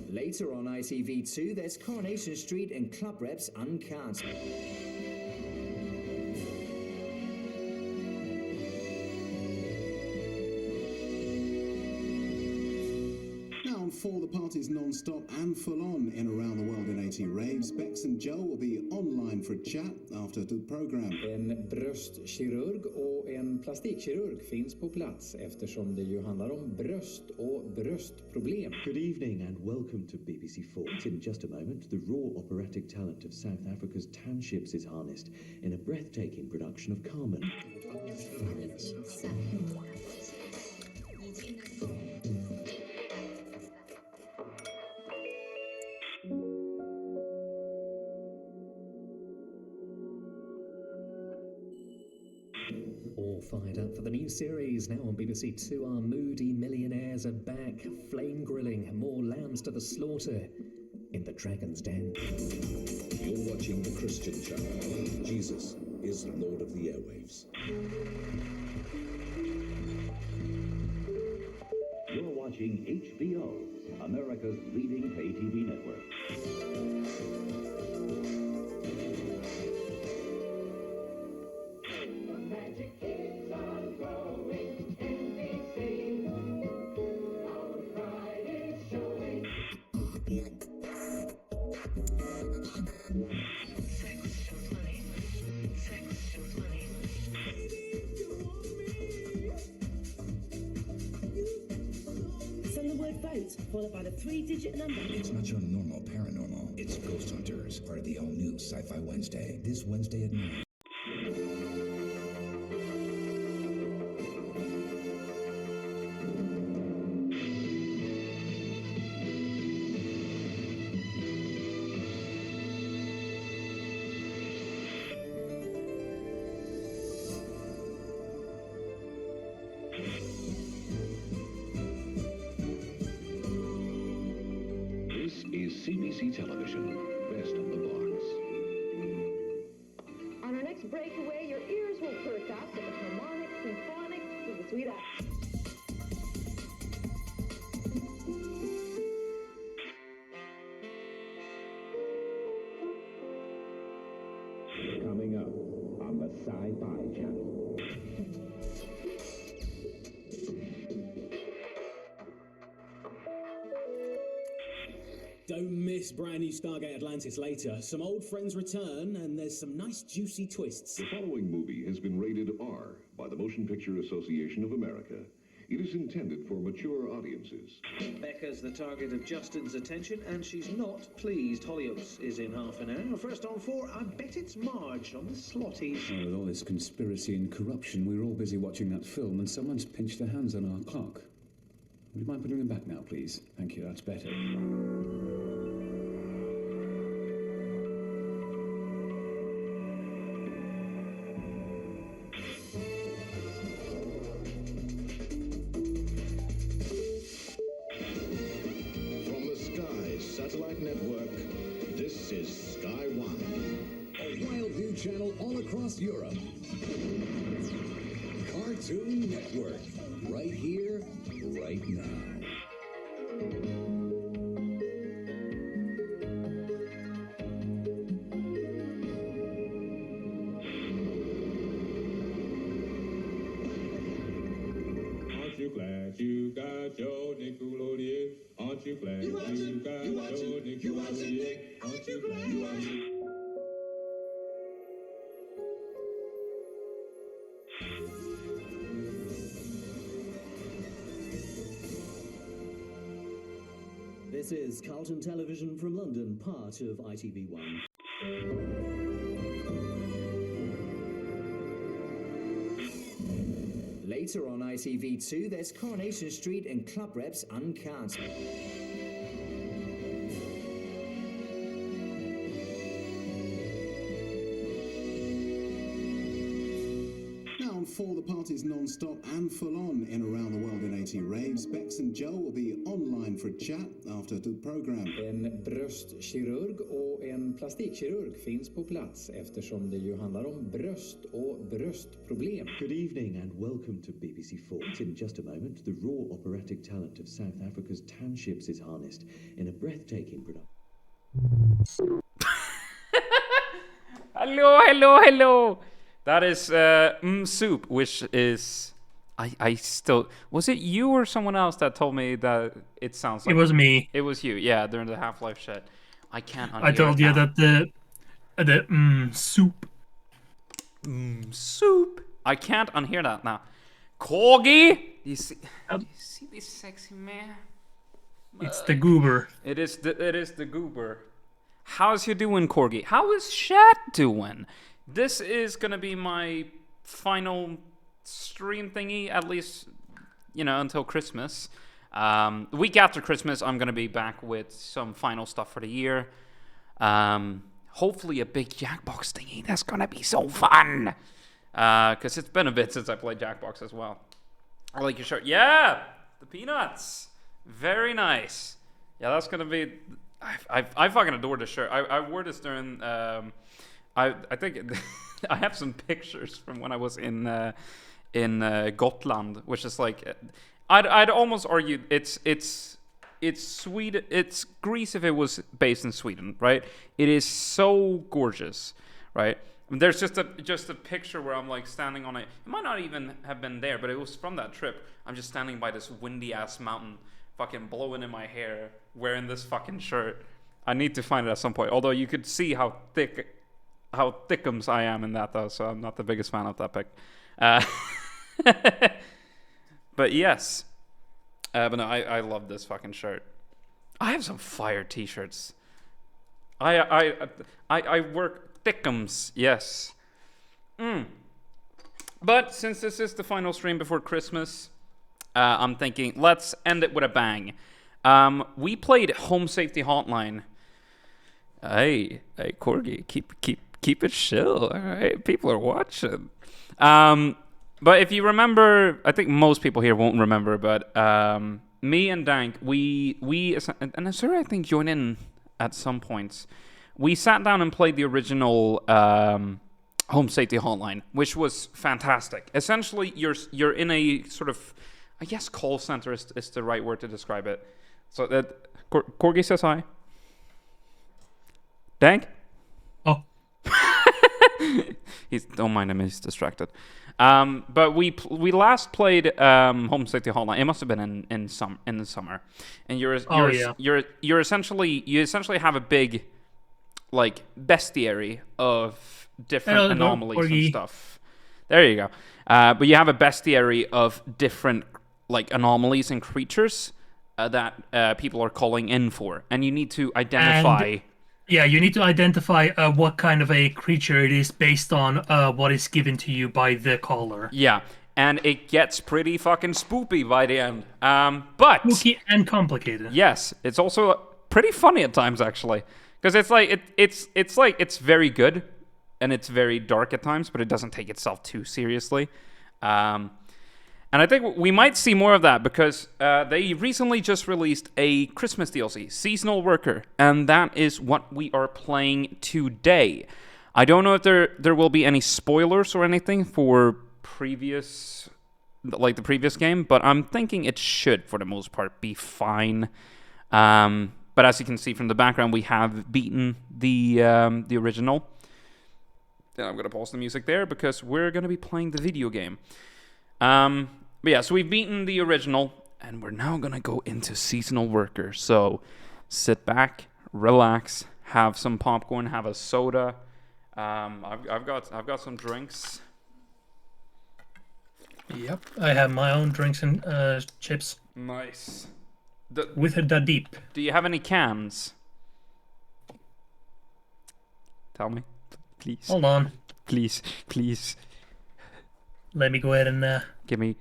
Later on ITV2, there's Coronation Street and Club Reps Uncut. For the party's non-stop and full-on in Around the World in 80 Raves, Bex and Joe will be online for a chat after the program. En bröstkirurg och en plastikkirurg finns på plats eftersom det ju handlar om bröst och bröstproblem. Good evening and welcome to BBC4. In just a moment, the raw operatic talent of South Africa's townships is harnessed in a breathtaking production of Carmen. All fired up for the new series now on BBC Two. Our moody millionaires are back, flame grilling more lambs to the slaughter in the Dragon's Den. You're watching the Christian channel. Jesus is Lord of the airwaves. You're watching HBO, America's leading pay TV network. Followed by the 3-digit number. It's not your normal paranormal. It's Ghost Hunters, part of the all-new Sci-Fi Wednesday. This Wednesday at 9. CBC Television, best of the box. On our next breakaway, your ears will perk up with the harmonic, symphonic, VSwede. Coming up on the Sci-Fi Channel. Don't miss brand new Stargate Atlantis later. Some old friends return, and there's some nice juicy twists. The following movie has been rated R by the Motion Picture Association of America. It is intended for mature audiences. Becca's the target of Justin's attention, and she's not pleased. Hollyoaks is in half an hour. First on 4, I bet it's Marge on the slotties. Well, with all this conspiracy and corruption, we were all busy watching that film, and someone's pinched their hands on our clock. Would you mind putting them back now, please? Thank you, that's better. Satellite network, this is Sky One. A wild new channel all across Europe. Cartoon Network, right here, right now. Aren't you glad you got your Nickelodeon? Aren't you glad you got your Nickelodeon? Aren't you glad you watch it? This is Carlton Television from London, part of ITV1. Later on ITV2, there's Coronation Street and Club Reps Uncut. For the party's non-stop and full-on in Around the World in 80 Raves, Bex and Joe will be online for a chat after the program. En bröstkirurg och en plastikkirurg finns på plats eftersom det ju handlar om bröst och bröstproblem. Good evening and welcome to BBC4. In just a moment, the raw operatic talent of South Africa's townships is harnessed in a breathtaking production. Hello. That is mmsoup, which is... I still... Was it you or someone else that told me that it sounds like... It was me. It was you, yeah, during the Half-Life shit. I can't unhear I told you that the soup. Soup. I can't unhear that now. Corgi! You see this sexy man? It's the goober. It is the goober. How's you doing, Corgi? How is Shat doing? This is gonna be my final stream thingy, at least, until Christmas. The week after Christmas, I'm gonna be back with some final stuff for the year. Hopefully a big Jackbox thingy. That's gonna be so fun. Because it's been a bit since I played Jackbox as well. I like your shirt. Yeah, the peanuts. Very nice. Yeah, that's gonna be. I fucking adore this shirt. I wore this during. I think I have some pictures from when I was in Gotland, which is like, I'd almost argue it's Sweden. It's Greece if it was based in Sweden, right? It is so gorgeous, right? There's just a picture where I'm like standing on it. It might not even have been there, but it was from that trip. I'm just standing by this windy ass mountain, fucking blowing in my hair, wearing this fucking shirt. I need to find it at some point. Although you could see how thickums I am in that though, so I'm not the biggest fan of that pic. But yes. But no, I love this fucking shirt. I have some fire t-shirts. I work thickums, yes. But since this is the final stream before Christmas, I'm thinking let's end it with a bang. We played Home Safety Hotline. Hey, Corgi, keep it chill. All right, people are watching. But if you remember, I think most people here won't remember, but me and Dank, we and Asura, I think, joined in at some points. We sat down and played the original Home Safety Hotline, which was fantastic. Essentially, you're in a sort of, I guess, call center is the right word to describe it. So that Corgi says hi. Dank? Oh. Don't mind him, he's distracted. But we last played Home Safety Hotline. It must have been in the summer. And you essentially have a big like bestiary of different anomalies and stuff. There you go. But you have a bestiary of different like anomalies and creatures that people are calling in for, and you need to identify. You need to identify what kind of a creature it is based on what is given to you by the caller. Yeah, and it gets pretty fucking spoopy by the end. But spooky and complicated. Yes, it's also pretty funny at times actually, because it's like it's very good, and it's very dark at times, but it doesn't take itself too seriously. And I think we might see more of that because they recently just released a Christmas DLC, Seasonal Worker, and that is what we are playing today. I don't know if there will be any spoilers or anything for the previous game, but I'm thinking it should, for the most part, be fine. But as you can see from the background, we have beaten the original. And I'm going to pause the music there because we're going to be playing the video game. But yeah, so we've beaten the original, and we're now gonna go into Seasonal Worker. So sit back, relax, have some popcorn, have a soda. I've got some drinks. Yep, I have my own drinks and chips. Nice. With the deep. Do you have any cans? Tell me, please. Hold on. Please. Let me go ahead and give me.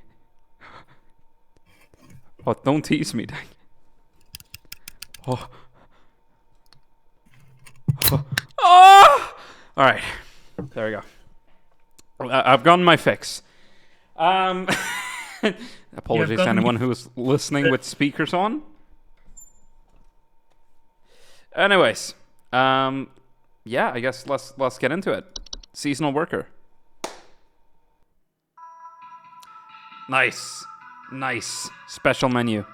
Oh, don't tease me, dang. Oh. All right, there we go. I've gotten my fix. Apologies to anyone who's listening with speakers on. Anyways, yeah, I guess let's get into it. Seasonal worker. Nice. Nice. Special menu.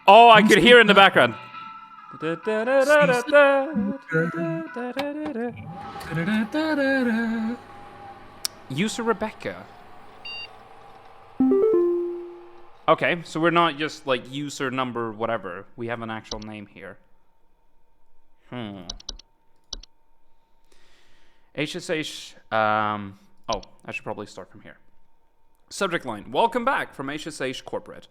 Oh, I could hear it in the background. User Rebecca. Okay, so we're not just like user number whatever. We have an actual name here. HSH. Oh, I should probably start from here. Subject line. Welcome back from HSH Corporate.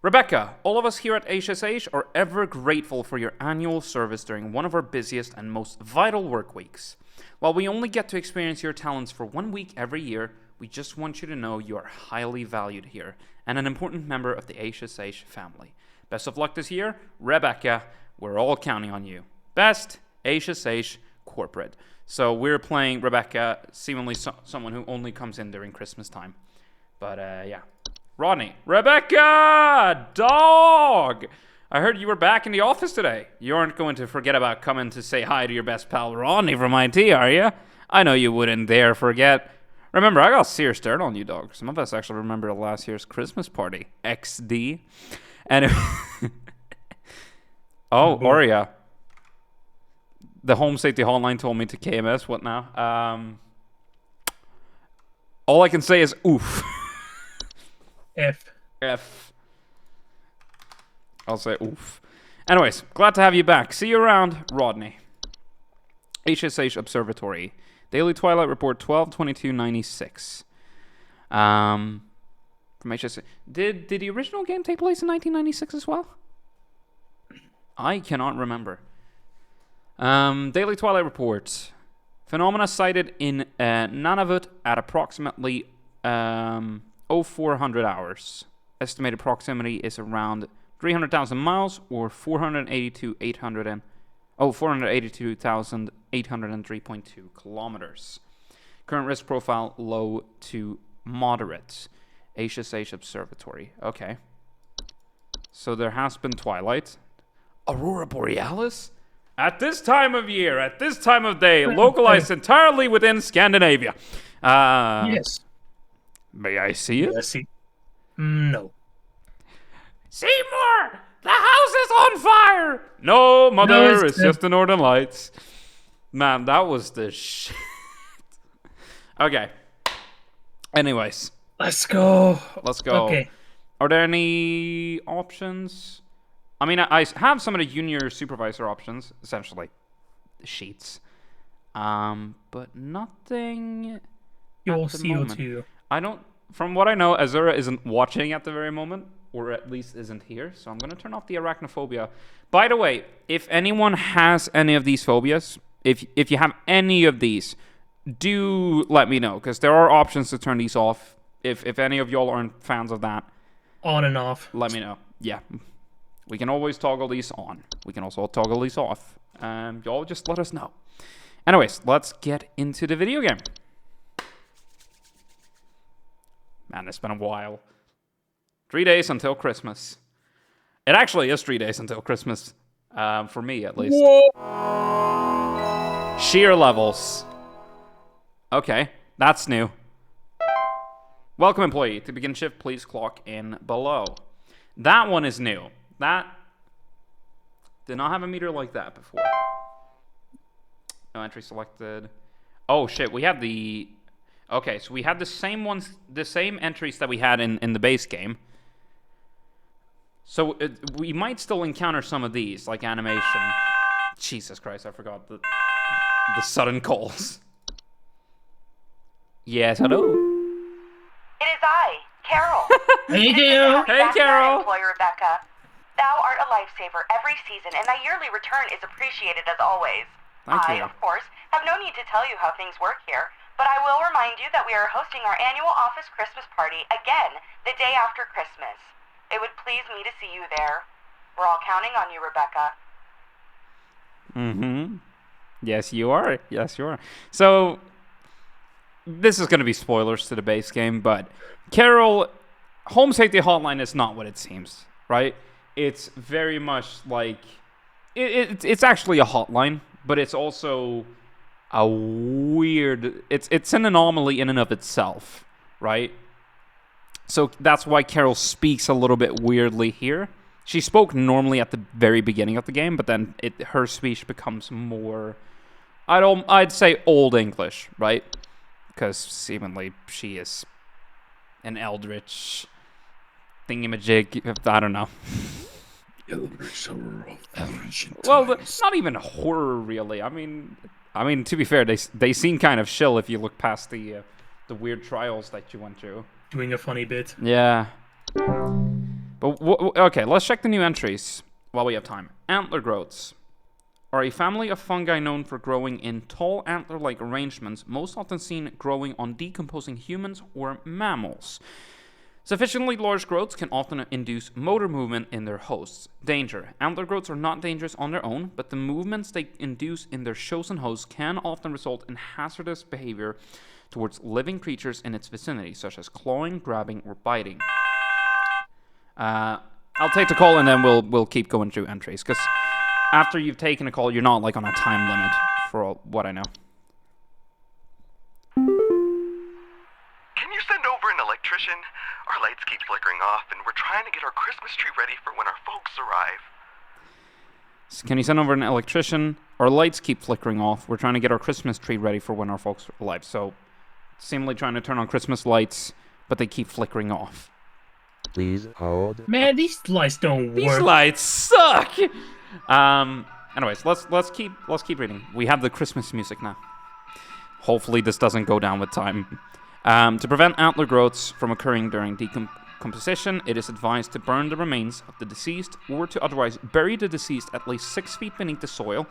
Rebecca, all of us here at HSH are ever grateful for your annual service during one of our busiest and most vital work weeks. While we only get to experience your talents for 1 week every year, we just want you to know you are highly valued here and an important member of the HSH family. Best of luck this year, Rebecca. We're all counting on you. Best, HSH Corporate. So we're playing Rebecca, seemingly someone who only comes in during Christmas time. But yeah. Rodney. Rebecca! Dog! I heard you were back in the office today. You aren't going to forget about coming to say hi to your best pal Rodney from IT, are you? I know you wouldn't dare forget. Remember, I got a serious dirt on you, dog. Some of us actually remember last year's Christmas party. XD. Anyway. Oh, Oria. The home safety hotline told me to KMS. What now? All I can say is oof. F. I'll say oof. Anyways, glad to have you back. See you around, Rodney. HSH Observatory. Daily Twilight Report 12/22/96. From HSH. Did the original game take place in 1996 as well? I cannot remember. Daily Twilight Report. Phenomena sighted in Nunavut at approximately 0400 hours. Estimated proximity is around 300,000 miles or 482,803.2 kilometers. Current risk profile low to moderate. HSH Observatory. Okay. So there has been twilight. Aurora Borealis? At this time of year, at this time of day, localized entirely within Scandinavia. Yes. May I see it? Yes. No. Seymour! The house is on fire! No, mother, No, it's just the Northern Lights. Man, that was the shit. Okay. Anyways. Let's go. Let's go. Okay. Are there any options? I mean, I have some of the junior supervisor options, essentially. The sheets. But nothing. Your CO2. I don't. From what I know, Azura isn't watching at the very moment, or at least isn't here. So I'm gonna turn off the arachnophobia. By the way, if anyone has any of these phobias, if you have any of these, do let me know, because there are options to turn these off. If any of y'all aren't fans of that, on and off. Let me know. Yeah, we can always toggle these on. We can also toggle these off. Y'all just let us know. Anyways, let's get into the video game. Man, it's been a while. 3 days until Christmas. It actually is 3 days until Christmas. For me, at least. Whoa. Sheer levels. Okay, that's new. Welcome, employee. To begin shift, please clock in below. That one is new. That did not have a meter like that before. No entry selected. Oh, shit, we have the... Okay, so we had the same ones, the same entries that we had in the base game. So we might still encounter some of these, like animation. Jesus Christ, I forgot the sudden calls. Yes, hello. It is I, Carol. Hey, Carol. Hey, Carol. Employer Rebecca. Thou art a lifesaver every season, and thy yearly return is appreciated as always. Thank I, you. of course, have no need to tell you how things work here, but I will remind you that we are hosting our annual office Christmas party again the day after Christmas. It would please me to see you there. We're all counting on you, Rebecca. Mm-hmm. Yes, you are. Yes, you are. So, this is going to be spoilers to the base game, but Carol, Home Safety Hotline is not what it seems, right? It's very much like... It's actually a hotline, but it's also a weird... It's an anomaly in and of itself, right? So that's why Carol speaks a little bit weirdly here. She spoke normally at the very beginning of the game, but then her speech becomes more... I'd say Old English, right? Because seemingly she is an eldritch thingamajig. I don't know. Well, not even horror, really. I mean, to be fair, they seem kind of chill if you look past the weird trials that you went through. Doing a funny bit. Yeah. But okay, let's check the new entries while we have time. Antler growths are a family of fungi known for growing in tall antler-like arrangements, most often seen growing on decomposing humans or mammals. Sufficiently large growths can often induce motor movement in their hosts. Danger. Antler growths are not dangerous on their own, but the movements they induce in their chosen hosts can often result in hazardous behavior towards living creatures in its vicinity, such as clawing, grabbing, or biting. I'll take the call and then we'll keep going through entries, because after you've taken a call, you're not like on a time limit, for what I know. Can you send over an electrician? Our lights keep flickering off, and we're trying to get our Christmas tree ready for when our folks arrive. Can you send over an electrician? Our lights keep flickering off. We're trying to get our Christmas tree ready for when our folks arrive. So, seemingly trying to turn on Christmas lights, but they keep flickering off. Please hold. Man, these lights don't work. These lights suck. Anyways, let's keep reading. We have the Christmas music now. Hopefully this doesn't go down with time. To prevent antler growths from occurring during decomposition, it is advised to burn the remains of the deceased or to otherwise bury the deceased at least 6 feet beneath the soil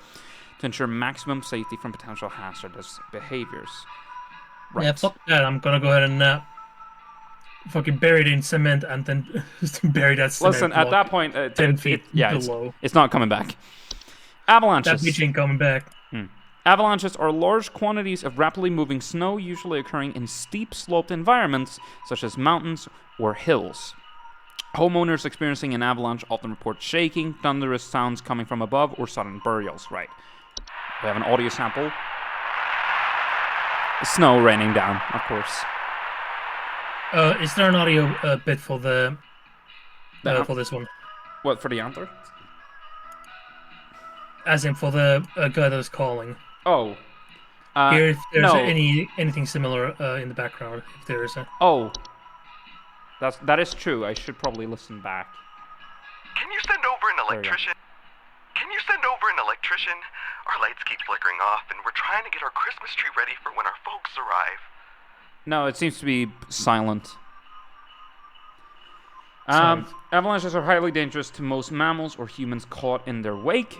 to ensure maximum safety from potential hazardous behaviors. Right. Yeah, fuck that. I'm gonna go ahead and fucking bury it in cement and then bury that cement. Listen, at that point, 10 feet below. It's not coming back. Avalanches. That bitch ain't coming back. Avalanches are large quantities of rapidly moving snow, usually occurring in steep sloped environments such as mountains or hills. Homeowners experiencing an avalanche often report shaking, thunderous sounds coming from above, or sudden burials. Right. We have an audio sample. Snow raining down, of course. Is there an audio bit for the for this one? What, for the antler? As in for the guy that was calling. Oh. Here, if there's no. anything similar in the background, if there is a... Oh. That is true. I should probably listen back. Can you send over an electrician? Can you send over an electrician? Our lights keep flickering off, and we're trying to get our Christmas tree ready for when our folks arrive. No, it seems to be silent. Avalanches are highly dangerous to most mammals or humans caught in their wake,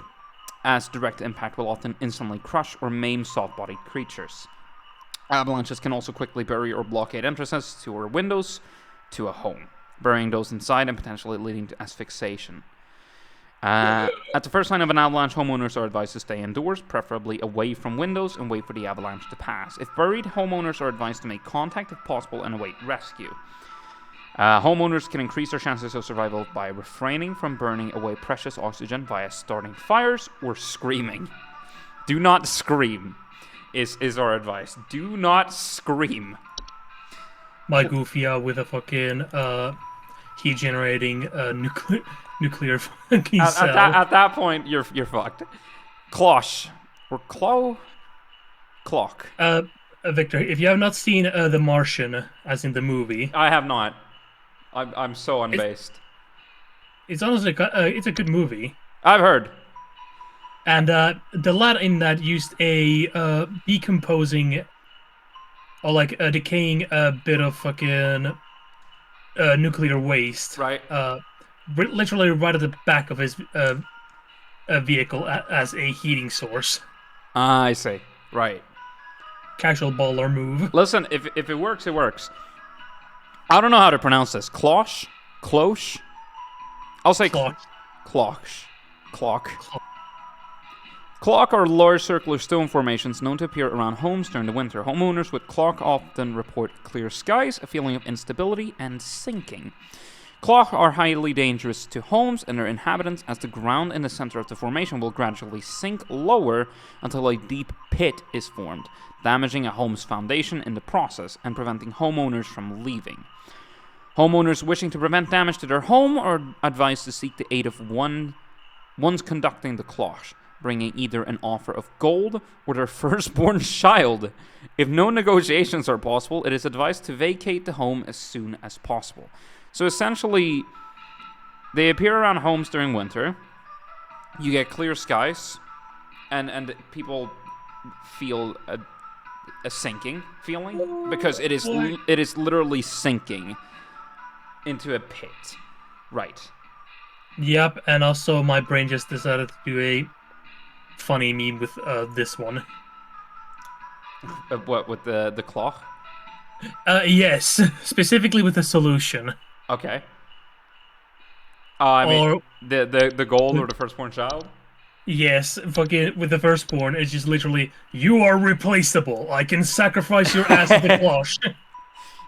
as direct impact will often instantly crush or maim soft-bodied creatures. Avalanches can also quickly bury or blockade entrances to or windows to a home, burying those inside and potentially leading to asphyxiation. At the first sign of an avalanche, homeowners are advised to stay indoors, preferably away from windows, and wait for the avalanche to pass. If buried, homeowners are advised to make contact if possible and await rescue. Homeowners can increase their chances of survival by refraining from burning away precious oxygen via starting fires or screaming. Do not scream, is our advice. Do not scream. My Goofy with a fucking heat generating nuclear fucking cell. At that point, you're fucked. Cloche or clock. Victor, if you have not seen The Martian, as in the movie, I have not. I'm so unbased. It's honestly it's a good movie. I've heard. And the lad in that used a decomposing or like a decaying bit of fucking nuclear waste. Right. Literally right at the back of his vehicle as a heating source. I see. Right. Casual baller move. Listen, if it works, it works. I don't know how to pronounce this. Cloche? Cloche? I'll say cloche. Clock. Clock are large circular stone formations known to appear around homes during the winter. Homeowners with clock often report clear skies, a feeling of instability, and sinking. Cloch are highly dangerous to homes and their inhabitants, as the ground in the center of the formation will gradually sink lower until a deep pit is formed, damaging a home's foundation in the process and preventing homeowners from leaving. Homeowners wishing to prevent damage to their home are advised to seek the aid of ones conducting the cloch, bringing either an offer of gold or their firstborn child. If no negotiations are possible, it is advised to vacate the home as soon as possible. So essentially, they appear around homes during winter. You get clear skies, and people feel a sinking feeling, because it is literally sinking into a pit. Right. Yep, and also my brain just decided to do a funny meme with this one. What, with the cloth? Yes, specifically with the solution. Okay. I mean, the gold or the firstborn child? Yes, fucking with the firstborn, it's just literally, you are replaceable. I can sacrifice your ass to the cloche.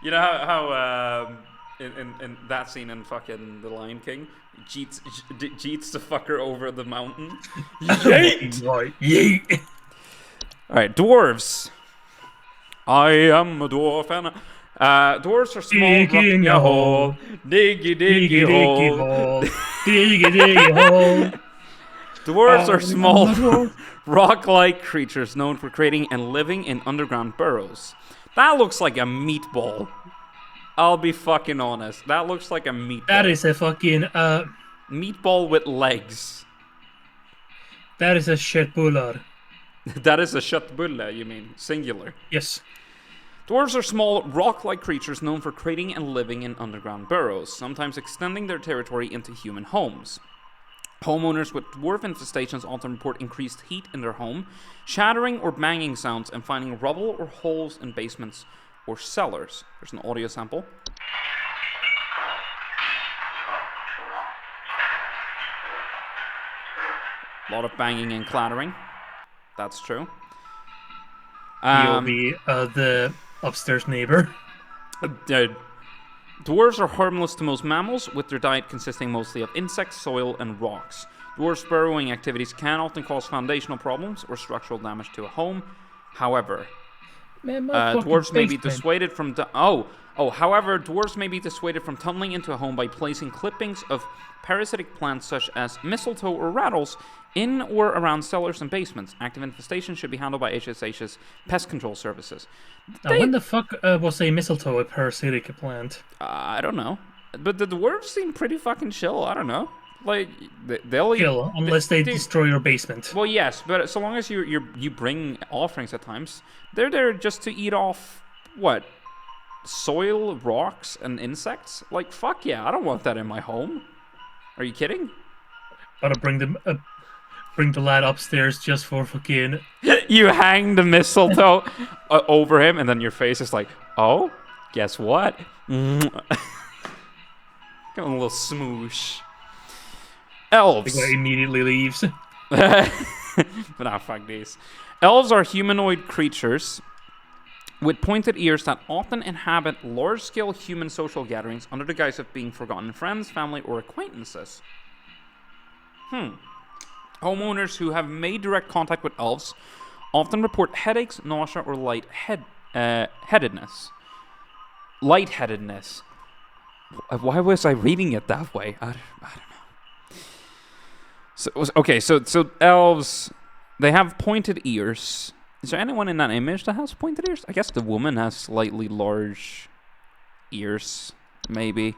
You know how in that scene in fucking The Lion King, jeets the fucker over the mountain? Yeet! Yeet! Alright, dwarves. I am a dwarf and dwarves are small. Digging a hole. Diggy hole. Diggy hole. Dwarves are small, rock-like creatures known for creating and living in underground burrows. That looks like a meatball. I'll be fucking honest. That looks like a meatball. That is a fucking meatball with legs. That is a köttbullar. That is a köttbulle, you mean, singular. Yes. Dwarves are small, rock-like creatures known for creating and living in underground burrows, sometimes extending their territory into human homes. Homeowners with dwarf infestations often report increased heat in their home, shattering or banging sounds, and finding rubble or holes in basements or cellars. There's an audio sample. A lot of banging and clattering. That's true. You'll be the upstairs neighbor. Dwarves are harmless to most mammals, with their diet consisting mostly of insects, soil, and rocks. Dwarves' burrowing activities can often cause foundational problems or structural damage to a home. However, dwarves may be dissuaded from however, dwarves may be dissuaded from tunneling into a home by placing clippings of parasitic plants such as mistletoe or rattles in or around cellars and basements. Active infestation should be handled by HSH's pest control services. When the fuck was a mistletoe a parasitic plant? I don't know. But the dwarves seem pretty fucking chill. I don't know. Like, they'll kill unless they destroy your basement. Well, yes, but so long as you bring offerings at times, they're there just to eat off what? Soil, rocks, and insects? Like, fuck yeah, I don't want that in my home. Are you kidding? Gotta bring the lad upstairs just for fucking... You hang the mistletoe over him, and then your face is like, oh, guess what? Give him a little smoosh. Elves. The guy immediately leaves. But nah, fuck these. Elves are humanoid creatures with pointed ears that often inhabit large-scale human social gatherings under the guise of being forgotten friends, family, or acquaintances. Homeowners who have made direct contact with elves often report headaches, nausea, or lightheadedness. Lightheadedness. Why was I reading it that way? I don't know. So elves, they have pointed ears. Is there anyone in that image that has pointed ears? I guess the woman has slightly large ears, maybe.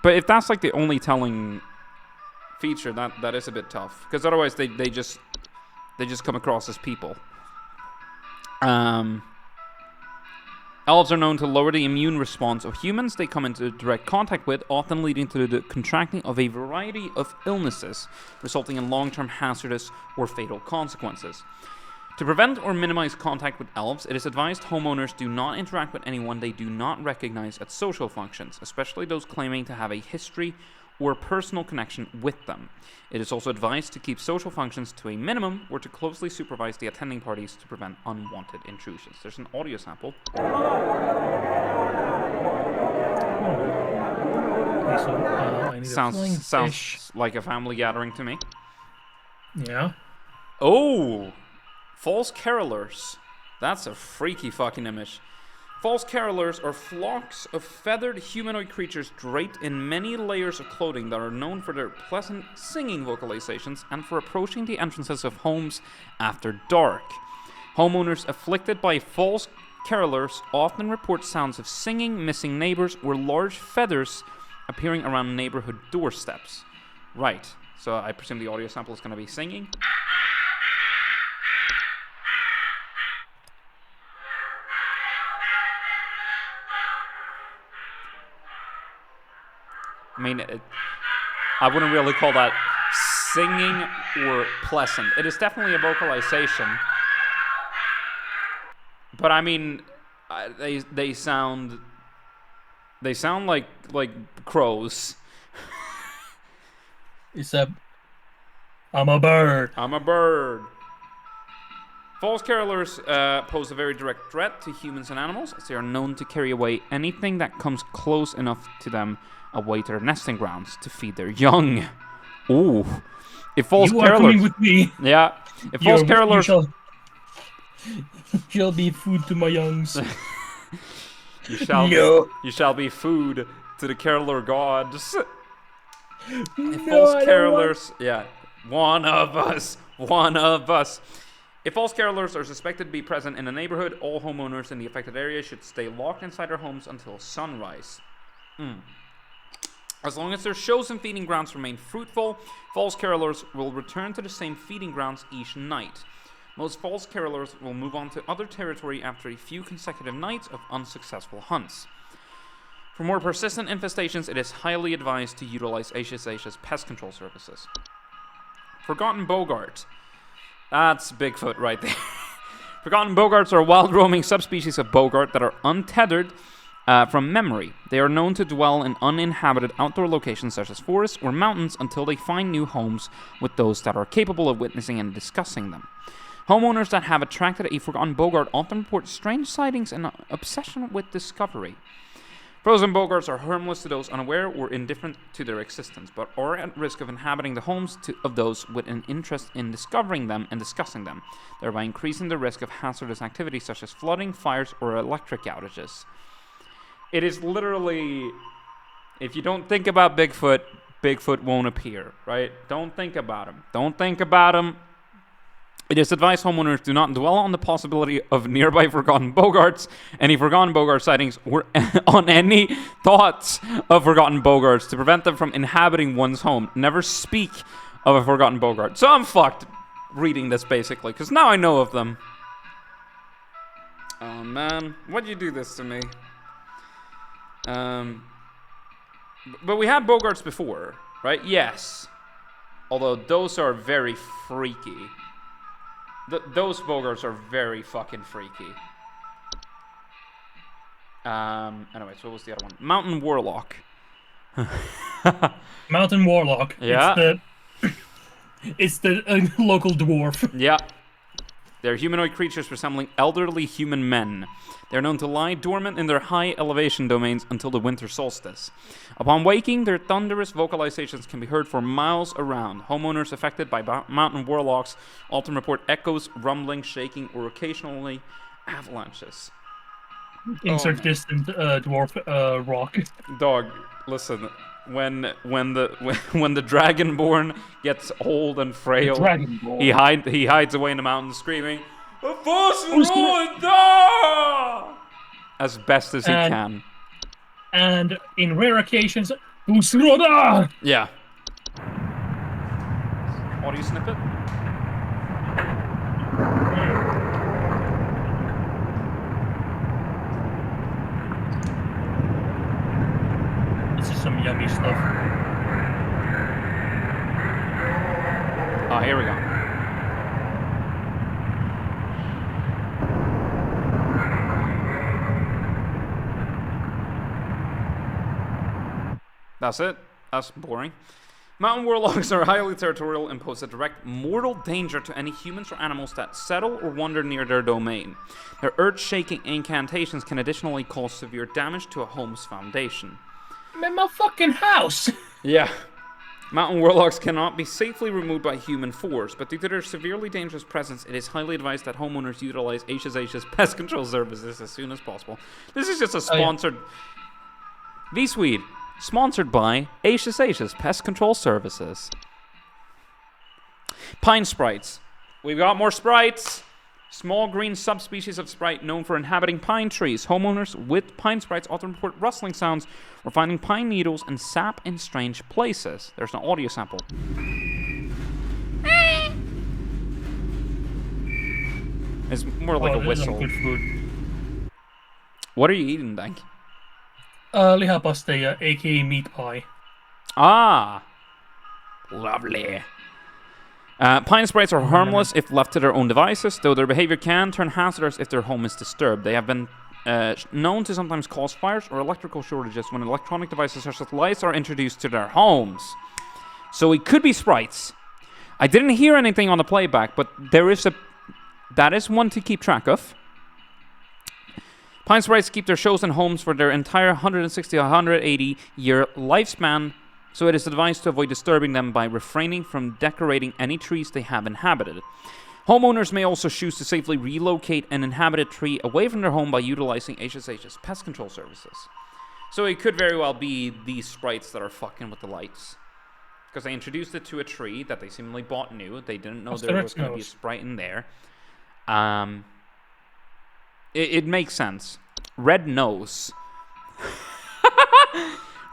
But if that's like the only telling feature, that is a bit tough. Because otherwise they just come across as people. Elves are known to lower the immune response of humans they come into direct contact with, often leading to the contracting of a variety of illnesses, resulting in long-term hazardous or fatal consequences. To prevent or minimize contact with elves, it is advised homeowners do not interact with anyone they do not recognize at social functions, especially those claiming to have a history or personal connection with them. It is also advised to keep social functions to a minimum or to closely supervise the attending parties to prevent unwanted intrusions. There's an audio sample. Okay, so I need a flying fish. Sounds like a family gathering to me. Yeah. Oh! False carolers. That's a freaky fucking image. False carolers are flocks of feathered humanoid creatures draped in many layers of clothing that are known for their pleasant singing vocalizations and for approaching the entrances of homes after dark. Homeowners afflicted by false carolers often report sounds of singing, missing neighbors, or large feathers appearing around neighborhood doorsteps. Right, so I presume the audio sample is going to be singing. I mean, I wouldn't really call that singing or pleasant. It is definitely a vocalization. But I mean, they sound like crows. I'm a bird. I'm a bird. False carolers pose a very direct threat to humans and animals, as they are known to carry away anything that comes close enough to them away to their nesting grounds to feed their young. Ooh. If false you carolers... are coming with me. Yeah. If false carolers... You shall be food to my youngs. You shall be food to the caroler gods. If false carolers... Yeah. One of us. If false carolers are suspected to be present in a neighborhood, all homeowners in the affected area should stay locked inside their homes until sunrise. As long as their shows and feeding grounds remain fruitful, false carolers will return to the same feeding grounds each night. Most false carolers will move on to other territory after a few consecutive nights of unsuccessful hunts. For more persistent infestations, it is highly advised to utilize HSH's pest control services. Forgotten Bogart. That's Bigfoot right there. Forgotten Bogarts are a wild roaming subspecies of Bogart that are untethered from memory. They are known to dwell in uninhabited outdoor locations such as forests or mountains until they find new homes with those that are capable of witnessing and discussing them. Homeowners that have attracted a forgotten Bogart often report strange sightings and obsession with discovery. Frozen Bogarts are harmless to those unaware or indifferent to their existence, but are at risk of inhabiting the homes of those with an interest in discovering them and discussing them, thereby increasing the risk of hazardous activities such as flooding, fires, or electric outages. It is literally, if you don't think about Bigfoot, Bigfoot won't appear, right? Don't think about him. It is advised homeowners do not dwell on the possibility of nearby forgotten Bogarts, any forgotten Bogart sightings, or on any thoughts of forgotten Bogarts to prevent them from inhabiting one's home. Never speak of a forgotten Bogart. So I'm fucked reading this basically, because now I know of them. Oh man, why'd you do this to me? But we had Bogarts before, right? Yes. Although those are very freaky. Those Bogarts are very fucking freaky. Anyways, what was the other one? Mountain Warlock. Mountain Warlock. Yeah. It's the local dwarf. Yeah. They're humanoid creatures resembling elderly human men. They're known to lie dormant in their high elevation domains until the winter solstice. Upon waking, their thunderous vocalizations can be heard for miles around. Homeowners affected by mountain warlocks often report echoes, rumbling, shaking, or occasionally avalanches. Insert distant dwarf rock. Dog, listen. When the Dragonborn gets old and frail, he hides away in the mountains screaming, as best as he can. And in rare occasions, Usroda! Yeah. Audio snippet? This is some yummy stuff. Oh, here we go. That's it. That's boring. Mountain warlocks are highly territorial and pose a direct mortal danger to any humans or animals that settle or wander near their domain. Their earth-shaking incantations can additionally cause severe damage to a home's foundation. I'm in my fucking house. Yeah. Mountain warlocks cannot be safely removed by human force, but due to their severely dangerous presence, it is highly advised that homeowners utilize HSH's pest control services as soon as possible. This is just a sponsored... VSwede, sponsored by HSH's Pest Control Services. Pine sprites. We've got more sprites. Small green subspecies of sprite known for inhabiting pine trees. Homeowners with pine sprites often report rustling sounds or finding pine needles and sap in strange places. There's an audio sample. It's more like a whistle. Good food. What are you eating, Dank? Lihapastilla, aka meat pie. Ah, lovely. Pine sprites are harmless if left to their own devices, though their behavior can turn hazardous if their home is disturbed. They have been known to sometimes cause fires or electrical shortages when electronic devices such as lights are introduced to their homes. So it could be sprites. I didn't hear anything on the playback, but that is one to keep track of. Pine sprites keep their shows in homes for their entire 160 to 180 year lifespan, so it is advised to avoid disturbing them by refraining from decorating any trees they have inhabited. Homeowners may also choose to safely relocate an inhabited tree away from their home by utilizing HSH's pest control services. So it could very well be these sprites that are fucking with the lights. Because they introduced it to a tree that they seemingly bought new. They didn't know there was going to be a sprite in there. It makes sense. Red nose.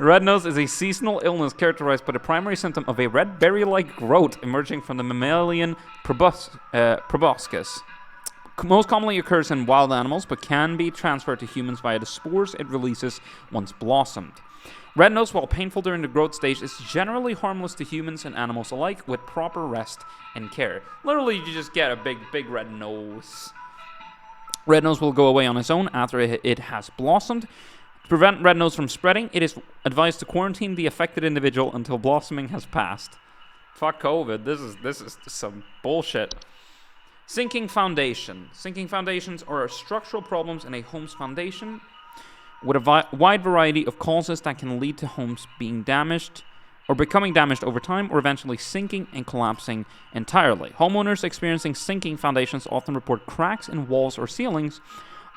Red nose is a seasonal illness characterized by the primary symptom of a red berry-like growth emerging from the mammalian proboscis. Most commonly occurs in wild animals, but can be transferred to humans via the spores it releases once blossomed. Red nose, while painful during the growth stage, is generally harmless to humans and animals alike with proper rest and care. Literally, you just get a big red nose. Red nose will go away on its own after it has blossomed. To prevent red nose from spreading, it is advised to quarantine the affected individual until blossoming has passed. Fuck COVID. This is some bullshit. Sinking foundation. Sinking foundations are structural problems in a home's foundation with a wide variety of causes that can lead to homes being damaged or becoming damaged over time or eventually sinking and collapsing entirely. Homeowners experiencing sinking foundations often report cracks in walls or ceilings,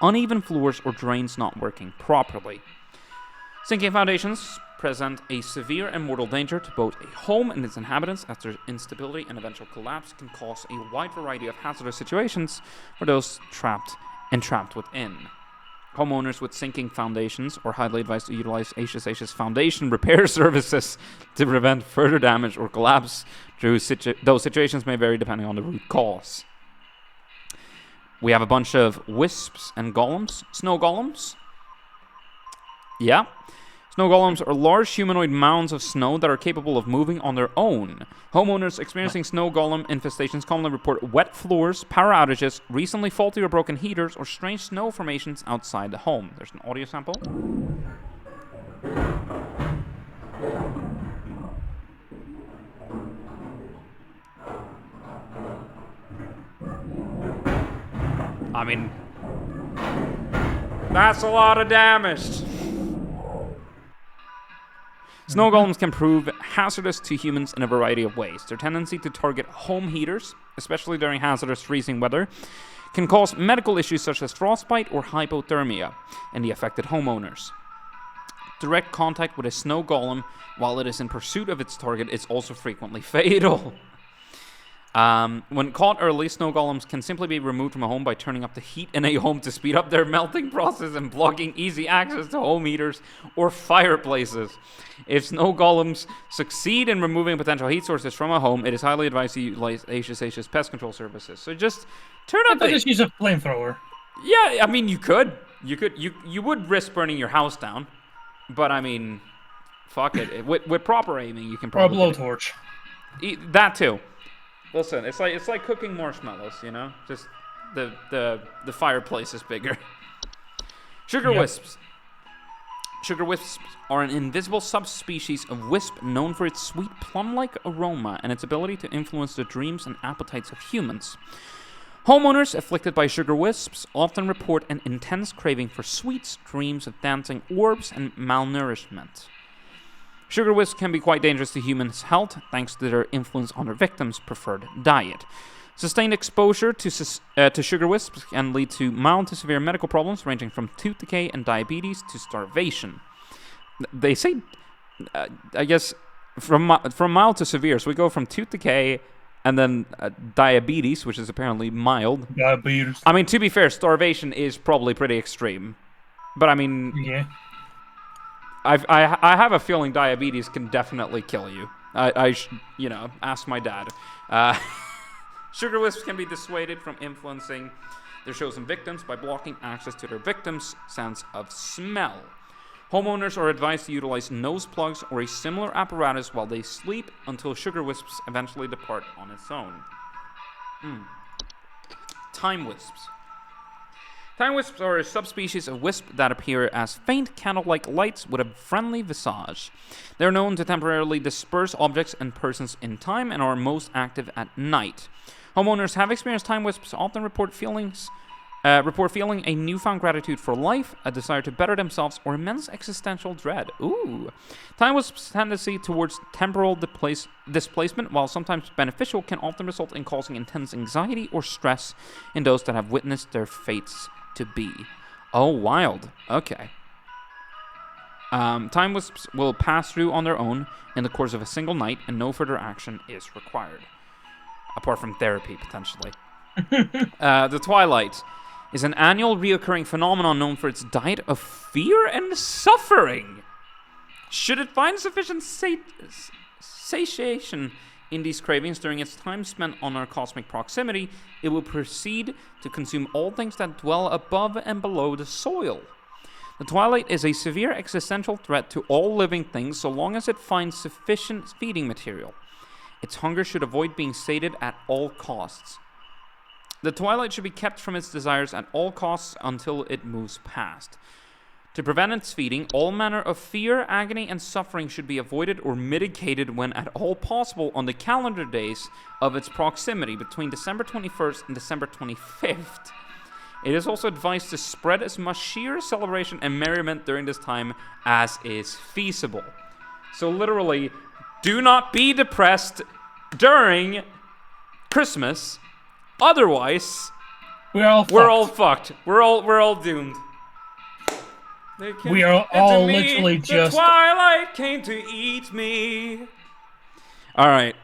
uneven floors, or drains not working properly. Sinking foundations present a severe and mortal danger to both a home and its inhabitants, as their instability and eventual collapse can cause a wide variety of hazardous situations for those trapped within. Homeowners with sinking foundations are highly advised to utilize HSH's foundation repair services to prevent further damage or collapse. Those situations may vary depending on the root cause. We have a bunch of wisps and golems. Snow golems. Yeah. Snow golems are large humanoid mounds of snow that are capable of moving on their own. Homeowners experiencing snow golem infestations commonly report wet floors, power outages, recently faulty or broken heaters, or strange snow formations outside the home. There's an audio sample. I mean, that's a lot of damage. Snow golems can prove hazardous to humans in a variety of ways. Their tendency to target home heaters, especially during hazardous freezing weather, can cause medical issues such as frostbite or hypothermia in the affected homeowners. Direct contact with a snow golem while it is in pursuit of its target is also frequently fatal. When caught early, snow golems can simply be removed from a home by turning up the heat in a home to speed up their melting process and blocking easy access to home heaters or fireplaces. If snow golems succeed in removing potential heat sources from a home, it is highly advised to utilize HSH's pest control services. So just turn up just use a flamethrower. Yeah, I mean, you could. You would risk burning your house down. But, I mean, fuck it. With proper aiming, you can probably... Or a blowtorch. That, too. Listen, it's like cooking marshmallows, you know? Just the fireplace is bigger. Sugar wisps. Sugar wisps are an invisible subspecies of wisp known for its sweet plum-like aroma and its ability to influence the dreams and appetites of humans. Homeowners afflicted by sugar wisps often report an intense craving for sweets, dreams of dancing orbs, and malnourishment. Sugar wisps can be quite dangerous to humans' health thanks to their influence on their victims' preferred diet. Sustained exposure to sugar wisps can lead to mild to severe medical problems ranging from tooth decay and diabetes to starvation. They say, I guess, from mild to severe. So we go from tooth decay and then diabetes, which is apparently mild. Diabetes. I mean, to be fair, starvation is probably pretty extreme. But I mean, yeah. I have a feeling diabetes can definitely kill you. You know, ask my dad. Sugar wisps can be dissuaded from influencing their chosen victims by blocking access to their victims' sense of smell. Homeowners are advised to utilize nose plugs or a similar apparatus while they sleep until sugar wisps eventually depart on its own. Time wisps. Time wisps are a subspecies of wisp that appear as faint candle-like lights with a friendly visage. They are known to temporarily disperse objects and persons in time and are most active at night. Homeowners have experienced time wisps often report feeling a newfound gratitude for life, a desire to better themselves, or immense existential dread. Ooh. Time wisps' tendency towards temporal displacement, while sometimes beneficial, can often result in causing intense anxiety or stress in those that have witnessed their fates to be. Oh, wild. Okay. Time wisps will pass through on their own in the course of a single night, and no further action is required. Apart from therapy, potentially. The twilight is an annual reoccurring phenomenon known for its diet of fear and suffering. Should it find sufficient satiation in these cravings during its time spent on our cosmic proximity, it will proceed to consume all things that dwell above and below the soil. The twilight is a severe existential threat to all living things so long as it finds sufficient feeding material. Its hunger should avoid being sated at all costs. The twilight should be kept from its desires at all costs until it moves past. To prevent its feeding, all manner of fear, agony, and suffering should be avoided or mitigated when at all possible on the calendar days of its proximity between December 21st and December 25th. It is also advised to spread as much cheer, celebration, and merriment during this time as is feasible. So literally, do not be depressed during Christmas. Otherwise, we're all fucked. We're all doomed. We are all literally just. The twilight came to eat me. All right,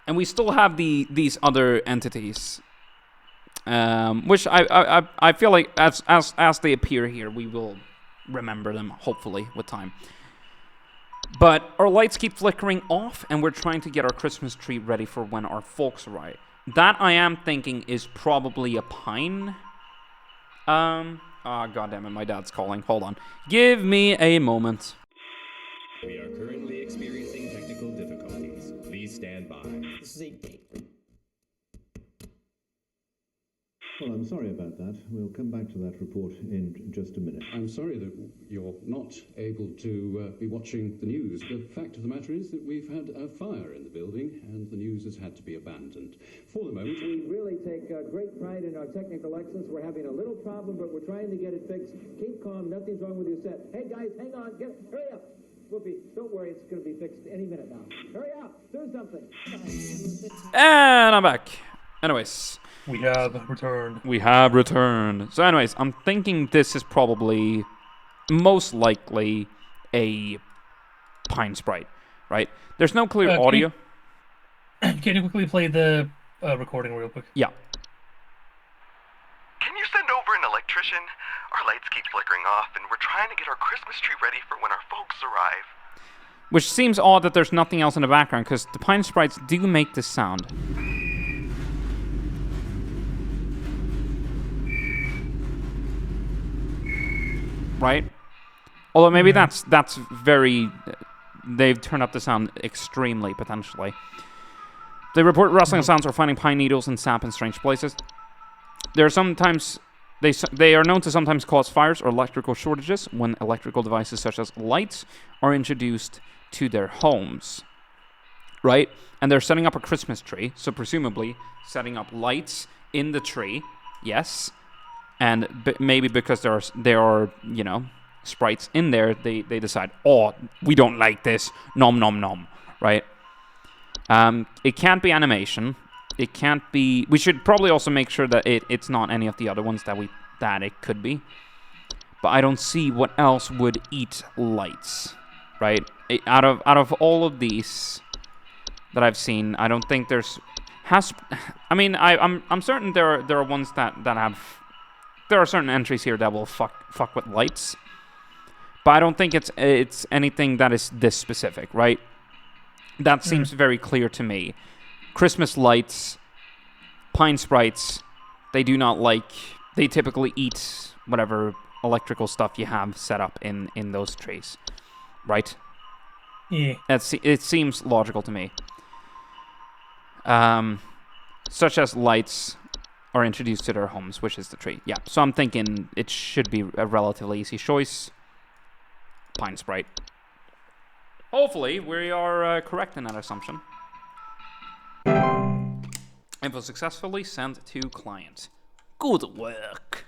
and we still have these other entities, which I feel like as they appear here, we will remember them hopefully with time. But our lights keep flickering off, and we're trying to get our Christmas tree ready for when our folks arrive. That I am thinking is probably a pine. Goddammit, my dad's calling. Hold on. Give me a moment. We are currently experiencing technical difficulties. Please stand by. Well, I'm sorry about that. We'll come back to that report in just a minute. I'm sorry that you're not able to be watching the news. The fact of the matter is that we've had a fire in the building and the news has had to be abandoned. For the moment, we really take great pride in our technical excellence. We're having a little problem, but we're trying to get it fixed. Keep calm. Nothing's wrong with your set. Hey, guys, hang on. Hurry up. Don't worry. It's going to be fixed any minute now. Hurry up. Do something. And I'm back. Anyways. We have returned. We have returned. So anyways, I'm thinking this is probably most likely a pine sprite, right? There's no clear audio. Can you quickly play the recording real quick? Yeah. Can you send over an electrician? Our lights keep flickering off, and we're trying to get our Christmas tree ready for when our folks arrive. Which seems odd that there's nothing else in the background, because the pine sprites do make this sound. Right? Although maybe that's very... They've turned up the sound extremely, potentially. They report rustling sounds or finding pine needles and sap in strange places. They are known to sometimes cause fires or electrical shortages when electrical devices such as lights are introduced to their homes. Right? And they're setting up a Christmas tree, so presumably setting up lights in the tree, yes. And maybe because they are, you know, sprites in there, they decide, oh, we don't like this, nom nom nom, right? It can't be animation. It can't be. We should probably also make sure that it's not any of the other ones that it could be. But I don't see what else would eat lights, right? Out of all of these that I've seen, I don't think there's I mean, I'm certain there are ones that have. There are certain entries here that will fuck with lights, but I don't think it's anything that is this specific, right? That seems very clear to me. Christmas lights, pine sprites, they do not like. They typically eat whatever electrical stuff you have set up in those trees, right? Yeah. It seems logical to me. Such as lights are introduced to their homes, which is the tree. Yeah, so I'm thinking it should be a relatively easy choice. Pine sprite. Hopefully, we are correct in that assumption. Info successfully sent to client. Good work.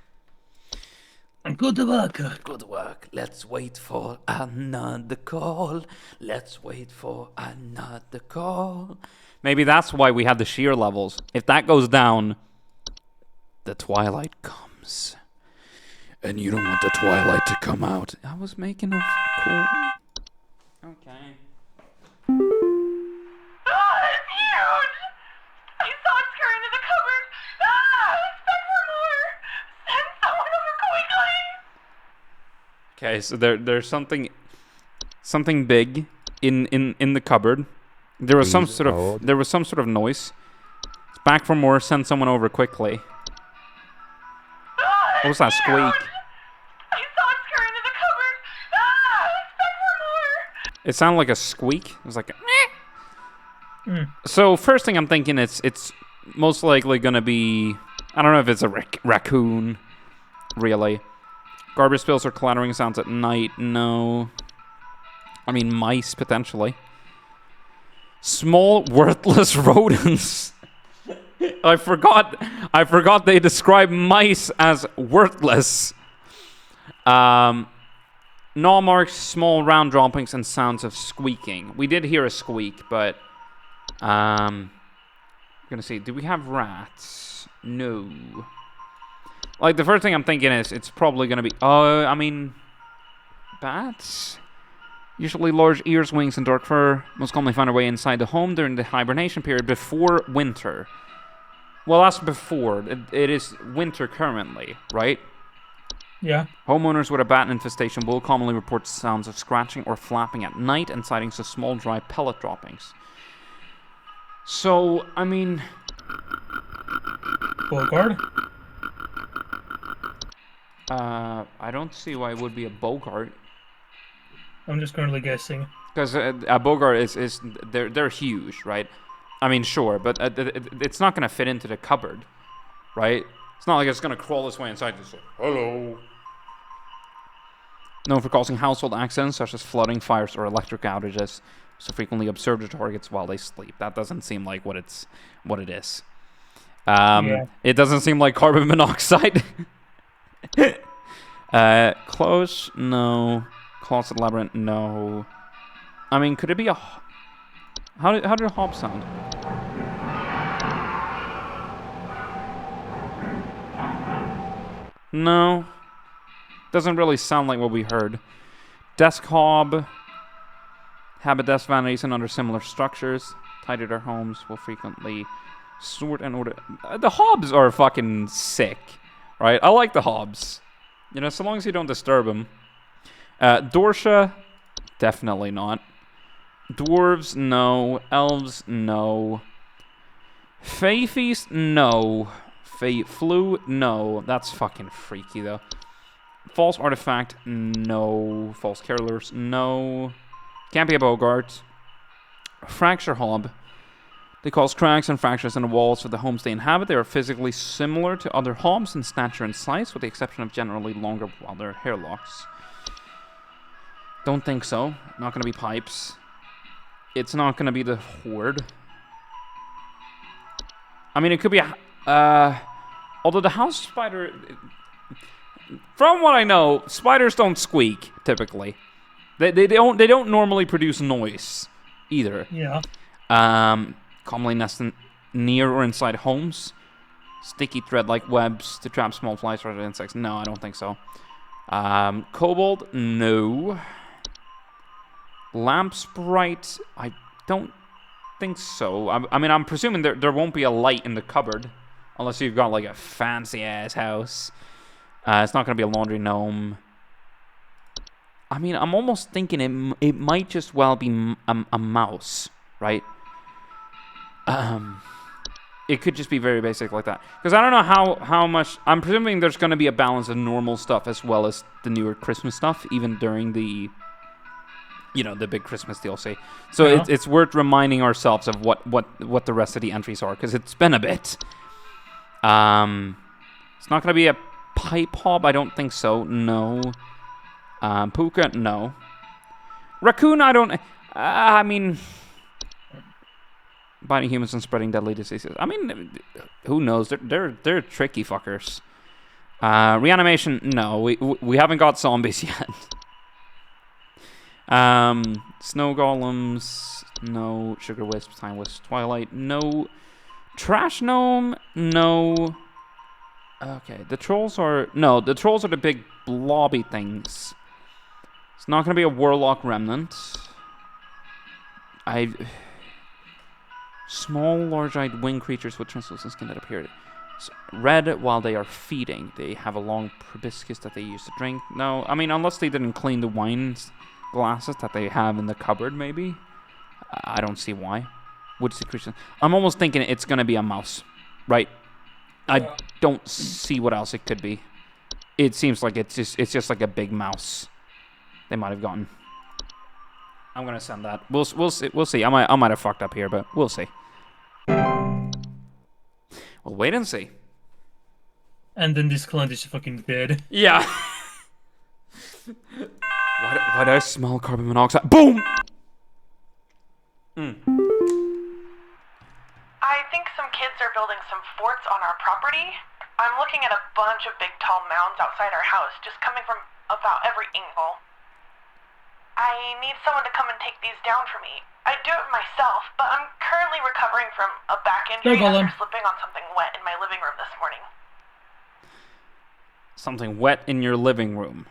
Good work. Good work. Let's wait for another call. Let's wait for another call. Maybe that's why we had the shear levels. If that goes down, the twilight comes. And you don't want the twilight to come out. I was making a cool... Okay. Ah, it's huge! I saw it scurry into the cupboard. Ah, expect for more. Send someone over quickly. Okay, so there's something big in the cupboard. There was some sort of noise. It's back for more. Send someone over quickly. What was that squeak? I saw it scurry into the cupboard. Ah, expect for more. It sounded like a squeak. It was like a So first thing I'm thinking it's most likely gonna be, I don't know if it's a raccoon, really. Garbage spills or clattering sounds at night. No. I mean mice potentially. Small worthless rodents. I forgot they describe mice as worthless. Gnaw marks, small round droppings, and sounds of squeaking. We did hear a squeak, but I'm gonna see. Do we have rats? No. Like the first thing I'm thinking is it's probably gonna be. I mean, bats. Usually large ears, wings, and dark fur. Most commonly find their way inside the home during the hibernation period before winter. Well, that's before. It is winter currently, right? Yeah. Homeowners with a bat infestation will commonly report sounds of scratching or flapping at night and sightings of small dry pellet droppings. So, I mean... Bogart? I don't see why it would be a Bogart. I'm just currently guessing. Because a Bogart is they're huge, right? I mean, sure, but it's not going to fit into the cupboard, right? It's not like it's going to crawl its way inside and say, hello. Known for causing household accidents such as flooding, fires, or electric outages. So frequently observe the targets while they sleep. That doesn't seem like what it is. Yeah. It doesn't seem like carbon monoxide. Close? No. Closet labyrinth? No. I mean, could it be a... How did a hob sound? No. Doesn't really sound like what we heard. Desk hob. Habit desk vanities and other similar structures. Tidy their homes will frequently sort and order. The hobs are fucking sick, right? I like the hobs. You know, so long as you don't disturb them. Dorsha, definitely not. Dwarves, no. Elves, no. Fey Feast, no. Fey Flu, no. That's fucking freaky, though. False Artifact, no. False Carolers, no. Can't be a Bogart. Fracture Hob. They cause cracks and fractures in the walls of the homes they inhabit. They are physically similar to other hobs in stature and size, with the exception of generally longer, wilder hair locks. Don't think so. Not gonna be pipes. It's not gonna be the horde. I mean, it could be a... although the house spider... from what I know, spiders don't squeak typically. They don't normally produce noise either. Yeah. Commonly nest near or inside homes. Sticky thread-like webs to trap small flies or other insects. No, I don't think so. Kobold, no. Lamp sprite, I don't think so. I mean, I'm presuming there won't be a light in the cupboard unless you've got like a fancy-ass house. It's not going to be a laundry gnome. I mean, I'm almost thinking it might just well be a mouse, right? It could just be very basic like that. Because I don't know how much... I'm presuming there's going to be a balance of normal stuff as well as the newer Christmas stuff, even during the... You know, the big Christmas DLC. So Yeah. it's worth reminding ourselves of what the rest of the entries are, because it's been a bit. It's not going to be a pipe hob, I don't think so. No. Puka, no. Raccoon, I don't... I mean... Biting humans and spreading deadly diseases. I mean, who knows? They're tricky fuckers. Reanimation, no. We haven't got zombies yet. Snow golems, no. Sugar wisps, time wisps, twilight, no. Trash gnome, no. Okay, the trolls are... No, the trolls are the big blobby things. It's not going to be a warlock remnant. Small, large-eyed winged creatures with translucent skin that appear red while they are feeding. They have a long proboscis that they use to drink. No, I mean, unless they didn't clean the wine glasses that they have in the cupboard, maybe. I don't see why. Wood secretion. I'm almost thinking it's going to be a mouse, right? I don't see what else it could be. It seems like it's just like a big mouse they might have gotten. I'm gonna send that. We'll see. I might have fucked up here, but we'll see. We'll wait and see. And then this client is fucking dead. Yeah. Why do I smell carbon monoxide? Boom! I think some kids are building some forts on our property. I'm looking at a bunch of big tall mounds outside our house, just coming from about every angle. I need someone to come and take these down for me. I'd do it myself, but I'm currently recovering from a back injury after slipping on something wet in my living room this morning. Something wet in your living room.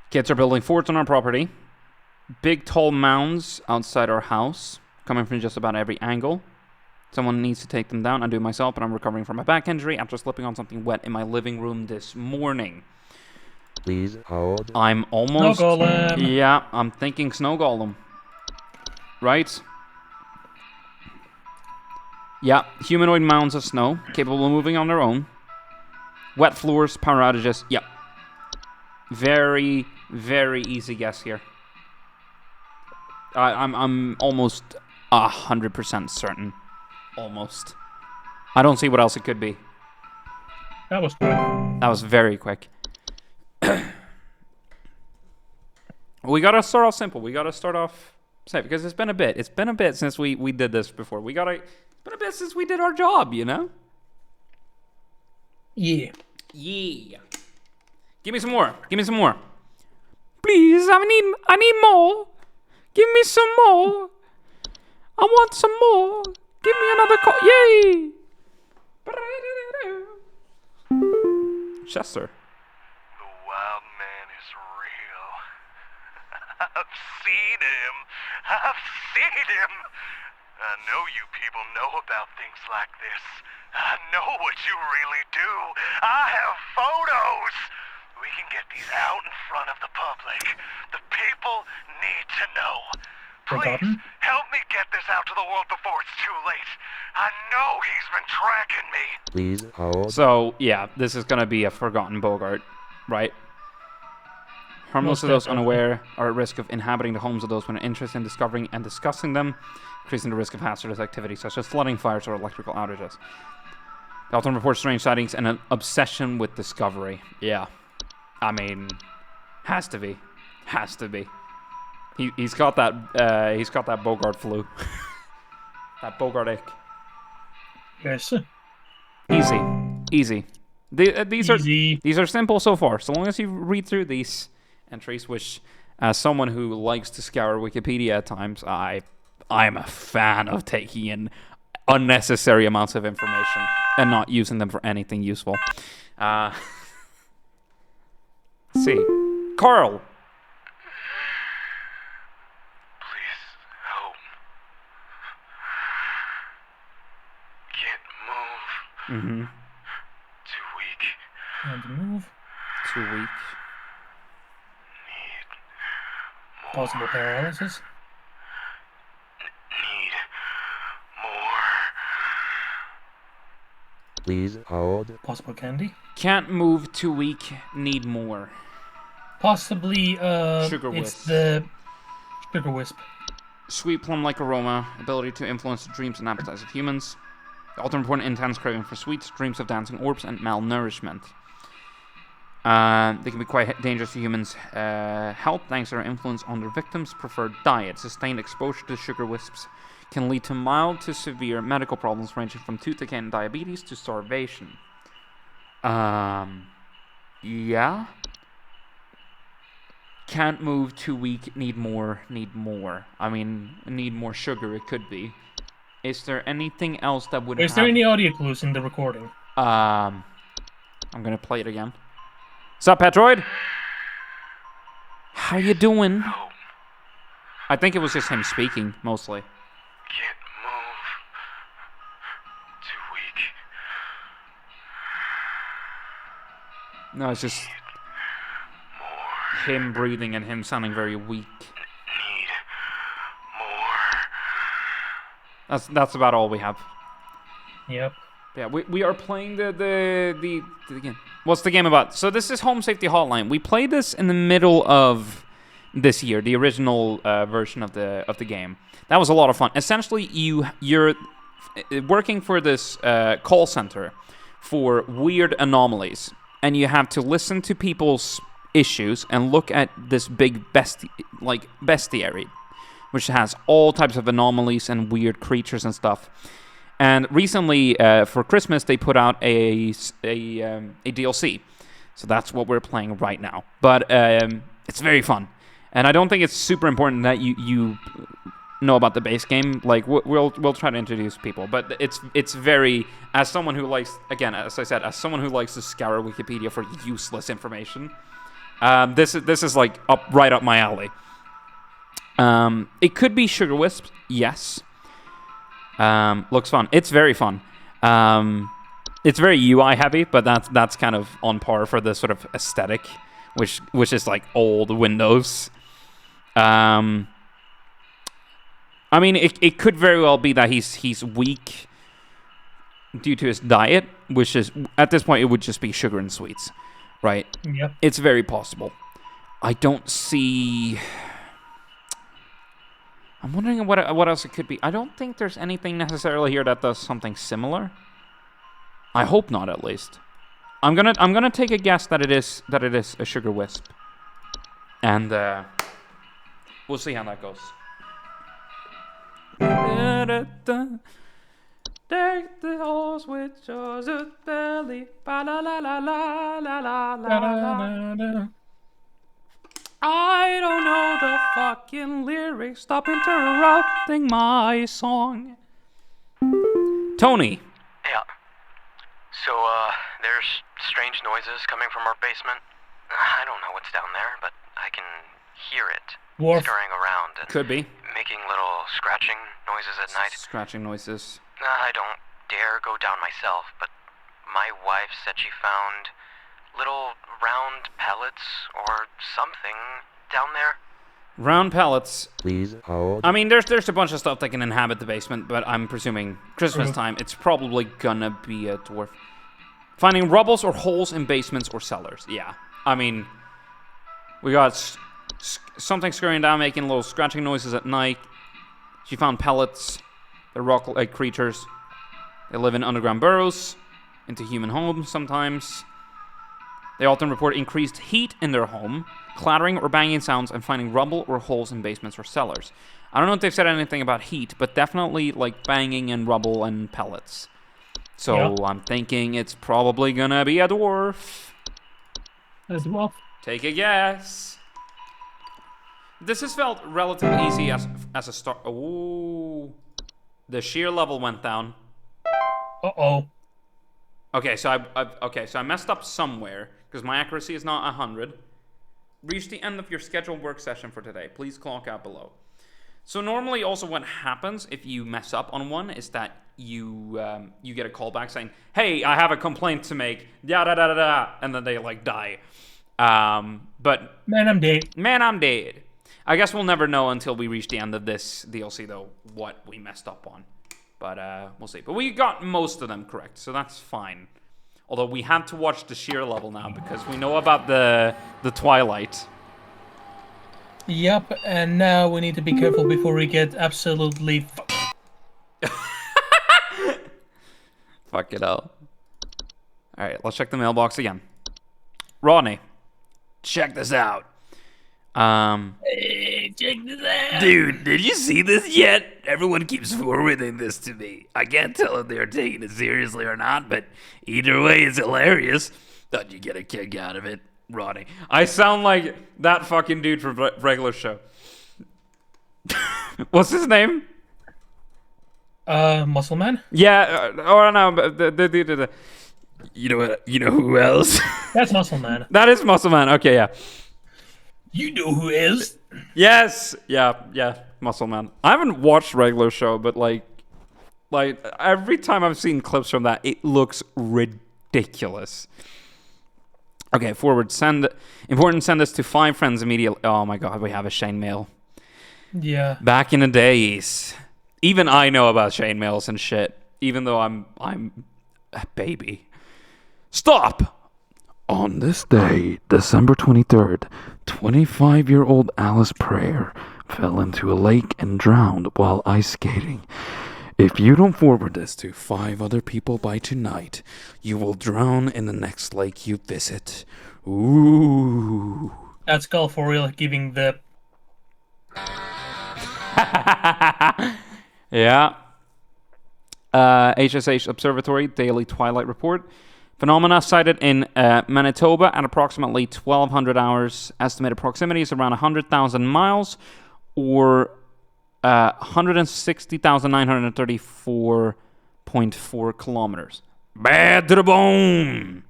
Kids are building forts on our property. Big tall mounds outside our house, coming from just about every angle. Someone needs to take them down. I do it myself, but I'm recovering from a back injury after slipping on something wet in my living room this morning. Please hold. I'm almost... Snow golem. Yeah, I'm thinking snow golem. Right? Yeah, humanoid mounds of snow, capable of moving on their own. Wet floors, power outages. Yep. Very, very easy guess here. I'm almost 100% certain. Almost. I don't see what else it could be. That was quick. That was very quick. We gotta start off simple. We gotta start off safe because it's been a bit. It's been a bit since we did this before. It's been a bit since we did our job, you know? Yeah. Yeah. Give me some more. Give me some more. Please, I need more. Give me some more. I want some more. Give me another call. Yay! Chester. The wild man is real. I've seen him. I've seen him. I know you people know about things like this. I know what you really do. I have photos. We can get these out in front of the public. The people need to know. Please, help me get this out to the world before it's too late. I know he's been tracking me. Please hold. So, yeah, this is going to be a forgotten Bogart, right? Harmless to those unaware are at risk of inhabiting the homes of those with an interest in discovering and discussing them, increasing the risk of hazardous activities such as flooding, fires, or electrical outages. They often report strange sightings and an obsession with discovery. Yeah. I mean, has to be. Has to be. He's got that Bogart flu. That Bogart ick. Yes. Easy. Easy. These are simple so far. So long as you read through these entries, which, as someone who likes to scour Wikipedia at times, I'm a fan of taking in unnecessary amounts of information and not using them for anything useful. Let's see. Carl. Please help. Can't move. Mm-hmm. Too weak. And move. Too weak. Possible paralysis. Need more. Please hold. Possible candy. Can't move, too weak, need more. Possibly, Sugar it's wisp. the sugar wisp. Sweet plum-like aroma, ability to influence the dreams and appetites of humans. They often report an intense craving for sweets, dreams of dancing orbs, and malnourishment. They can be quite dangerous to humans' health thanks to their influence on their victims' preferred diet. Sustained exposure to sugar wisps can lead to mild to severe medical problems ranging from tooth decay and diabetes to starvation. Yeah. Can't move, too weak, need more. I mean, need more sugar, it could be. Is there anything else that would Is there any audio clues in the recording? I'm gonna play it again. Sup, Petroid? How you doing? I think it was just him speaking, mostly. Can't move. Too weak. No, it's just him breathing and him sounding very weak. Need more. That's about all we have. Yep. Yeah, we are playing the game. What's the game about? So this is Home Safety Hotline. We played this in the middle of this year, the original version of the game. That was a lot of fun. Essentially, you're working for this call center for weird anomalies, and you have to listen to people's issues and look at this big bestiary, which has all types of anomalies and weird creatures and stuff. And recently, for Christmas, they put out a DLC. So that's what we're playing right now. But it's very fun. And I don't think it's super important that you know about the base game. Like, we'll try to introduce people. But it's very, as someone who likes, again, as I said, as someone who likes to scour Wikipedia for useless information, this is like right up my alley. It could be sugar wisps, yes. Looks fun. It's very fun. It's very UI heavy, but that's kind of on par for the sort of aesthetic, which is like old Windows. I mean, it could very well be that he's weak due to his diet, which is at this point it would just be sugar and sweets, right? Yep. It's very possible. I don't see. I'm wondering what else it could be. I don't think there's anything necessarily here that does something similar. I hope not, at least. I'm gonna take a guess that it is a sugar wisp, and we'll see how that goes. Take the horse with Joseph's belly, ba la la la la la la la la. I don't know the fucking lyrics. Stop interrupting my song. Tony. Yeah. So, there's strange noises coming from our basement. I don't know what's down there, but I can hear it scurrying around and Could be. making little scratching noises at night. Scratching noises. I don't dare go down myself, but my wife said she found little round pellets or something down there. Round pellets. Please hold. I mean, there's a bunch of stuff that can inhabit the basement, but I'm presuming Christmas time, it's probably gonna be a dwarf. Finding rubbles or holes in basements or cellars. Yeah. I mean, we got something scurrying down, making little scratching noises at night. She found pellets. They're rock-like creatures. They live in underground burrows, into human homes sometimes. They often report increased heat in their home, clattering or banging sounds, and finding rubble or holes in basements or cellars. I don't know if they've said anything about heat, but definitely like banging and rubble and pellets. So I'm thinking it's probably gonna be a dwarf. A dwarf? Take a guess. This has felt relatively easy as a start. Ooh. The sheer level went down. Uh-oh. Okay, so I messed up somewhere because my accuracy is not 100. Reach the end of your scheduled work session for today. Please clock out below. So normally also what happens if you mess up on one is that you get a call back saying, hey, I have a complaint to make, da-da-da-da-da, and then they like die. But Man, I'm dead. Man, I'm dead. I guess we'll never know until we reach the end of this DLC though, what we messed up on. But we'll see. But we got most of them correct, so that's fine. Although we had to watch the sheer level now because we know about the Twilight. Yep, and now we need to be careful before we get absolutely Fuck it up. Alright, let's check the mailbox again. Rodney, check this out. Hey, check this out. Dude, did you see this yet? Everyone keeps forwarding this to me. I can't tell if they're taking it seriously or not, but either way, it's hilarious. Thought you'd get a kick out of it, Rodney. I sound like that fucking dude from Regular Show. What's his name? Muscle Man? Yeah, or no, the You know what? You know who else? That's Muscle Man. That is Muscle Man. Okay, yeah. You know who is? Yes. Yeah, Muscle Man. I haven't watched Regular Show, but like every time I've seen clips from that, it looks ridiculous. Okay, forward. Send this to 5 friends immediately. Oh my god, we have a Shane mail. Yeah. Back in the days. Even I know about Shane mails and shit. Even though I'm a baby. Stop! On this day, December 23rd, 25-year-old Alice Prayer fell into a lake and drowned while ice skating. If you don't forward this to 5 other people by tonight, you will drown in the next lake you visit. Ooh. That's Skull for real giving the... Yeah. HSH Observatory Daily Twilight Report. Phenomena sighted in Manitoba at approximately 1,200 hours. Estimated proximity is around 100,000 miles, or 160,934.4 kilometers. Bad to the bone!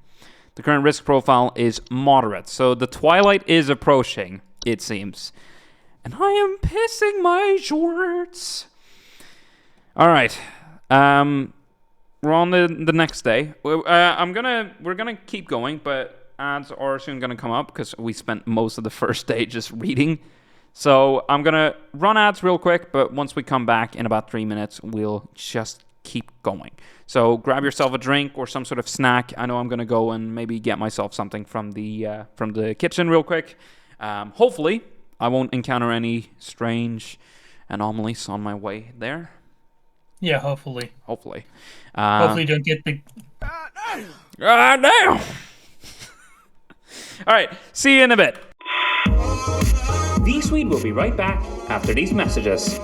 The current risk profile is moderate, so the Twilight is approaching, it seems. And I am pissing my shorts. Alright. We're on the next day. We're gonna keep going, but ads are soon gonna come up because we spent most of the first day just reading. So I'm gonna run ads real quick, but once we come back in about 3 minutes, we'll just keep going. So grab yourself a drink or some sort of snack. I know I'm gonna go and maybe get myself something from the kitchen real quick. Hopefully, I won't encounter any strange anomalies on my way there. Yeah, hopefully. Hopefully you don't get the... Damn! Alright, see you in a bit. VSwede will be right back after these messages.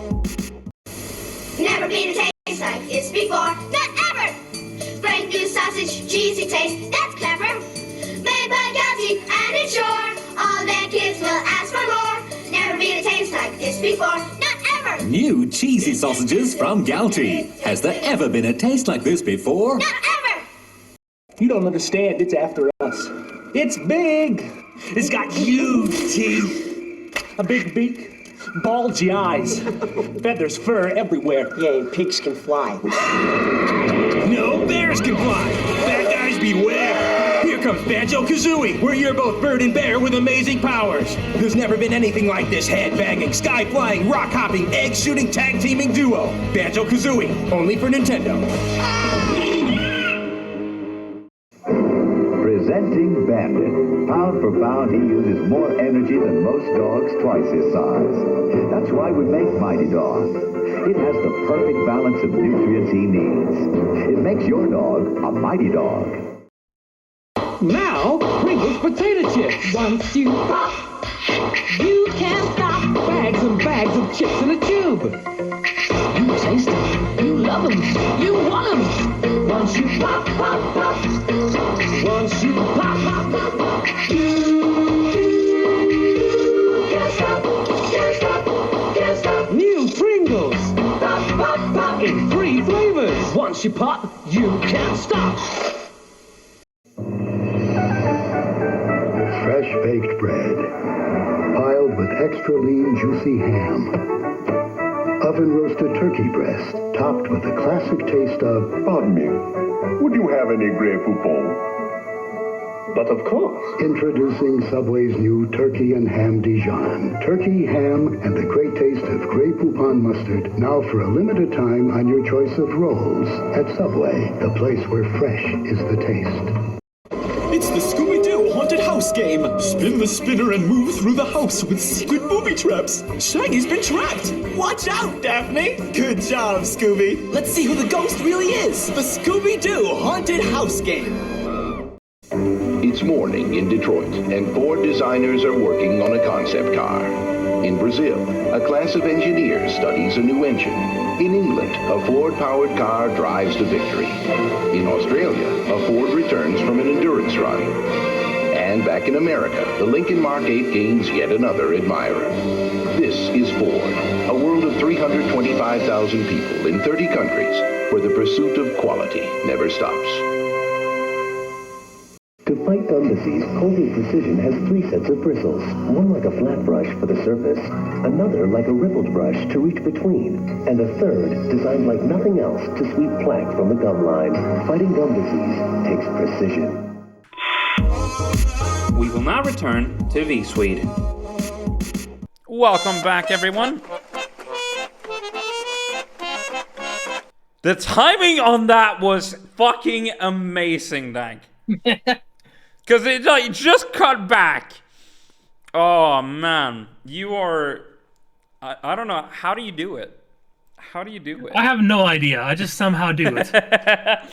Never been a taste like this before, not ever! Great new sausage, cheesy taste, that's clever! Made by Gatti and it's sure, all their kids will ask for more. Never been a taste like this before, not ever! New cheesy sausages from Galti. Has there ever been a taste like this before? Not ever! You don't understand, it's after us. It's big! It's got huge teeth, a big beak, bulgy eyes, feathers, fur everywhere. Yeah, and pigs can fly. No, bears can fly! Bad guys beware! Here comes Banjo-Kazooie! We're your both bird and bear with amazing powers! There's never been anything like this head-banging, sky-flying, rock-hopping, egg-shooting, tag-teaming duo! Banjo-Kazooie, only for Nintendo. Presenting Bandit. Pound for pound, he uses more energy than most dogs twice his size. That's why we make Mighty Dog. It has the perfect balance of nutrients he needs. It makes your dog a Mighty Dog. Now, Pringles potato chips. Once you pop, you can't stop. Bags and bags of chips in a tube. You taste them, you love them, you want them. Once you pop, pop, pop. Once you pop, pop, pop. You can't stop, can't stop, can't stop. New Pringles. Pop, pop, pop. In 3 flavors. Once you pop, you can't stop. Fresh baked bread, piled with extra lean, juicy ham. Oven roasted turkey breast, topped with the classic taste of... Pardon me, would you have any Grey Poupon? But of course. Introducing Subway's new turkey and ham Dijon. Turkey, ham, and the great taste of Grey Poupon mustard, now for a limited time on your choice of rolls. At Subway, the place where fresh is the taste. It's the Scooby-Doo haunted house game. Spin the spinner and move through the house with secret booby traps. Shaggy's been trapped. Watch out, Daphne. Good job, Scooby. Let's see who the ghost really is. The Scooby-Doo haunted house game. It's morning in Detroit, and Ford designers are working on a concept car. In Brazil, a class of engineers studies a new engine. In England, a Ford-powered car drives to victory. In Australia, a Ford returns from an endurance run. And back in America, the Lincoln Mark 8 gains yet another admirer. This is Ford, a world of 325,000 people in 30 countries, where the pursuit of quality never stops. To fight gum disease, Colgate Precision has 3 sets of bristles. One like a flat brush for the surface, another like a rippled brush to reach between, and a third designed like nothing else to sweep plaque from the gum line. Fighting gum disease takes precision. We will now return to VSwede. Welcome back, everyone. The timing on that was fucking amazing, Dank. Because it like, just cut back. Oh, man. You are... I don't know. How do you do it? How do you do it? I have no idea. I just somehow do it. But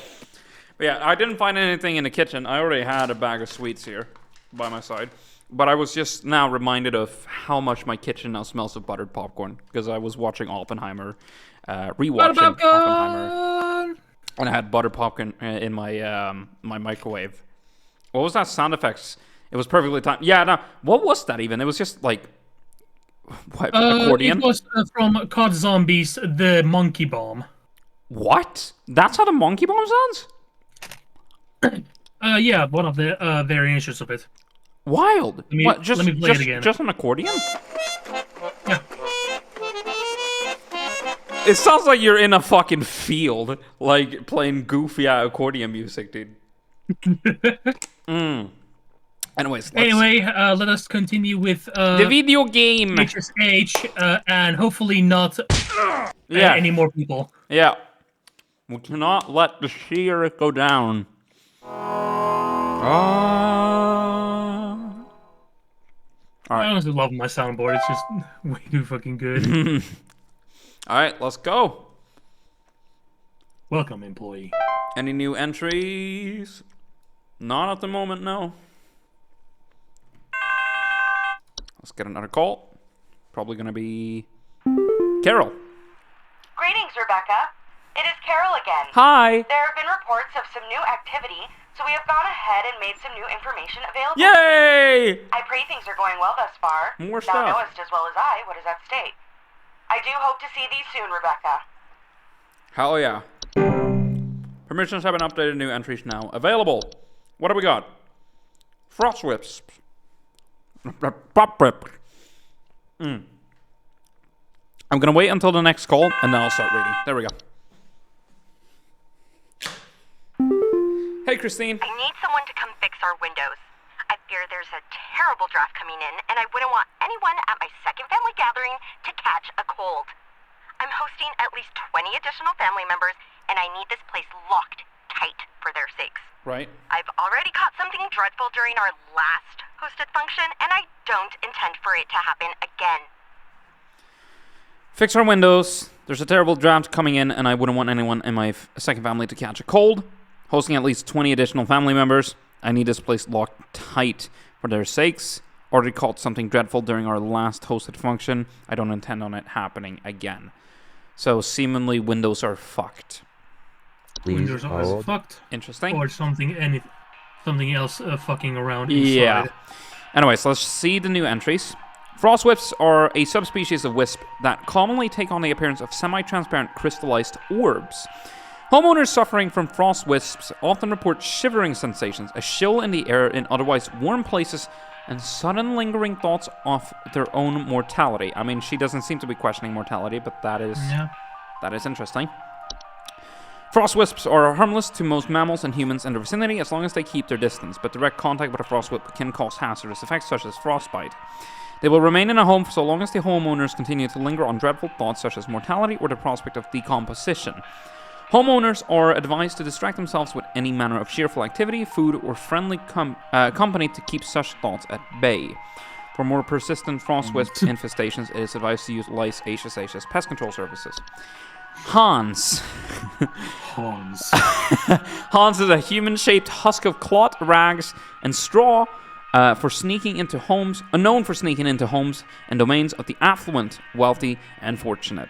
yeah, I didn't find anything in the kitchen. I already had a bag of sweets here by my side. But I was just now reminded of how much my kitchen now smells of buttered popcorn. Because I was watching Oppenheimer. Rewatching Oppenheimer. And I had buttered popcorn in my my microwave. What was that sound effects? It was perfectly timed. Yeah, no. What was that even? It was just like... What? Accordion? It was from COD Zombies, the monkey bomb. What? That's how the monkey bomb sounds? Yeah, one of the variations of it. Wild. Let me play it again. Just an accordion? Yeah. It sounds like you're in a fucking field, like playing goofy accordion music, dude. Anyways, let us continue with the video game HSH, and hopefully not any more people. Yeah, we cannot let the sheer go down. I honestly love my soundboard. It's just way too fucking good. All right, let's go. Welcome, employee. Any new entries? Not at the moment, no. Let's get another call. Probably gonna be Carol. Greetings, Rebecca. It is Carol again. Hi. There have been reports of some new activity, so we have gone ahead and made some new information available. Yay! I pray things are going well thus far. More Thou stuff. knowest as well as I what is at stake. I do hope to see thee soon, Rebecca. Hell yeah. Permissions have been updated. New entries now available. What do we got? Frost whips. I'm gonna wait until the next call and then I'll start reading. There we go. Hey, Christine. I need someone to come fix our windows. I fear there's a terrible draft coming in, and I wouldn't want anyone at my second family gathering to catch a cold. I'm hosting at least 20 additional family members, and I need this place locked tight for their sakes. Right. I've already caught something dreadful during our last hosted function, and I don't intend for it to happen again. Fix our windows. There's a terrible draft coming in, and I wouldn't want anyone in my second family to catch a cold. Hosting at least 20 additional family members. I need this place locked tight for their sakes. Already caught something dreadful during our last hosted function. I don't intend on it happening again. So, seemingly, windows are fucked. windows are fucked. Interesting. Or something else fucking around Yeah. inside. Anyways, let's see the new entries. Frost wisps are a subspecies of wisp that commonly take on the appearance of semi-transparent crystallized orbs. Homeowners suffering from frost wisps often report shivering sensations, a chill in the air in otherwise warm places, and sudden lingering thoughts of their own mortality. I mean, she doesn't seem to be questioning mortality, but that is interesting. Frost wisps are harmless to most mammals and humans in the vicinity as long as they keep their distance, but direct contact with a frost wisp can cause hazardous effects such as frostbite. They will remain in a home for so long as the homeowners continue to linger on dreadful thoughts such as mortality or the prospect of decomposition. Homeowners are advised to distract themselves with any manner of cheerful activity, food, or friendly company to keep such thoughts at bay. For more persistent frost wisp infestations, it is advised to use Lice HSH's pest control services. Hans. Hans is a human-shaped husk of cloth, rags, and straw known for sneaking into homes and domains of the affluent, wealthy, and fortunate.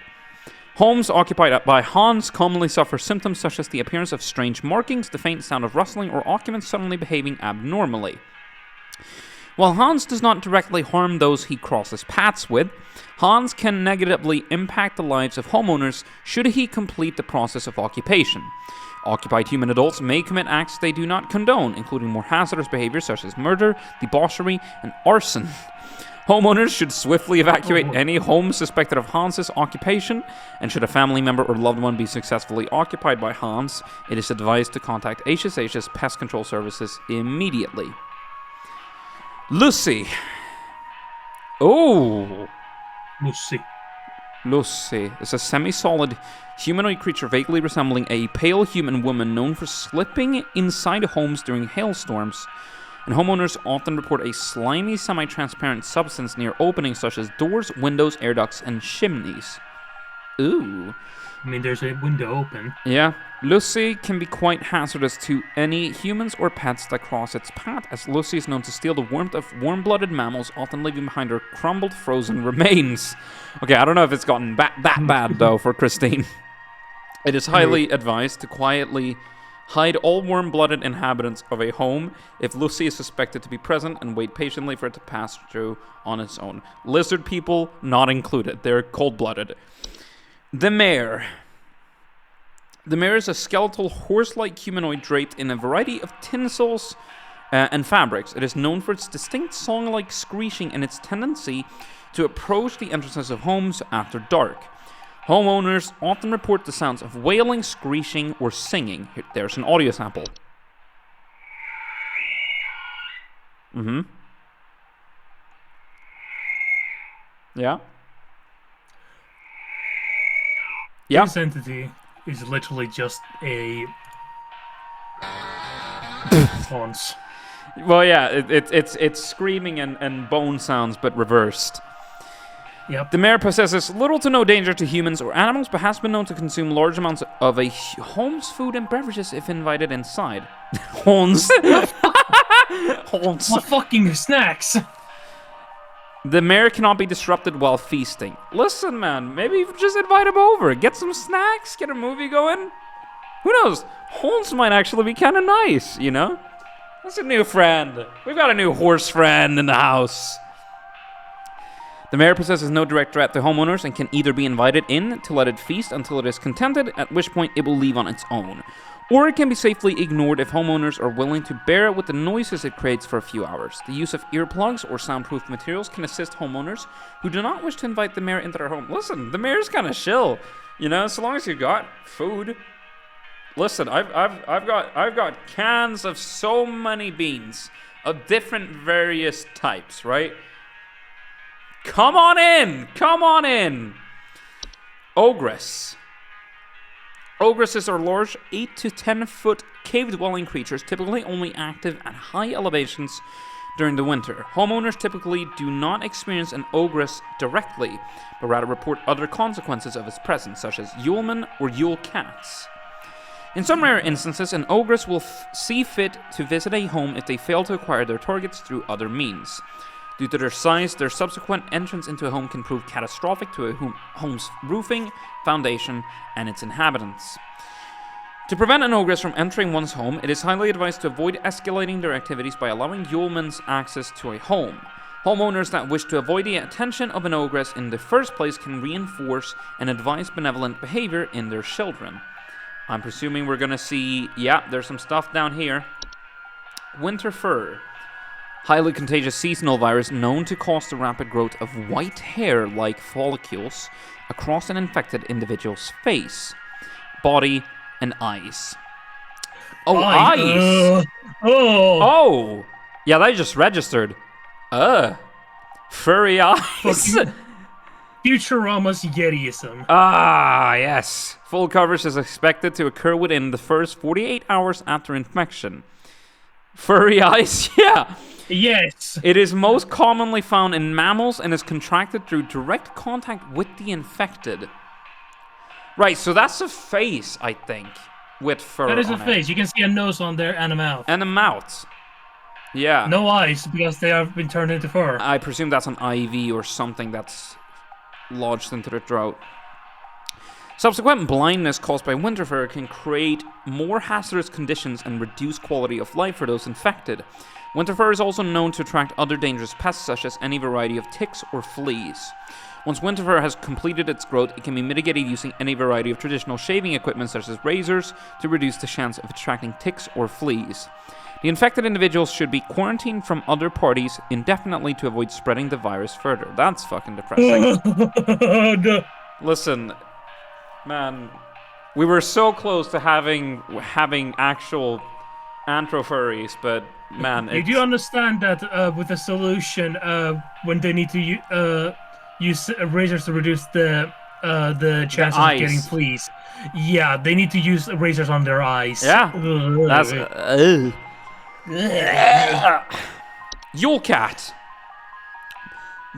Homes occupied by Hans commonly suffer symptoms such as the appearance of strange markings, the faint sound of rustling, or occupants suddenly behaving abnormally. While Hans does not directly harm those he crosses paths with, Hans can negatively impact the lives of homeowners should he complete the process of occupation. Occupied human adults may commit acts they do not condone, including more hazardous behaviors such as murder, debauchery, and arson. Homeowners should swiftly evacuate any home suspected of Hans's occupation, and should a family member or loved one be successfully occupied by Hans, it is advised to contact HSH's pest control services immediately. Lucy. Oh. Lucy is a semi-solid humanoid creature vaguely resembling a pale human woman known for slipping inside homes during hailstorms. And homeowners often report a slimy, semi-transparent substance near openings such as doors, windows, air ducts, and chimneys. Ooh. I mean, there's a window open. Yeah. Lucy can be quite hazardous to any humans or pets that cross its path, as Lucy is known to steal the warmth of warm-blooded mammals, often leaving behind her crumbled, frozen remains. Okay, I don't know if it's gotten that bad, though, for Christine. It is highly advised to quietly hide all warm-blooded inhabitants of a home if Lucy is suspected to be present, and wait patiently for it to pass through on its own. Lizard people not included. They're cold-blooded. The mare. The mare is a skeletal horse-like humanoid draped in a variety of tinsels and fabrics. It is known for its distinct song-like screeching and its tendency to approach the entrances of homes after dark. Homeowners often report the sounds of wailing, screeching, or singing. Here, there's an audio sample. Yeah. Yeah. This entity is literally just a Hans. Well, yeah, it's screaming and bone sounds, but reversed. Yep. The mare possesses little to no danger to humans or animals, but has been known to consume large amounts of a home's food and beverages if invited inside. Hans. Hans. What fucking snacks? The mare cannot be disrupted while feasting. Listen, man, maybe just invite him over. Get some snacks, get a movie going. Who knows? Hans might actually be kind of nice, you know? That's a new friend. We've got a new horse friend in the house. The mare possesses no direct threat to homeowners and can either be invited in to let it feast until it is contented, at which point it will leave on its own. Or it can be safely ignored if homeowners are willing to bear with the noises it creates for a few hours. The use of earplugs or soundproof materials can assist homeowners who do not wish to invite the mare into their home. Listen, the mare's kind of chill, you know, so long as you got food. Listen, I've got cans of so many beans of different various types, right? Come on in! Come on in! Ogress. Ogresses are large, 8 to 10 foot cave-dwelling creatures, typically only active at high elevations during the winter. Homeowners typically do not experience an ogress directly, but rather report other consequences of its presence, such as Yulemen or Yule cats. In some rare instances, an ogress will see fit to visit a home if they fail to acquire their targets through other means. Due to their size, their subsequent entrance into a home can prove catastrophic to a home's roofing, foundation, and its inhabitants. To prevent an ogress from entering one's home, it is highly advised to avoid escalating their activities by allowing Yuleman's access to a home. Homeowners that wish to avoid the attention of an ogress in the first place can reinforce and advise benevolent behavior in their children. I'm presuming we're gonna see, yeah, there's some stuff down here. Winter fur. Highly contagious seasonal virus known to cause the rapid growth of white hair-like follicles across an infected individual's face, body, and eyes. Oh, eyes! Oh! Yeah, they just registered. Furry eyes. Futurama's Yetiism. Ah, yes. Full coverage is expected to occur within the first 48 hours after infection. Furry eyes? Yeah. Yes. It is most commonly found in mammals and is contracted through direct contact with the infected. Right, so that's a face, I think, with fur That is on a face. You can see a nose on there and a mouth. And a mouth. Yeah. No eyes, because they have been turned into fur. I presume that's an IV or something that's lodged into the throat. Subsequent blindness caused by winter fur can create more hazardous conditions and reduce quality of life for those infected. Winter fur is also known to attract other dangerous pests such as any variety of ticks or fleas. Once winter fur has completed its growth, it can be mitigated using any variety of traditional shaving equipment such as razors to reduce the chance of attracting ticks or fleas. The infected individuals should be quarantined from other parties indefinitely to avoid spreading the virus further. That's fucking depressing. No. Listen, man, we were so close to having actual anthro-furries, but man, You do understand that with the solution, when they need to use razors to reduce the chances of getting fleas. Yeah, they need to use razors on their eyes. Yeah, that's Yule cat.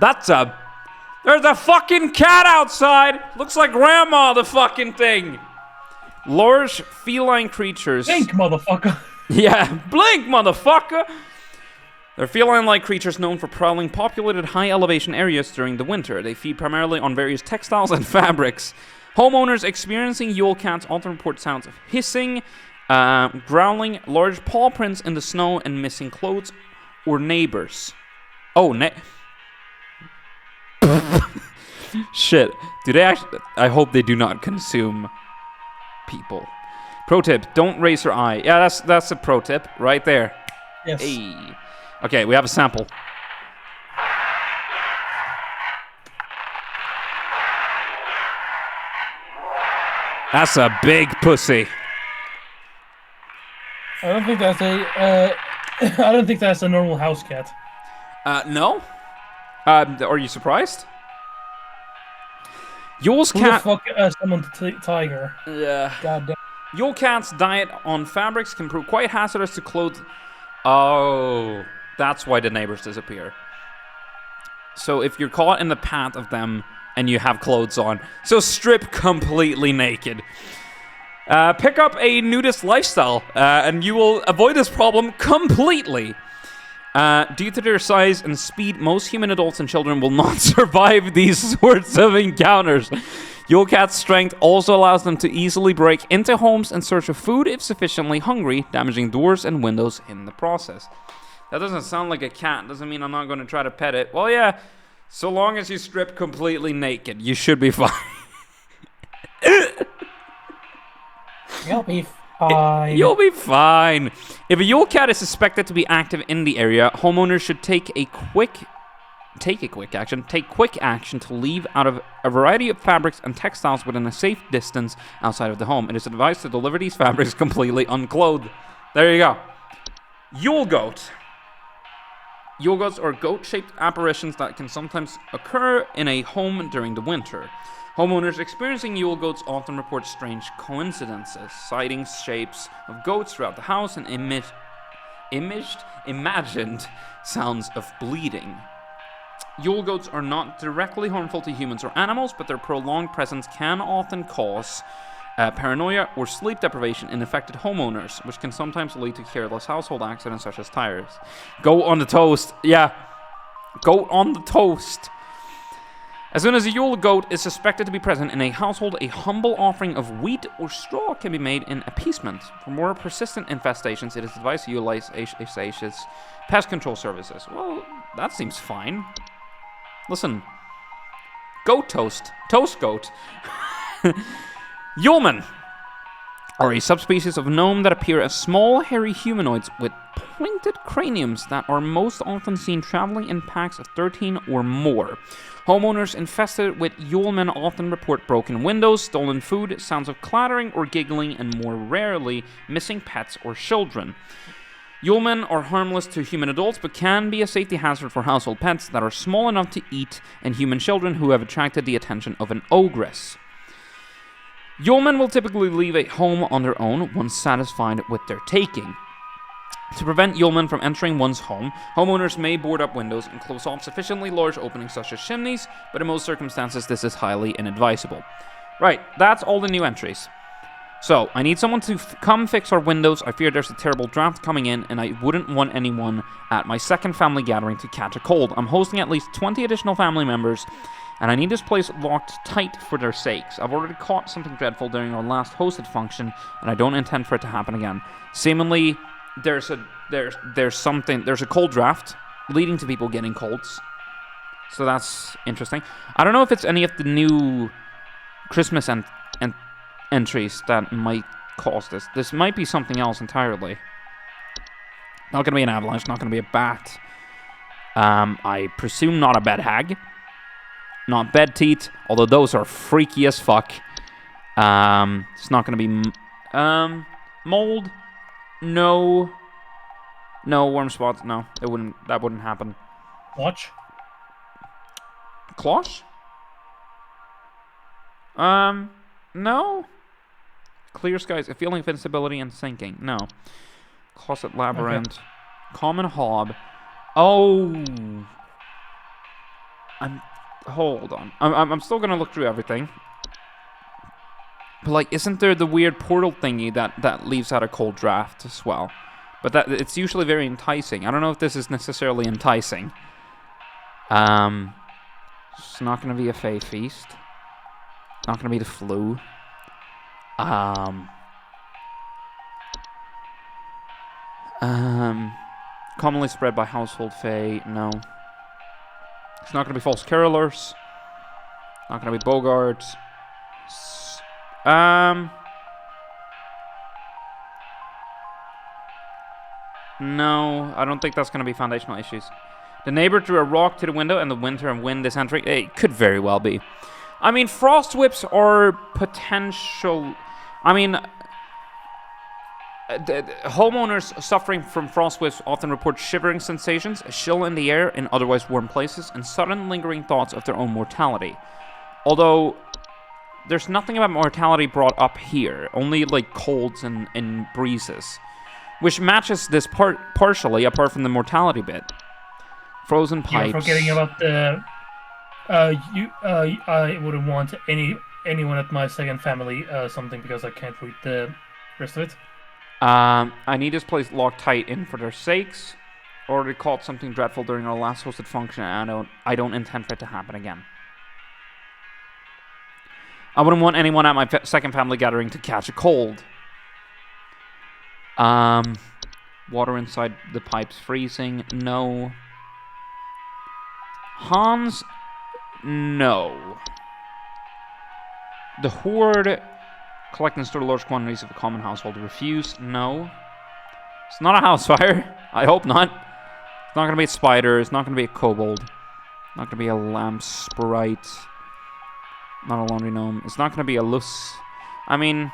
There's a fucking cat outside. Looks like grandma, the fucking thing. Large feline creatures. Blink, motherfucker. Yeah, blink, motherfucker. They're feline-like creatures known for prowling populated high-elevation areas during the winter. They feed primarily on various textiles and fabrics. Homeowners experiencing Yule cats often report sounds of hissing, growling, large paw prints in the snow, and missing clothes or neighbors. Oh, shit. Do they actually? I hope they do not consume people. Pro tip: don't raise your eye. Yeah, that's a pro tip right there. Yes. Hey. Okay, we have a sample. That's a big pussy. I don't think that's I don't think that's a normal house cat. No. Are you surprised? Yule's cat. Who the fuck summoned the tiger? Yeah. God damn. Yule cat's diet on fabrics can prove quite hazardous to clothes. Oh, that's why the neighbors disappear. So if you're caught in the path of them and you have clothes on, so strip completely naked. Pick up a nudist lifestyle, and you will avoid this problem completely. Due to their size and speed, most human adults and children will not survive these sorts of encounters. Yule cat's strength also allows them to easily break into homes in search of food if sufficiently hungry, damaging doors and windows in the process. That doesn't sound like a cat. Doesn't mean I'm not going to try to pet it. Well, yeah, so long as you strip completely naked, you should be fine. You'll be fine. You'll be fine. If a Yule cat is suspected to be active in the area, homeowners should take quick action to leave out of a variety of fabrics and textiles within a safe distance outside of the home. It is advised to deliver these fabrics completely unclothed. There you go. Yule goat. Yule goats are goat-shaped apparitions that can sometimes occur in a home during the winter. Homeowners experiencing Yule goats often report strange coincidences, citing shapes of goats throughout the house and imagined sounds of bleeding. Yule goats are not directly harmful to humans or animals, but their prolonged presence can often cause paranoia or sleep deprivation in affected homeowners, which can sometimes lead to careless household accidents such as tires. Goat on the toast. Yeah. Goat on the toast. As soon as a Yule goat is suspected to be present in a household, a humble offering of wheat or straw can be made in appeasement. For more persistent infestations, it is advised to utilize Asatia's pest control services. Well, that seems fine. Listen. Goat toast. Toast goat. Yulemen are a subspecies of gnome that appear as small, hairy humanoids with pointed craniums that are most often seen traveling in packs of 13 or more. Homeowners infested with Yulemen often report broken windows, stolen food, sounds of clattering or giggling, and more rarely, missing pets or children. Yulemen are harmless to human adults, but can be a safety hazard for household pets that are small enough to eat and human children who have attracted the attention of an ogress. Yulemen will typically leave a home on their own once satisfied with their taking. To prevent Yulemen from entering one's home, homeowners may board up windows and close off sufficiently large openings such as chimneys, but in most circumstances this is highly inadvisable. Right, that's all the new entries. So, I need someone to come fix our windows. I fear there's a terrible draft coming in, and I wouldn't want anyone at my second family gathering to catch a cold. I'm hosting at least 20 additional family members, and I need this place locked tight for their sakes. I've already caught something dreadful during our last hosted function, and I don't intend for it to happen again. Seemingly, there's a cold draft leading to people getting colds. So that's interesting. I don't know if it's any of the new Christmas entries that might cause this. This might be something else entirely. Not going to be an avalanche, not going to be a bat. I presume not a bed hag. Not bed teeth, although those are freaky as fuck. It's not going to be... mold? No. No, worm spots, no. That wouldn't happen. Watch? Cloche? No. Clear skies, a feeling of instability and sinking. No. Closet labyrinth. Okay. Common hob. Oh. Hold on. I'm still gonna look through everything. But like, isn't there the weird portal thingy that leaves out a cold draft as well? But it's usually very enticing. I don't know if this is necessarily enticing. It's not gonna be a Fey feast. Not gonna be the flu. Commonly spread by household Fey. No. It's not gonna be false carolers. Not gonna be bogarts. No, I don't think that's gonna be foundational issues. The neighbor threw a rock to the window and the winter and wind is entering. It could very well be. I mean, frost whips are potential. I mean, homeowners suffering from frost whips often report shivering sensations, a chill in the air in otherwise warm places, and sudden lingering thoughts of their own mortality. Although, there's nothing about mortality brought up here, only like colds and breezes, which matches this partially, apart from the mortality bit. Frozen pipes. You're forgetting about the... I wouldn't want anyone at my second family something because I can't read the rest of it. I need this place locked tight in for their sakes. Already caught something dreadful during our last hosted function, and I don't intend for it to happen again. I wouldn't want anyone at my second family gathering to catch a cold. Water inside the pipes freezing. No. Hans. No. The horde collect and store large quantities of a common household. Refuse. No. It's not a house fire. I hope not. It's not going to be a spider. It's not going to be a kobold. Not going to be a lamp sprite. Not a laundry gnome. It's not going to be a lus. I mean,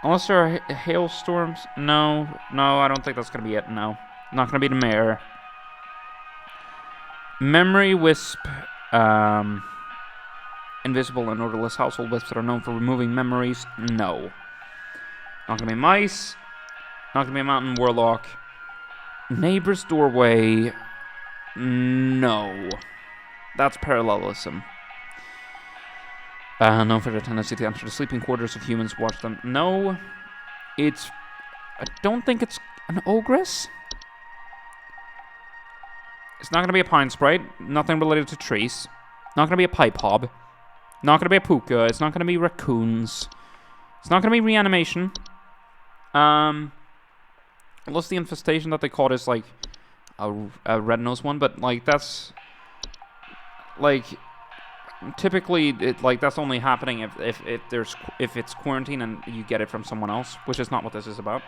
unless there are hailstorms. No. No, I don't think that's going to be it. No. Not going to be the mayor. Memory wisp. Invisible and odorless household wisps that are known for removing memories. No. Not going to be mice. Not going to be a mountain warlock. Neighbor's doorway. No. That's parallelism. Known for their tendency to enter the sleeping quarters of humans, watch them. No. It's... I don't think it's an ogress. It's not going to be a pine sprite. Nothing related to trees. Not gonna be a pipe hob. Not gonna be a puka. It's not gonna be raccoons. It's not gonna be reanimation. Unless the infestation that they caught is like a red-nosed one, but like that's like typically that's only happening if it's quarantine and you get it from someone else, which is not what this is about.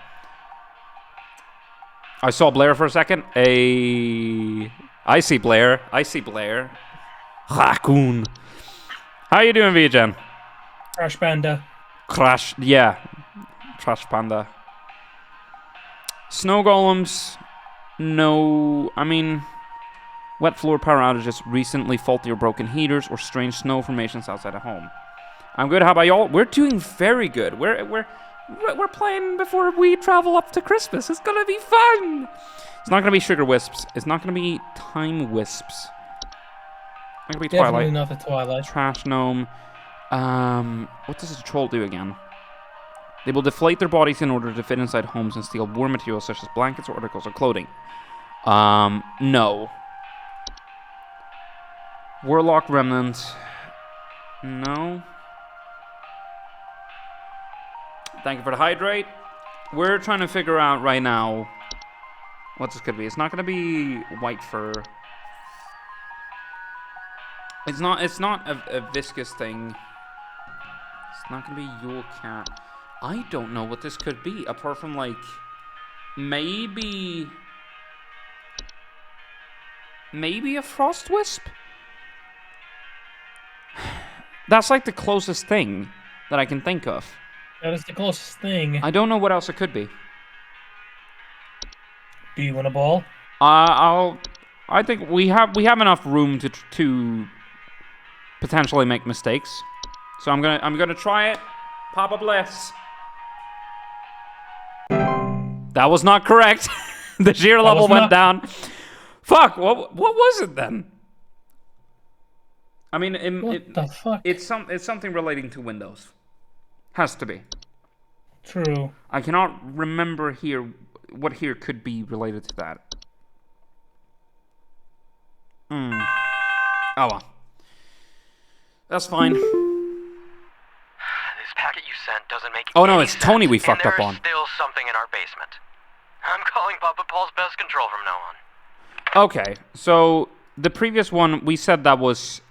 I saw Blair for a second. I see Blair. Raccoon. How you doing, VJen? Crash Panda. Yeah. Trash Panda. Snow golems. No. I mean, wet floor power outages, recently faulty or broken heaters, or strange snow formations outside of home. I'm good. How about y'all? We're doing very good. We're playing before we travel up to Christmas. It's gonna be fun. It's not gonna be sugar wisps. It's not gonna be time wisps. It's not gonna be Definitely Twilight. not the Twilight. Trash gnome. What does the troll do again? They will deflate their bodies in order to fit inside homes and steal war materials such as blankets or articles of clothing. No. Warlock remnant. No. Thank you for the hydrate. We're trying to figure out right now what this could be. It's not going to be white fur. It's not a viscous thing. It's not going to be Yule cat. I don't know what this could be, apart from like maybe a frost wisp. That's like the closest thing that I can think of. That is the closest thing. I don't know what else it could be. Do you want a ball? I think we have enough room to potentially make mistakes. So I'm gonna try it. Papa bless. That was not correct. The shear level went down. Fuck. What was it then? I mean, the fuck? It's something relating to Windows. Has to be. True. I cannot remember here what here could be related to that. Oh well. That's fine. This packet you sent doesn't make Oh no, any it's sense, Tony we fucked and up on. there's still something in our basement. I'm calling Papa Paul's Pest Control from now on. Okay, so the previous one we said that was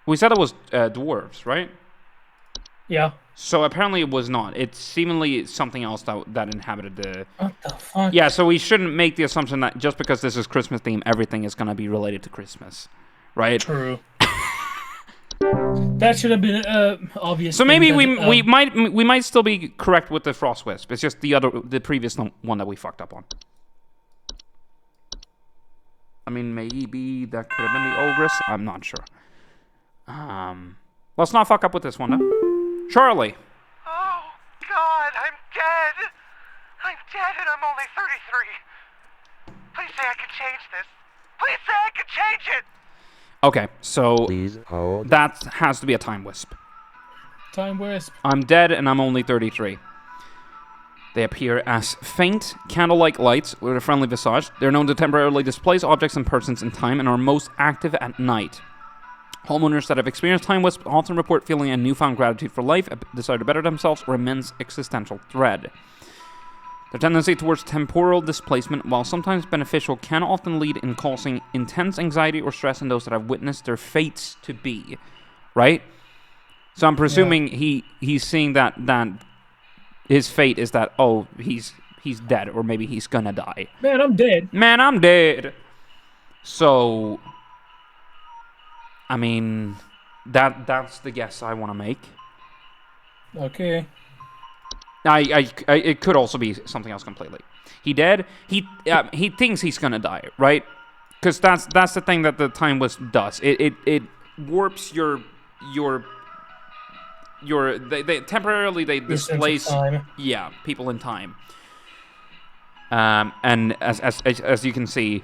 dwarves, right? Yeah. So apparently it was not. It's seemingly something else that inhabited the... What the fuck? Yeah, so we shouldn't make the assumption that just because this is Christmas theme, everything is going to be related to Christmas. Right? True. That should have been obvious. So maybe we might still be correct with the frost wisp. It's just the previous one that we fucked up on. I mean, maybe that could have been the ogress. I'm not sure. Let's not fuck up with this one, though. Charlie. Oh, God, I'm dead. I'm dead and I'm only 33. Please say I can change this. Please say I can change it. Okay, so Please hold. that has to be a time wisp. Time wisp. I'm dead and I'm only 33. They appear as faint, candle-like lights with a friendly visage. They're known to temporarily displace objects and persons in time and are most active at night. Homeowners that have experienced time wisp often report feeling a newfound gratitude for life, a desire to better themselves, or immense existential dread. Their tendency towards temporal displacement, while sometimes beneficial, can often lead in causing intense anxiety or stress in those that have witnessed their fates to be. Right? So I'm presuming he's seeing that his fate is that, oh, he's dead, or maybe he's gonna die. Man, I'm dead. Man, I'm dead. So, I mean, that's the guess I want to make. Okay. It could also be something else completely. He dead. He thinks he's gonna die, right? Because that's the thing that the time wisp does. It warps your they temporarily displace people in time. And as you can see,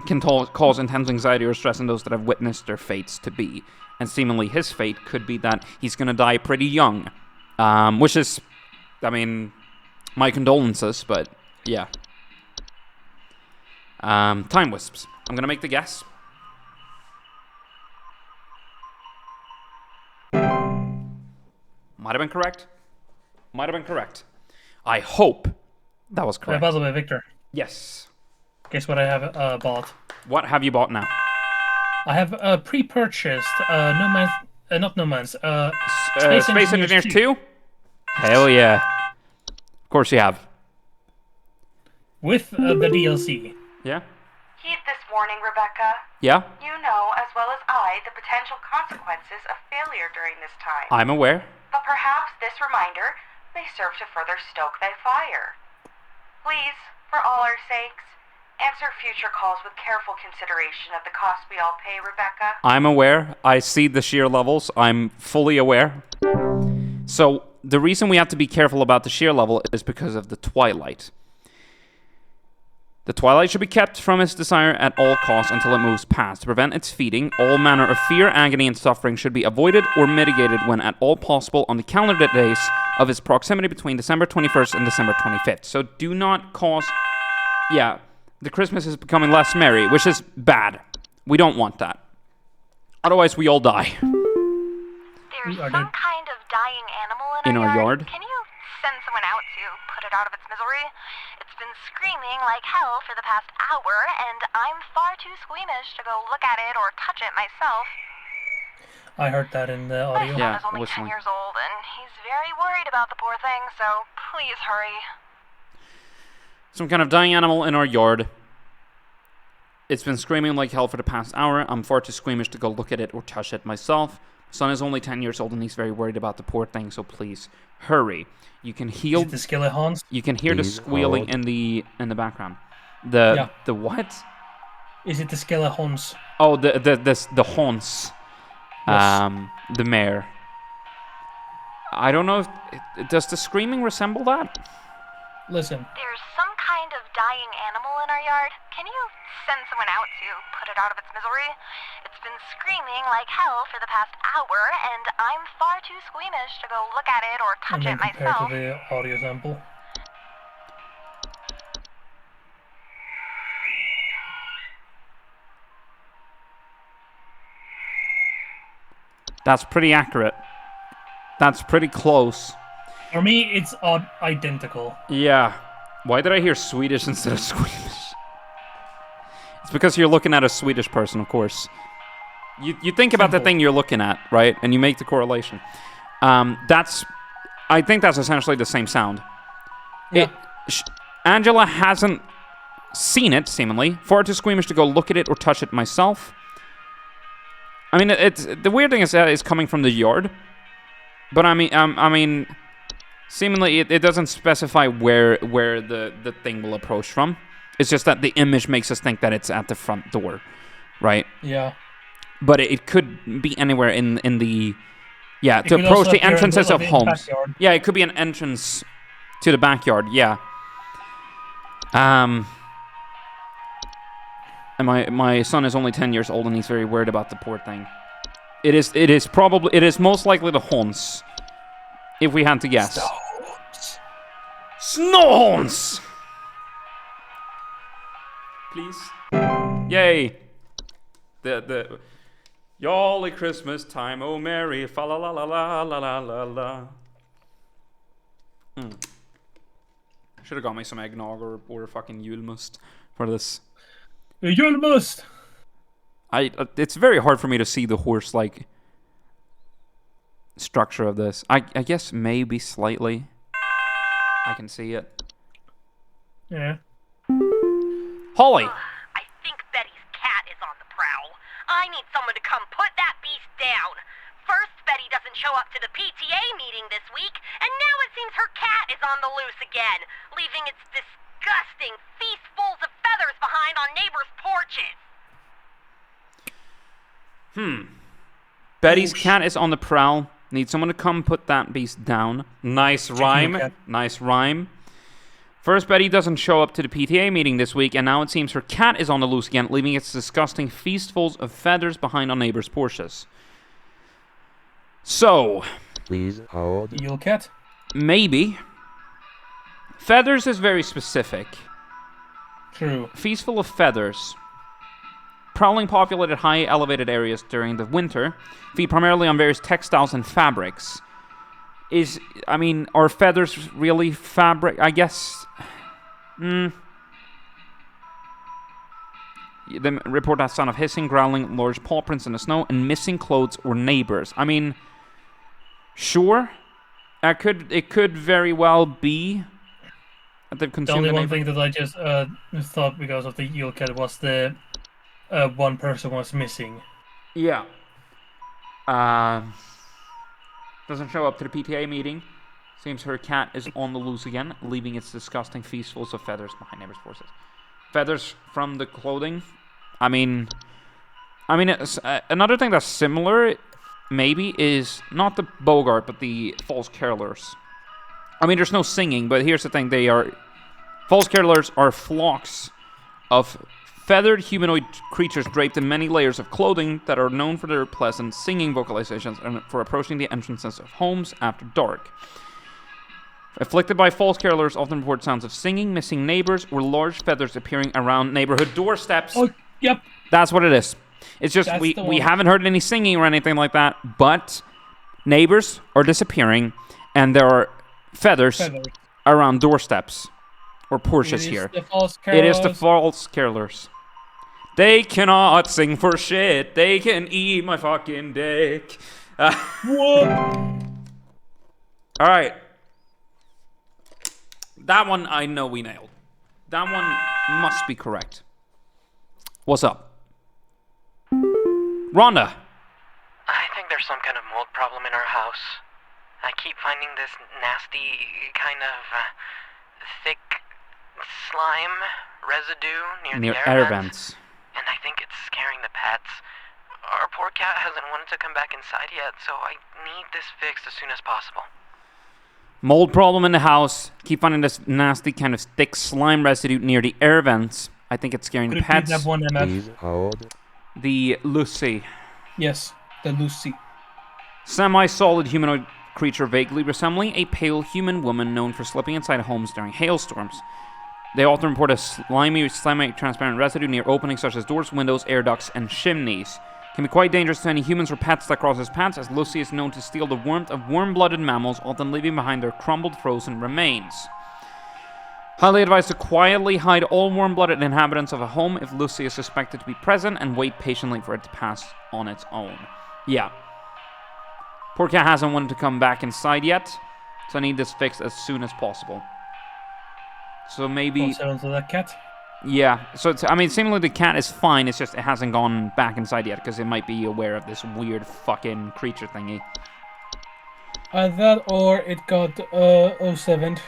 can cause intense anxiety or stress in those that have witnessed their fates to be. And seemingly his fate could be that he's gonna die pretty young, which is, I mean, my condolences, but yeah. Time wisps. I'm gonna make the guess. Might have been correct. Might have been correct. I hope that was correct. By the way, Victor. Yes. Guess what I have bought? What have you bought now? I have pre-purchased not No Man's, Space Engineers 2? Hell yeah. Of course you have. With the DLC. Yeah? Heed this warning, Rebecca. Yeah? You know, as well as I, the potential consequences of failure during this time. I'm aware. But perhaps this reminder may serve to further stoke thy fire. Please, for all our sakes, answer future calls with careful consideration of the cost we all pay, Rebecca. I'm aware. I see the shear levels. I'm fully aware. So, the reason we have to be careful about the shear level is because of the twilight. The twilight should be kept from its desire at all costs until it moves past. To prevent its feeding, all manner of fear, agony, and suffering should be avoided or mitigated when at all possible on the calendar days of its proximity between December 21st and December 25th. So do not cause... Yeah, the Christmas is becoming less merry, which is bad. We don't want that. Otherwise, we all die. There's some kind of dying animal in our yard. Can you send someone out to put it out of its misery? It's been screaming like hell for the past hour, and I'm far too squeamish to go look at it or touch it myself. I heard that in the audio. My son is only 10 years old, and he's very worried about the poor thing, so please hurry. Some kind of dying animal in our yard. It's been screaming like hell for the past hour. I'm far too squeamish to go look at it or touch it myself. Son is only 10 years old and he's very worried about the poor thing, so please hurry. You can hear the skeleton. You can hear the squealing in the background. The what? Is it the skeletons? Oh, the horns. Yes. The mare. I don't know if does the screaming resemble that? Listen. There's some kind of dying animal in our yard. Can you send someone out to put it out of its misery? It's been screaming like hell for the past hour, and I'm far too squeamish to go look at it or touch it myself. To the audio sample. That's pretty accurate. That's pretty close. For me, it's identical. Yeah. Why did I hear Swedish instead of Squeamish? It's because you're looking at a Swedish person, of course. You think about the thing you're looking at, right? And you make the correlation. I think that's essentially the same sound. Yeah. Angela hasn't seen it, seemingly. Far too squeamish to go look at it or touch it myself. I mean, the weird thing is that it's coming from the yard. But I mean, seemingly it doesn't specify where the thing will approach from. It's just that the image makes us think that it's at the front door, right? Yeah. But it could be anywhere in the... Yeah, to approach the entrances of homes. Yeah, it could be an entrance to the backyard, yeah. And my son is only 10 years old and he's very worried about the poor thing. It is most likely the horns, if we had to guess. Snow horns! Please. Yay! The Jolly Christmas time, oh merry, fa la la la la la la la la. Should have got me some eggnog or fucking julmust for this. Julmust! It's very hard for me to see the horse-like structure of this. I guess maybe slightly. I can see it. Yeah. Holly! I think Betty's cat is on the prowl. I need someone to come put that beast down. First, Betty doesn't show up to the PTA meeting this week, and now it seems her cat is on the loose again, leaving its disgusting feastfuls of feathers behind on neighbors' porches. Betty's cat is on the prowl. Need someone to come put that beast down. Nice rhyme. Nice rhyme. First, Betty doesn't show up to the PTA meeting this week, and now it seems her cat is on the loose again, leaving its disgusting feastfuls of feathers behind on neighbors' porches. So... Please hold. Your cat? Maybe. Feathers is very specific. True. Feastful of feathers. Prowling populated high elevated areas during the winter. Feed primarily on various textiles and fabrics. I mean, are feathers really fabric? I guess. The report has sound of hissing, growling, large paw prints in the snow, and missing clothes or neighbors. I mean, sure, it could very well be that they've consumed the only the one thing that I just thought because of the eel cat was the one person was missing. Yeah. Doesn't show up to the PTA meeting. Seems her cat is on the loose again, leaving its disgusting feastfuls of feathers behind neighbors' forces. Feathers from the clothing. I mean, it's, another thing that's similar, maybe, is not the Bogart, but the false carolers. I mean, there's no singing, but here's the thing: false carolers are flocks of feathered humanoid creatures draped in many layers of clothing that are known for their pleasant singing vocalizations and for approaching the entrances of homes after dark. Afflicted by false carolers often report sounds of singing, missing neighbors, or large feathers appearing around neighborhood doorsteps. Oh, yep. That's what it is. It's just we haven't heard any singing or anything like that, but neighbors are disappearing, and there are feathers around doorsteps or porches here. It is the false carolers. They cannot sing for shit. They can eat my fucking dick. What? All right. That one I know we nailed. That one must be correct. What's up? Rhonda. I think there's some kind of mold problem in our house. I keep finding this nasty kind of thick slime residue near the air vents. And I think it's scaring the pets. Our poor cat hasn't wanted to come back inside yet, so I need this fixed as soon as possible. Mold problem in the house. Keep finding this nasty kind of thick slime residue near the air vents. I think it's scaring the pets. That one, MF? The Lucy. Yes, the Lucy. Semi-solid humanoid creature vaguely resembling a pale human woman known for slipping inside homes during hailstorms. They often report a slimy, transparent residue near openings such as doors, windows, air ducts, and chimneys. Can be quite dangerous to any humans or pets that cross his paths, as Lucy is known to steal the warmth of warm-blooded mammals, often leaving behind their crumbled, frozen remains. Highly advised to quietly hide all warm-blooded inhabitants of a home if Lucy is suspected to be present, and wait patiently for it to pass on its own. Yeah. Poor cat hasn't wanted to come back inside yet, so I need this fixed as soon as possible. So maybe... to that cat? Yeah, so it's, I mean, seemingly the cat is fine, it's just it hasn't gone back inside yet, because it might be aware of this weird fucking creature thingy. That or it got 07'd.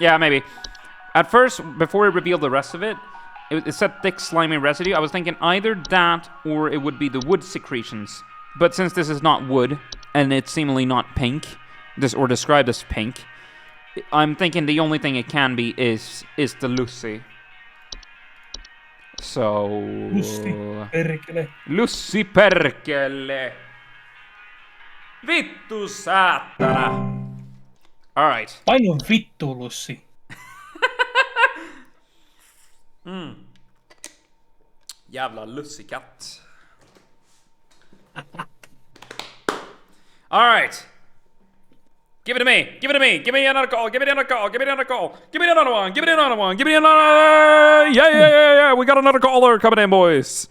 Yeah, maybe. At first, before it revealed the rest of it, it said thick slimy residue. I was thinking either that or it would be the wood secretions. But since this is not wood, and it's seemingly not pink, or described as pink, I'm thinking the only thing it can be is the Lucy. So... Lucy perkele. Lucy perkele. Vittu saatana. Alright. Painu vittu, Lucy. Jävla lussikatt. Alright. Give it to me. Give it to me. Give me another call. Give me another call. Give me another call. Give me another one. Give me another one. Give me another. Yeah. We got another caller coming in, boys.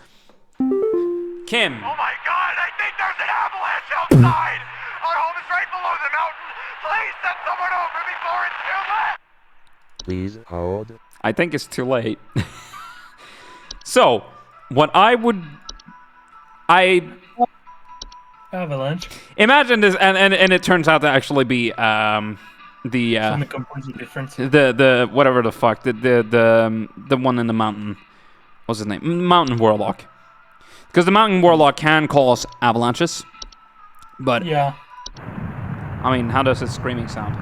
Kim. Oh my God! I think there's an avalanche outside. Our home is right below the mountain. Please send someone over before it's too late. Please hold. I think it's too late. So, what I would... Avalanche. Imagine this, and it turns out to actually be something completely different. The whatever the fuck the one in the mountain. What's his name? Mountain Warlock. Because the Mountain Warlock can cause avalanches, but yeah. I mean, how does his screaming sound?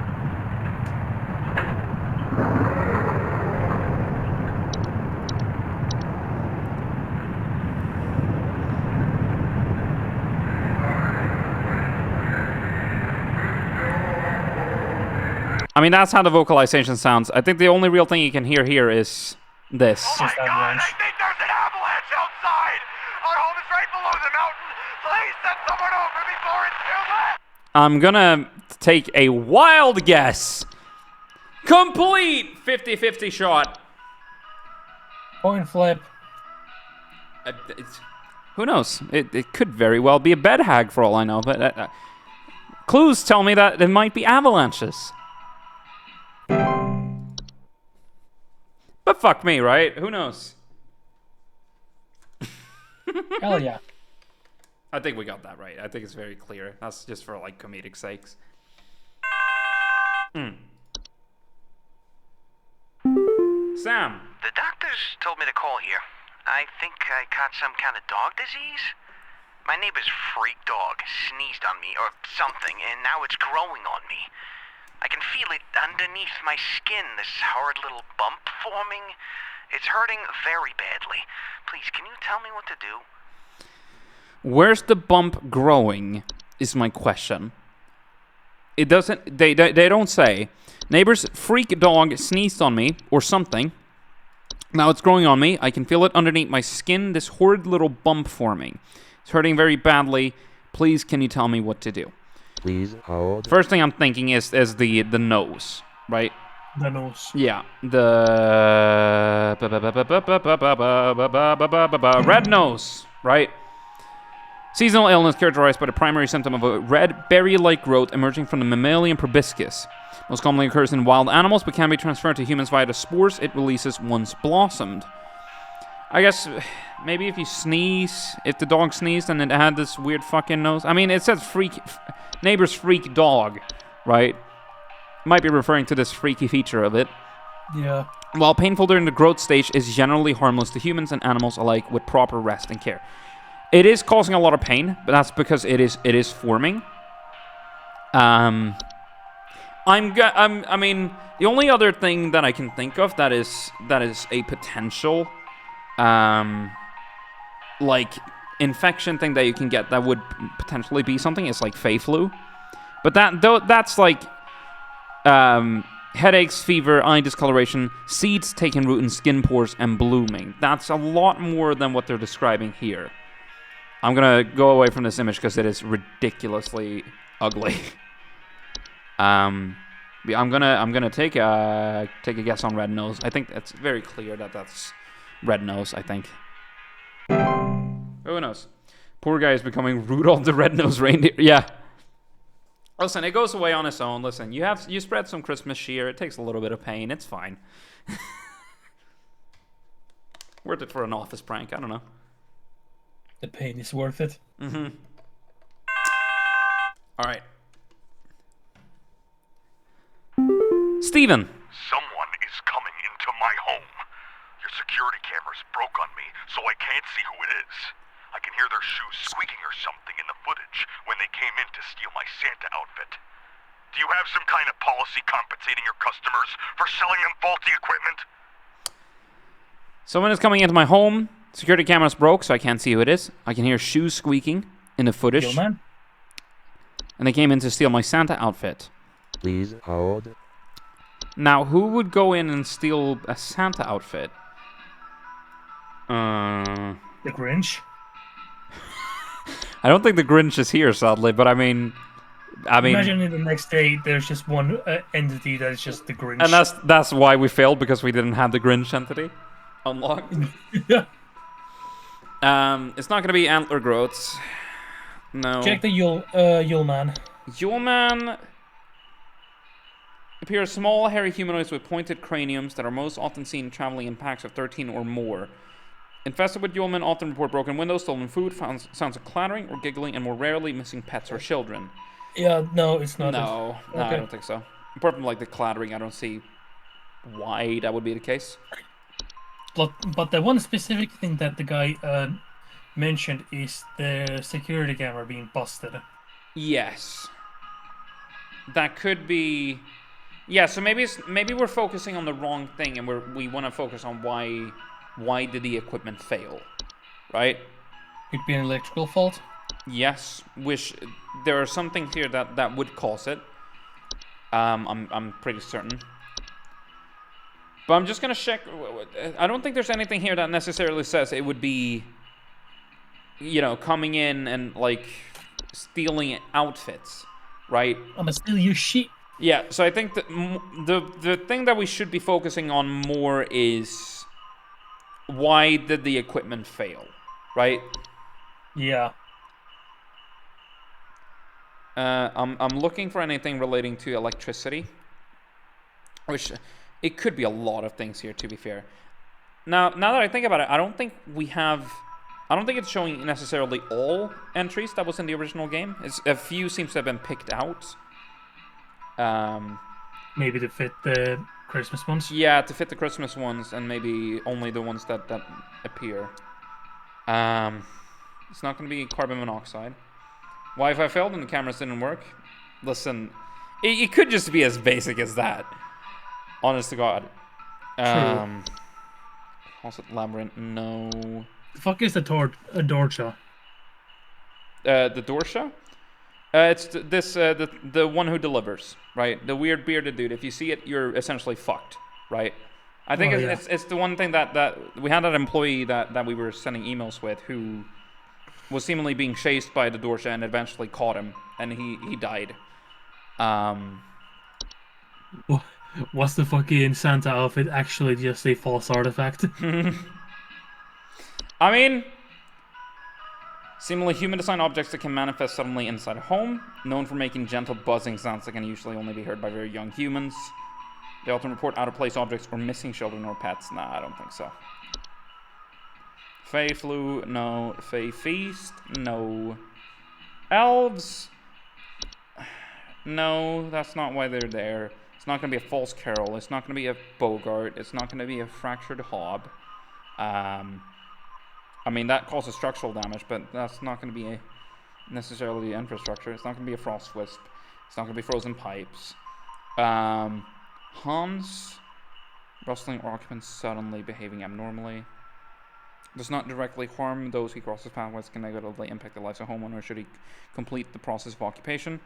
I mean, that's how the vocalization sounds. I think the only real thing you can hear here is this. Oh my God! I think there's an avalanche outside. Our home is right below the mountain. Please send someone over before it's too late. I'm gonna take a wild guess. Complete 50-50 shot. Coin flip. Who knows? It could very well be a bed hag for all I know, but clues tell me that it might be avalanches. But fuck me, right? Who knows? Hell yeah. I think we got that right. I think it's very clear. That's just for like comedic sakes. Sam. The doctors told me to call here. I think I caught some kind of dog disease. My neighbor's freak dog sneezed on me or something, and now it's growing on me. I can feel it underneath my skin, this horrid little bump forming. It's hurting very badly. Please, can you tell me what to do? Where's the bump growing is my question. It doesn't, they don't say. Neighbor's freak dog sneezed on me or something. Now it's growing on me. I can feel it underneath my skin, this horrid little bump forming. It's hurting very badly. Please, can you tell me what to do? Please hold. First thing I'm thinking is the nose, right? The nose. Yeah, the red nose, right? Seasonal illness characterized by the primary symptom of a red berry-like growth emerging from the mammalian proboscis. Most commonly occurs in wild animals, but can be transferred to humans via the spores it releases once blossomed. I guess maybe if you sneeze, if the dog sneezed and it had this weird fucking nose. I mean, it says neighbor's freak dog, right? Might be referring to this freaky feature of it. Yeah. While painful during the growth stage, is generally harmless to humans and animals alike with proper rest and care. It is causing a lot of pain, but that's because it is forming. I mean, the only other thing that I can think of that is a potential, like infection thing that you can get that would potentially be something is like Fey flu, but that's like headaches, fever, eye discoloration, seeds taking root in skin pores, and blooming. That's a lot more than what they're describing here. I'm gonna go away from this image because it is ridiculously ugly. I'm gonna take a guess on red nose. I think it's very clear that that's red nose. I think. Who knows? Poor guy is becoming Rudolph the Red-Nosed Reindeer. Yeah. Listen, it goes away on its own. Listen, you spread some Christmas cheer. It takes a little bit of pain. It's fine. Worth it for an office prank. I don't know. The pain is worth it. Mm-hmm. All right. Steven. Someone is coming into my home. Your security cameras broke on me, so I can't see who it is. I can hear their shoes squeaking or something in the footage when they came in to steal my Santa outfit. Do you have some kind of policy compensating your customers for selling them faulty equipment? Someone is coming into my home. Security cameras broke, so I can't see who it is. I can hear shoes squeaking in the footage. Yo, man. And they came in to steal my Santa outfit. Please hold. Now, who would go in and steal a Santa outfit? The Grinch? I don't think the Grinch is here, sadly, but I mean... Imagine the next day there's just one entity that is just the Grinch. And that's why we failed, because we didn't have the Grinch entity unlocked. Yeah. It's not going to be antler growths. No. Check the Yule Man. Yule Man appear small, hairy humanoids with pointed craniums that are most often seen traveling in packs of 13 or more. Infested with Yule Men often report broken windows, stolen food, sounds of clattering or giggling, and more rarely missing pets or children. Yeah, no, it's not. No, I don't think so. Apart from like the clattering, I don't see why that would be the case. But the one specific thing that the guy mentioned is the security camera being busted. Yes. That could be... Yeah, so maybe we're focusing on the wrong thing, and we want to focus on why did the equipment fail, right? Could be an electrical fault. Yes, which there are some things here that would cause it. I'm pretty certain. But I'm just gonna check. I don't think there's anything here that necessarily says it would be, coming in and like stealing outfits, right? I'ma steal your shit. Yeah, so I think that the thing that we should be focusing on more is why did the equipment fail, right? Yeah. I'm looking for anything relating to electricity, which it could be a lot of things here, to be fair. Now that I think about it, I don't think it's showing necessarily all entries that was in the original game. A few seems to have been picked out. Maybe to fit the Christmas ones? Yeah, to fit the Christmas ones, and maybe only the ones that appear. It's not going to be carbon monoxide. Wi-Fi failed and the cameras didn't work. Listen, it could just be as basic as that. Honest to God. Also, labyrinth, no. The fuck is the Dorcha? The Dorsha? It's the one who delivers, right? The weird bearded dude. If you see it, you're essentially fucked, right? I think it's the one thing that we had that employee that we were sending emails with who was seemingly being chased by the Dorsha and eventually caught him, and he died. Was the fucking Santa outfit actually just a false artifact? I mean, seemingly human design objects that can manifest suddenly inside a home, known for making gentle buzzing sounds that can usually only be heard by very young humans. They often report out-of-place objects or missing children or pets. Nah, I don't think so. Fey Flu, no. Fey Feast, no. Elves, no, that's not why they're there. It's not going to be a false carol. It's not going to be a Bogart. It's not going to be a fractured hob. I mean, that causes structural damage, but that's not going to be necessarily the infrastructure. It's not going to be a frost wisp. It's not going to be frozen pipes. Hans, rustling or occupants suddenly behaving abnormally. Does not directly harm those he crosses path with, can negatively impact the lives of homeowners should he complete the process of occupation.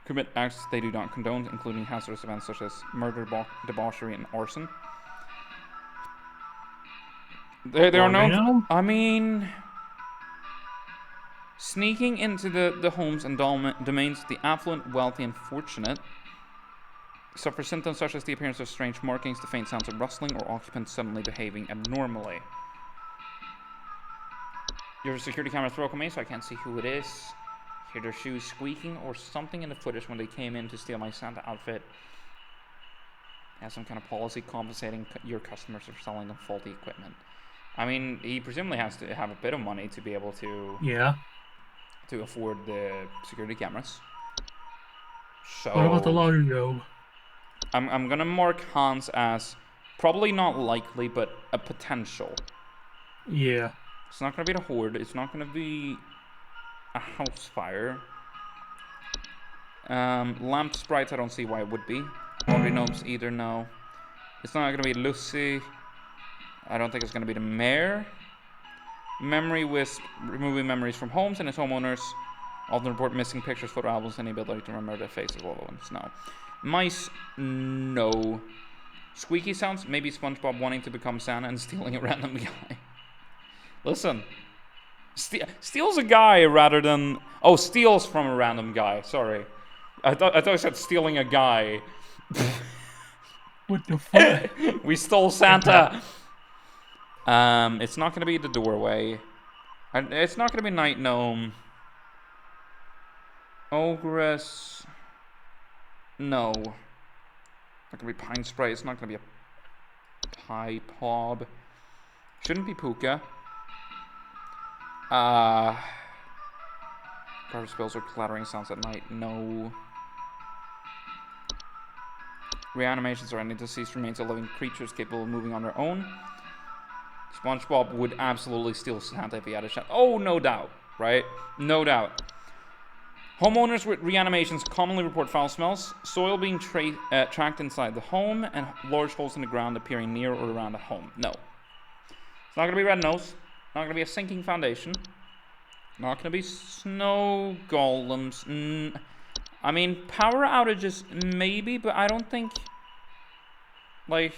Commit acts they do not condone, including hazardous events such as murder, debauchery, and arson. There are no... I mean... Sneaking into the homes and domains of the affluent, wealthy, and fortunate. Suffer symptoms such as the appearance of strange markings, the faint sounds of rustling, or occupants suddenly behaving abnormally. Your security cameras broke on me, so I can't see who it is. Hear their shoes squeaking or something in the footage when they came in to steal my Santa outfit. Has some kind of policy compensating your customers for selling them faulty equipment. I mean, he presumably has to have a bit of money to be able to... Yeah. To afford the security cameras. So... What about the audio? I'm gonna mark Hans as probably not likely, but a potential. Yeah. It's not gonna be the Horde. It's not gonna be a house fire. Lamp sprites, I don't see why it would be. Laundry gnomes either, no. It's not gonna be Lucy. I don't think it's gonna be the mayor. Memory Wisp, removing memories from homes and its homeowners. Often report missing pictures, photo albums, and the ability to remember their faces. All the ones, no. Mice, no. Squeaky sounds, maybe SpongeBob wanting to become Santa and stealing a random guy. Listen. Steals a guy rather than... Oh, steals from a random guy. Sorry. I thought I said stealing a guy. What the fuck? We stole Santa. It's not going to be the doorway. It's not going to be Night Gnome. Ogress. No. Not going to be Pine Spray. It's not going to be a Pipe Hob. Shouldn't be Puka. Garbage spills or clattering sounds at night. No. Reanimations are any deceased remains of living creatures capable of moving on their own. SpongeBob would absolutely steal Santa if he had a shot. Oh, no doubt, right? No doubt. Homeowners with reanimations commonly report foul smells, soil being tracked inside the home, and large holes in the ground appearing near or around the home. No. It's not going to be red nose. Not going to be a sinking foundation. Not going to be snow golems. I mean, power outages maybe, but I don't think... Like...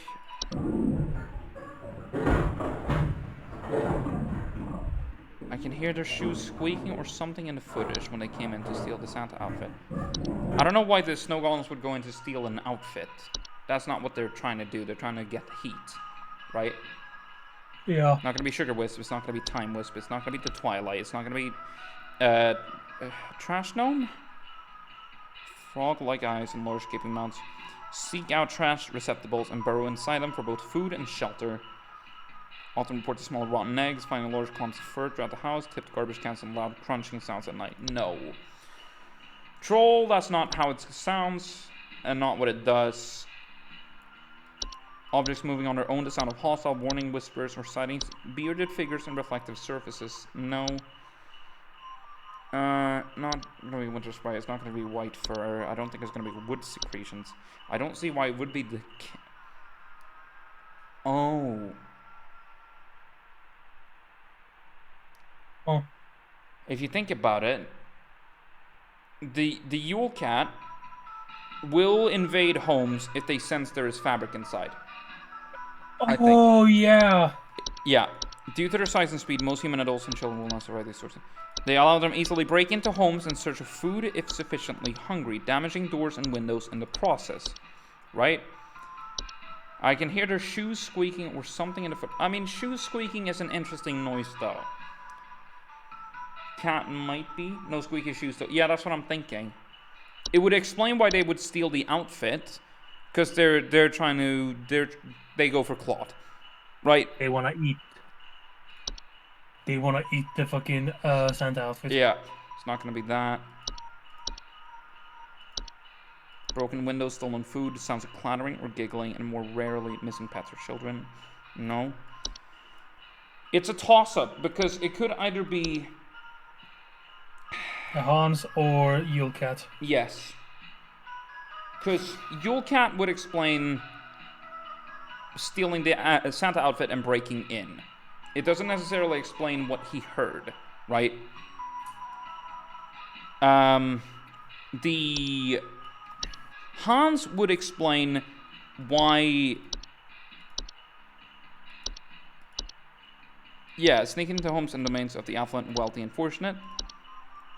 I can hear their shoes squeaking or something in the footage when they came in to steal the Santa outfit. I don't know why the snow golems would go in to steal an outfit. That's not what they're trying to do. They're trying to get the heat, right? Yeah. Not gonna be Sugar Wisp. It's not gonna be Time Wisp. It's not gonna be the Twilight. It's not gonna be Trash Gnome. Frog-like eyes and large gaping mouths. Seek out trash receptacles and burrow inside them for both food and shelter. Often report to small rotten eggs, finding large clumps of fur throughout the house, tipped garbage cans and loud crunching sounds at night. No. Troll, that's not how it sounds, and not what it does. Objects moving on their own, the sound of hostile warning whispers or sightings. Bearded figures and reflective surfaces. No. Not gonna be winter spray. It's not gonna be white fur. I don't think it's gonna be wood secretions. I don't see why it would be the... Oh. Oh. If you think about it, the Yule Cat will invade homes if they sense there is fabric inside. Oh, yeah. Yeah. Due to their size and speed, most human adults and children will not survive these sorts of... They allow them easily break into homes in search of food if sufficiently hungry, damaging doors and windows in the process. Right? I can hear their shoes squeaking or something in the foot. I mean, shoes squeaking is an interesting noise, though. Cat might be. No squeaky shoes, though. Yeah, that's what I'm thinking. It would explain why they would steal the outfit, because they're trying to... They go for cloth. Right? They want to eat. They want to eat the fucking Santa outfit. Yeah, it's not going to be that. Broken windows, stolen food, sounds of clattering or giggling, and more rarely missing pets or children. No. It's a toss-up, because it could either be... A Hans or Yule Cat. Yes. Because Yule Cat would explain stealing the Santa outfit and breaking in. It doesn't necessarily explain what he heard, right? The Hans would explain why... Yeah, sneaking into homes and domains of the affluent, wealthy, and fortunate.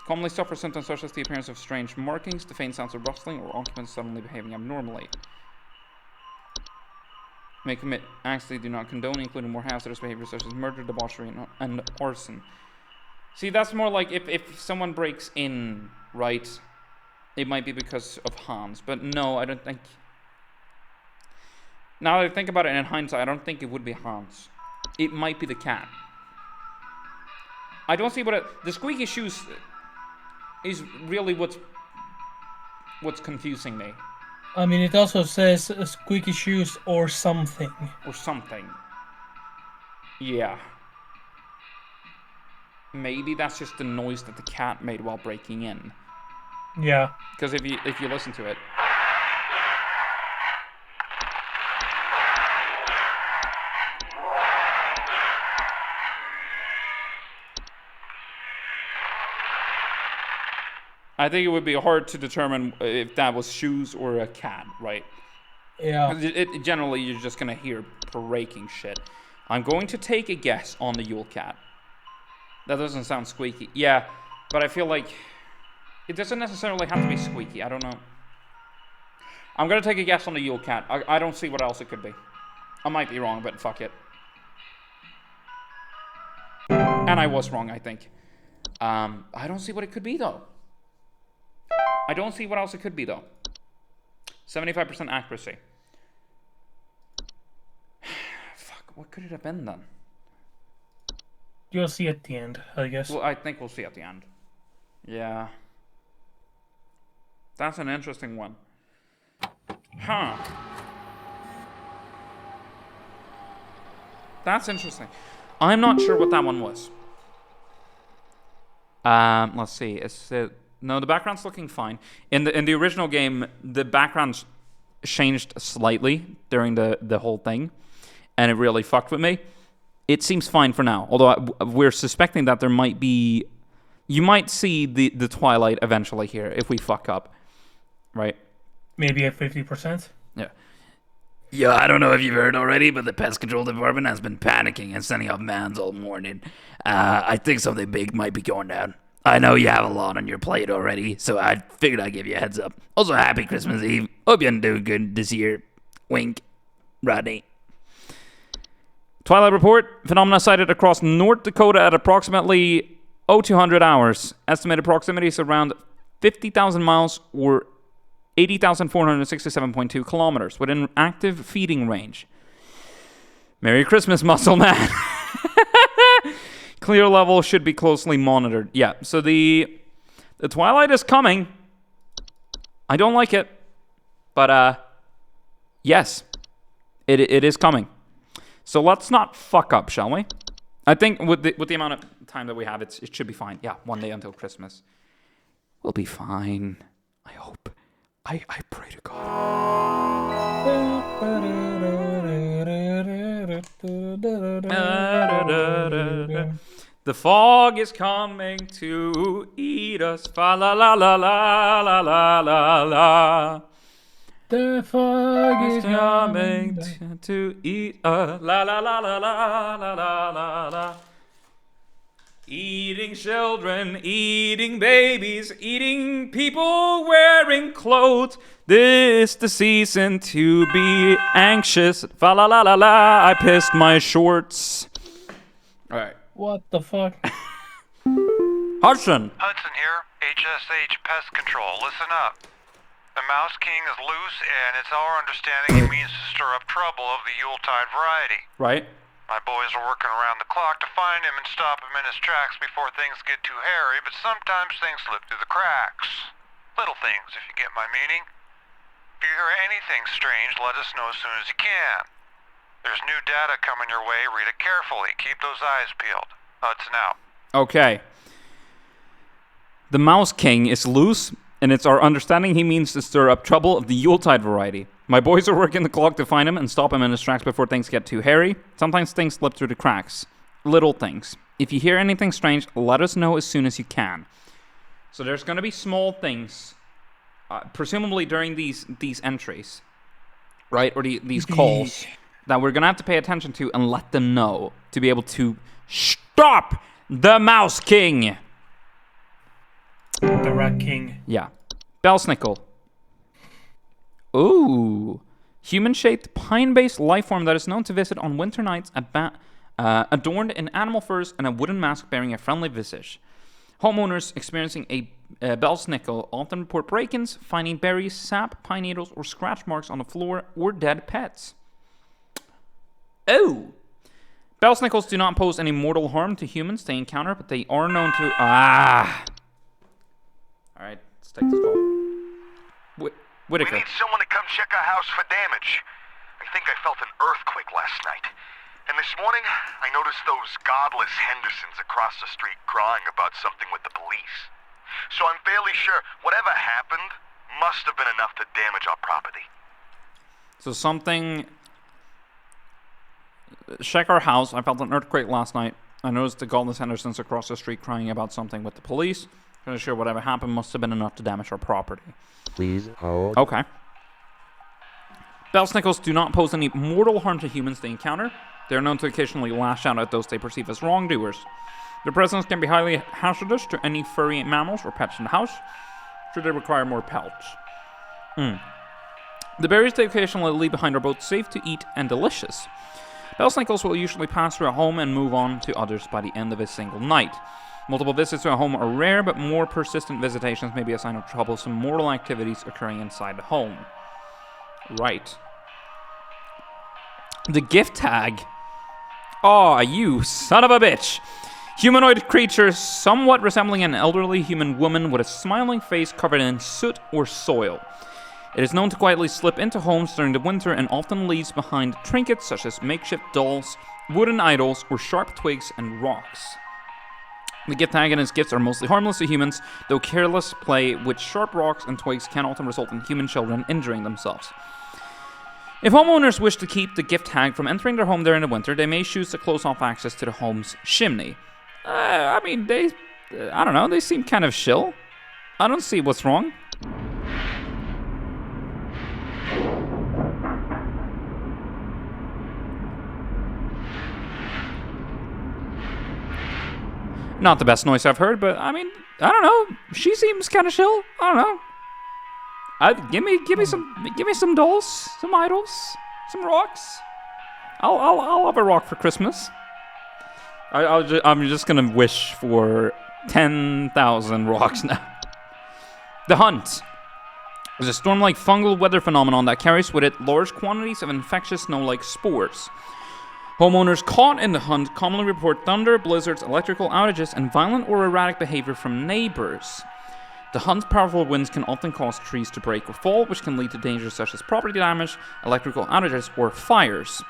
Commonly suffer symptoms such as the appearance of strange markings, the faint sounds of rustling, or occupants suddenly behaving abnormally. May commit acts they do not condone, including more hazardous behaviors such as murder, debauchery, and arson. See, that's more like if someone breaks in, right? It might be because of Hans, but no, I don't think... Now that I think about it in hindsight, I don't think it would be Hans. It might be the cat. I don't see what the squeaky shoes is really what's confusing me. I mean, it also says squeaky shoes or something. Or something. Yeah. Maybe that's just the noise that the cat made while breaking in. Yeah. Because if you listen to it. I think it would be hard to determine if that was shoes or a cat, right? Yeah. Generally, you're just going to hear breaking shit. I'm going to take a guess on the Yule Cat. That doesn't sound squeaky. Yeah, but I feel like it doesn't necessarily have to be squeaky. I don't know. I'm going to take a guess on the Yule Cat. I don't see what else it could be. I might be wrong, but fuck it. And I was wrong, I think. I don't see what it could be, though. I don't see what else it could be, though. 75% accuracy. Fuck, what could it have been, then? You'll see at the end, I guess. Well, I think we'll see at the end. Yeah. That's an interesting one. Huh. That's interesting. I'm not sure what that one was. Let's see. No, the background's looking fine. In the original game, the background changed slightly during the whole thing, and it really fucked with me. It seems fine for now, although we're suspecting that there might be... You might see the Twilight eventually here if we fuck up, right? Maybe at 50%? Yeah. Yo, I don't know if you've heard already, but the pest control department has been panicking and sending up mans all morning. I think something big might be going down. I know you have a lot on your plate already, so I figured I'd give you a heads up. Also, happy Christmas Eve. Hope you're doing good this year. Wink. Rodney. Twilight Report. Phenomena sighted across North Dakota at approximately 0200 hours. Estimated proximity is around 50,000 miles or 80,467.2 kilometers within active feeding range. Merry Christmas, muscle man. Clear level should be closely monitored. Yeah, so the twilight is coming. I don't like it, but yes, it is coming. So let's not fuck up, shall we? I think with the amount of time that we have, it should be fine. Yeah, one day until Christmas. We'll be fine. I hope. I pray to God. The fog is coming to eat us. Fa la la la la la la la la. The fog is coming to eat us. La la la la la la la la la. Eating children, eating babies, eating people wearing clothes. This the season to be anxious. Fa la la la la. I pissed my shorts. All right. What the fuck? Hudson. Hudson here, HSH Pest Control. Listen up. The Mouse King is loose, and it's our understanding he means to stir up trouble of the Yuletide variety. Right. My boys are working around the clock to find him and stop him in his tracks before things get too hairy, but sometimes things slip through the cracks. Little things, if you get my meaning. If you hear anything strange, let us know as soon as you can. There's new data coming your way. Read it carefully. Keep those eyes peeled. Hudson out. Okay. The Mouse King is loose, and it's our understanding he means to stir up trouble of the Yuletide variety. My boys are working the clock to find him and stop him in his tracks before things get too hairy. Sometimes things slip through the cracks. Little things. If you hear anything strange, let us know as soon as you can. So there's going to be small things, presumably during these entries, right, or these calls, that we're going to have to pay attention to and let them know to be able to stop the Mouse King. The Rat King. Yeah. Belsnickel. Ooh. Human-shaped, pine-based life form that is known to visit on winter nights adorned in animal furs and a wooden mask bearing a friendly visage. Homeowners experiencing a Belsnickel often report break-ins, finding berries, sap, pine needles, or scratch marks on the floor or dead pets. Oh! Belsnickels do not pose any mortal harm to humans they encounter, but they are known to... Alright, let's take this call. Whitaker. We need someone to come check our house for damage. I think I felt an earthquake last night. And this morning, I noticed those godless Hendersons across the street crying about something with the police. So I'm fairly sure whatever happened must have been enough to damage our property. So something... Check our house. I felt an earthquake last night. I noticed the godless Hendersons across the street crying about something with the police. I'm sure whatever happened must have been enough to damage our property. Please hold. Okay. Belsnickels do not pose any mortal harm to humans they encounter. They are known to occasionally lash out at those they perceive as wrongdoers. Their presence can be highly hazardous to any furry mammals or pets in the house, should they require more pelts. The berries they occasionally leave behind are both safe to eat and delicious. Belsnickels will usually pass through a home and move on to others by the end of a single night. Multiple visits to a home are rare, but more persistent visitations may be a sign of troublesome mortal activities occurring inside the home. Right. The gift tag. Aw, you son of a bitch. Humanoid creature somewhat resembling an elderly human woman with a smiling face covered in soot or soil. It is known to quietly slip into homes during the winter and often leaves behind trinkets such as makeshift dolls, wooden idols, or sharp twigs and rocks. The gift tag and its gifts are mostly harmless to humans, though careless play with sharp rocks and twigs can often result in human children injuring themselves. If homeowners wish to keep the gift tag from entering their home during the winter, they may choose to close off access to the home's chimney. I don't know, they seem kind of chill. I don't see what's wrong. Not the best noise I've heard, but I mean, I don't know. She seems kind of chill. I don't know. Give me some dolls, some idols, some rocks. I'll have a rock for Christmas. I'm just gonna wish for 10,000 rocks now. The Hunt is a storm-like fungal weather phenomenon that carries with it large quantities of infectious snow-like spores. Homeowners caught in the Hunt commonly report thunder, blizzards, electrical outages, and violent or erratic behavior from neighbors. The Hunt's powerful winds can often cause trees to break or fall, which can lead to dangers such as property damage, electrical outages, or fires.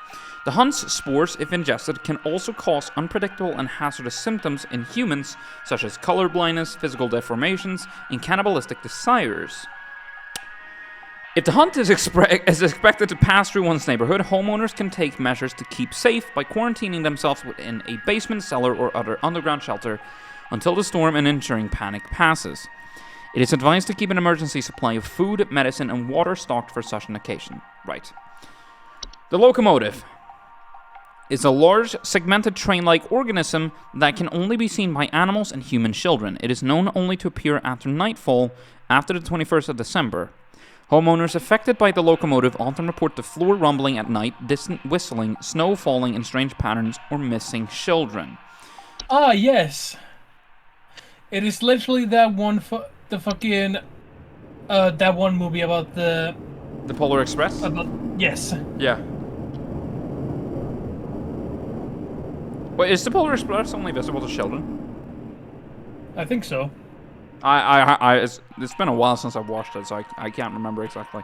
The Hunt's spores, if ingested, can also cause unpredictable and hazardous symptoms in humans, such as color blindness, physical deformations, and cannibalistic desires. If the Hunt is expected to pass through one's neighborhood, homeowners can take measures to keep safe by quarantining themselves within a basement, cellar, or other underground shelter until the storm and ensuing panic passes. It is advised to keep an emergency supply of food, medicine, and water stocked for such an occasion. Right. The locomotive is a large, segmented train-like organism that can only be seen by animals and human children. It is known only to appear after nightfall, after the 21st of December. Homeowners affected by the locomotive often report the floor rumbling at night, distant whistling, snow falling in strange patterns, or missing children. Ah, yes. It is literally that one, that one movie about the Polar Express? Yes. Yeah. Wait, is the Polar Express only visible to children? I think so. It's been a while since I've watched it, so I can't remember exactly.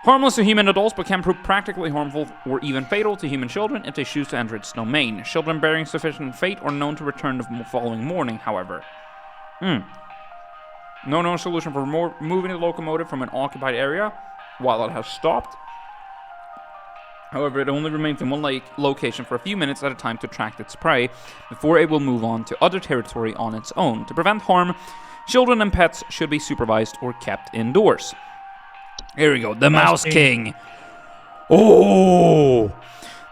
Harmless to human adults, but can prove practically harmful or even fatal to human children if they choose to enter its domain. Children bearing sufficient fate are known to return the following morning, however. No known solution for moving the locomotive from an occupied area while it has stopped. However, it only remains in one location for a few minutes at a time to attract its prey before it will move on to other territory on its own. To prevent harm, children and pets should be supervised or kept indoors. Here we go. The Mouse King. Oh!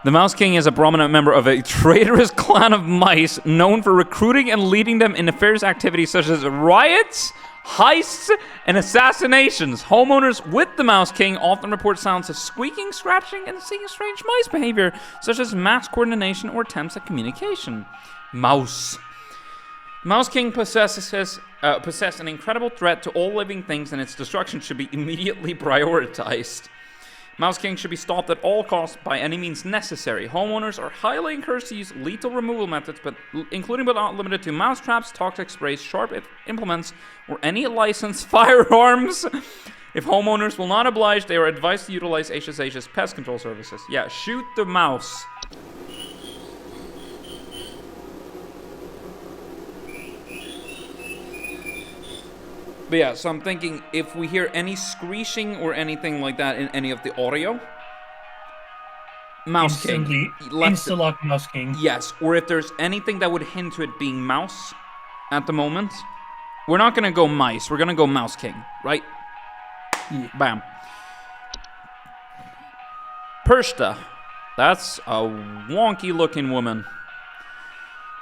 The Mouse King is a prominent member of a traitorous clan of mice known for recruiting and leading them in nefarious activities such as riots, heists, and assassinations. Homeowners with the Mouse King often report sounds of squeaking, scratching, and seeing strange mice behavior, such as mass coordination or attempts at communication. Mouse. Mouse King possess an incredible threat to all living things, and its destruction should be immediately prioritized. Mouse King should be stopped at all costs by any means necessary. Homeowners are highly encouraged to use lethal removal methods, including but not limited to mouse traps, toxic sprays, sharp implements, or any licensed firearms. If homeowners will not oblige, they are advised to utilize HSH's pest control services. Yeah, shoot the mouse. But yeah, so I'm thinking if we hear any screeching or anything like that in any of the audio, Mouse King. Insta-lock Mouse King. Yes, or if there's anything that would hint to it being mouse at the moment, we're not going to go mice, we're going to go Mouse King, right? Yeah. Bam. Pershta. That's a wonky looking woman.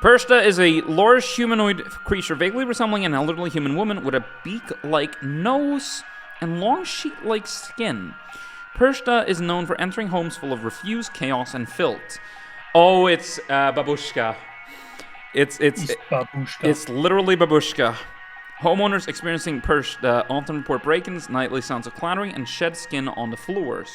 Pershta is a large humanoid creature vaguely resembling an elderly human woman with a beak-like nose and long sheet-like skin. Pershta is known for entering homes full of refuse, chaos, and filth. Oh, it's babushka. It's babushka. It's literally babushka. Homeowners experiencing Pershta often report break-ins, nightly sounds of clattering, and shed skin on the floors.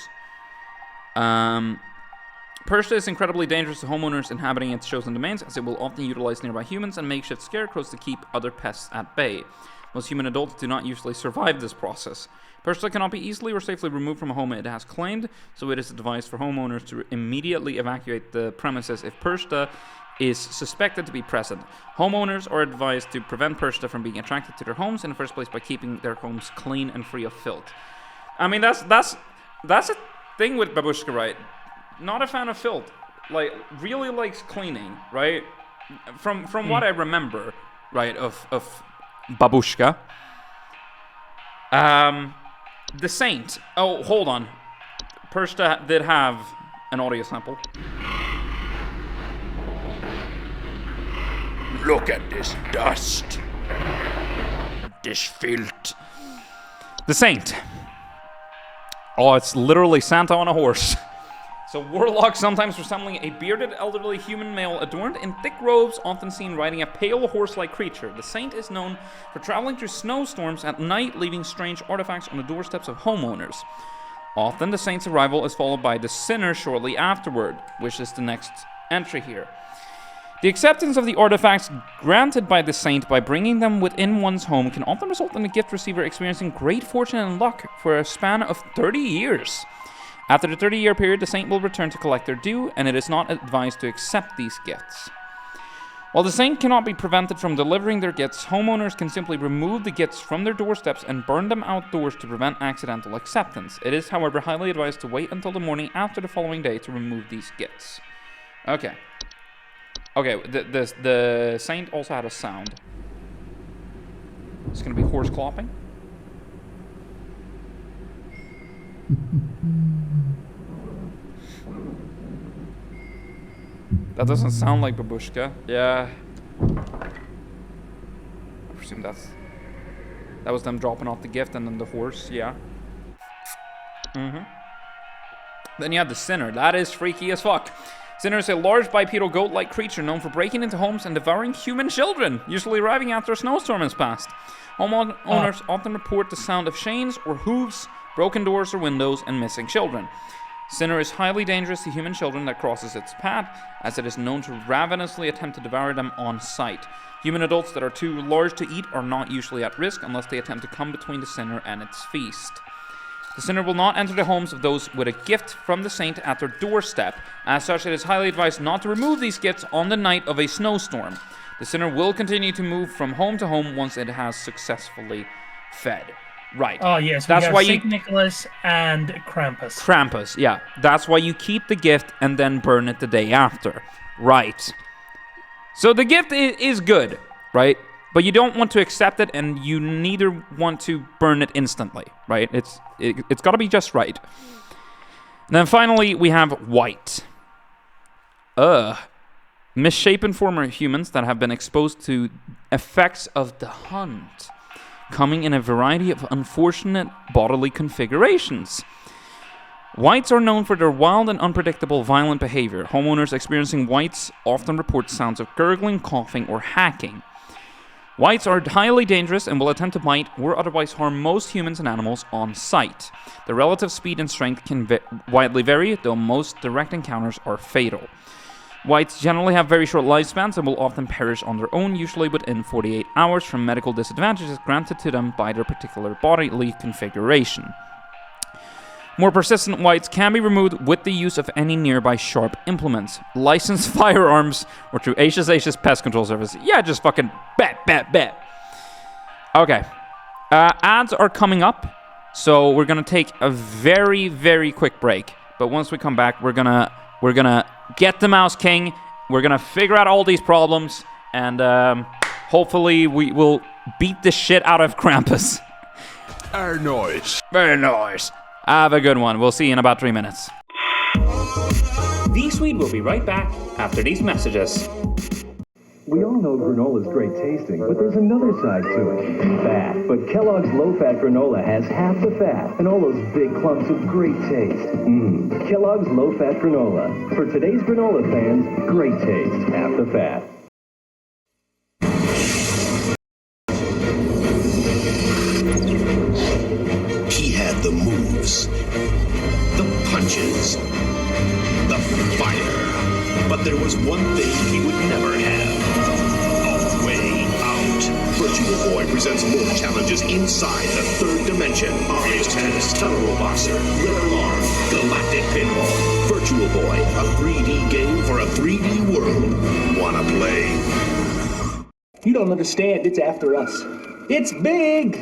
Pershta is incredibly dangerous to homeowners inhabiting its chosen domains, as it will often utilize nearby humans and makeshift scarecrows to keep other pests at bay. Most human adults do not usually survive this process. Pershta cannot be easily or safely removed from a home it has claimed, so it is advised for homeowners to immediately evacuate the premises if Pershta is suspected to be present. Homeowners are advised to prevent Pershta from being attracted to their homes in the first place by keeping their homes clean and free of filth. I mean, that's a thing with babushka, right? Not a fan of filth. Like, really likes cleaning, right? From what I remember, right, of babushka. The Saint. Oh, hold on. Pershta did have an audio sample. Look at this dust. This filth. The Saint. Oh, it's literally Santa on a horse. So warlock, sometimes resembling a bearded elderly human male adorned in thick robes, often seen riding a pale horse-like creature. The Saint is known for traveling through snowstorms at night, leaving strange artifacts on the doorsteps of homeowners. Often the Saint's arrival is followed by the Sinner shortly afterward, which is the next entry here. The acceptance of the artifacts granted by the Saint by bringing them within one's home can often result in the gift receiver experiencing great fortune and luck for a span of 30 years. After the 30-year period, the Saint will return to collect their due, and it is not advised to accept these gifts. While the Saint cannot be prevented from delivering their gifts, homeowners can simply remove the gifts from their doorsteps and burn them outdoors to prevent accidental acceptance. It is, however, highly advised to wait until the morning after the following day to remove these gifts. Okay. Okay, the Saint also had a sound. It's gonna be horse clopping. That doesn't sound like babushka. Yeah. I presume that was them dropping off the gift and then the horse, yeah. Then you have the Sinner. That is freaky as fuck. Sinner is a large bipedal goat-like creature known for breaking into homes and devouring human children, usually arriving after a snowstorm has passed. Homeowners often report the sound of chains or hooves, broken doors or windows, and missing children. Sinner is highly dangerous to human children that crosses its path, as it is known to ravenously attempt to devour them on sight. Human adults that are too large to eat are not usually at risk unless they attempt to come between the Sinner and its feast. The Sinner will not enter the homes of those with a gift from the Saint at their doorstep. As such, it is highly advised not to remove these gifts on the night of a snowstorm. The Sinner will continue to move from home to home once it has successfully fed. Right. Oh, yes. That's why St. Nicholas and Krampus. Krampus, yeah. That's why you keep the gift and then burn it the day after. Right. So the gift is good, right? But you don't want to accept it, and you neither want to burn it instantly, right? It's got to be just right. And then finally, we have white. Misshapen former humans that have been exposed to effects of the hunt, coming in a variety of unfortunate bodily configurations. Whites are known for their wild and unpredictable violent behavior. Homeowners experiencing whites often report sounds of gurgling, coughing, or hacking. Whites are highly dangerous and will attempt to bite or otherwise harm most humans and animals on sight. Their relative speed and strength can widely vary, though most direct encounters are fatal. Whites generally have very short lifespans and will often perish on their own, usually within 48 hours from medical disadvantages granted to them by their particular bodily configuration. More persistent whites can be removed with the use of any nearby sharp implements, licensed firearms, or through HSH's pest control service. Yeah, just fucking bet. Okay. Ads are coming up, so we're gonna take a very, very quick break. But once we come back, we're gonna get the Mouse King. We're gonna figure out all these problems, and hopefully we will beat the shit out of Krampus. Very nice. Very nice. Have a good one. We'll see you in about 3 minutes. VSwede will be right back after these messages. We all know granola's great tasting, but there's another side to it. Fat. But Kellogg's low-fat granola has half the fat and all those big clumps of great taste. Kellogg's low-fat granola. For today's granola fans, great taste, half the fat. He had the moves, the punches, the fire. But there was one thing he would never have. A way out. Virtual Boy presents more challenges inside the third dimension. Mario Tennis, Total Boxer, Glitter Arm, Galactic Pinball. Virtual Boy, a 3D game for a 3D world. Wanna play? You don't understand. It's after us. It's big.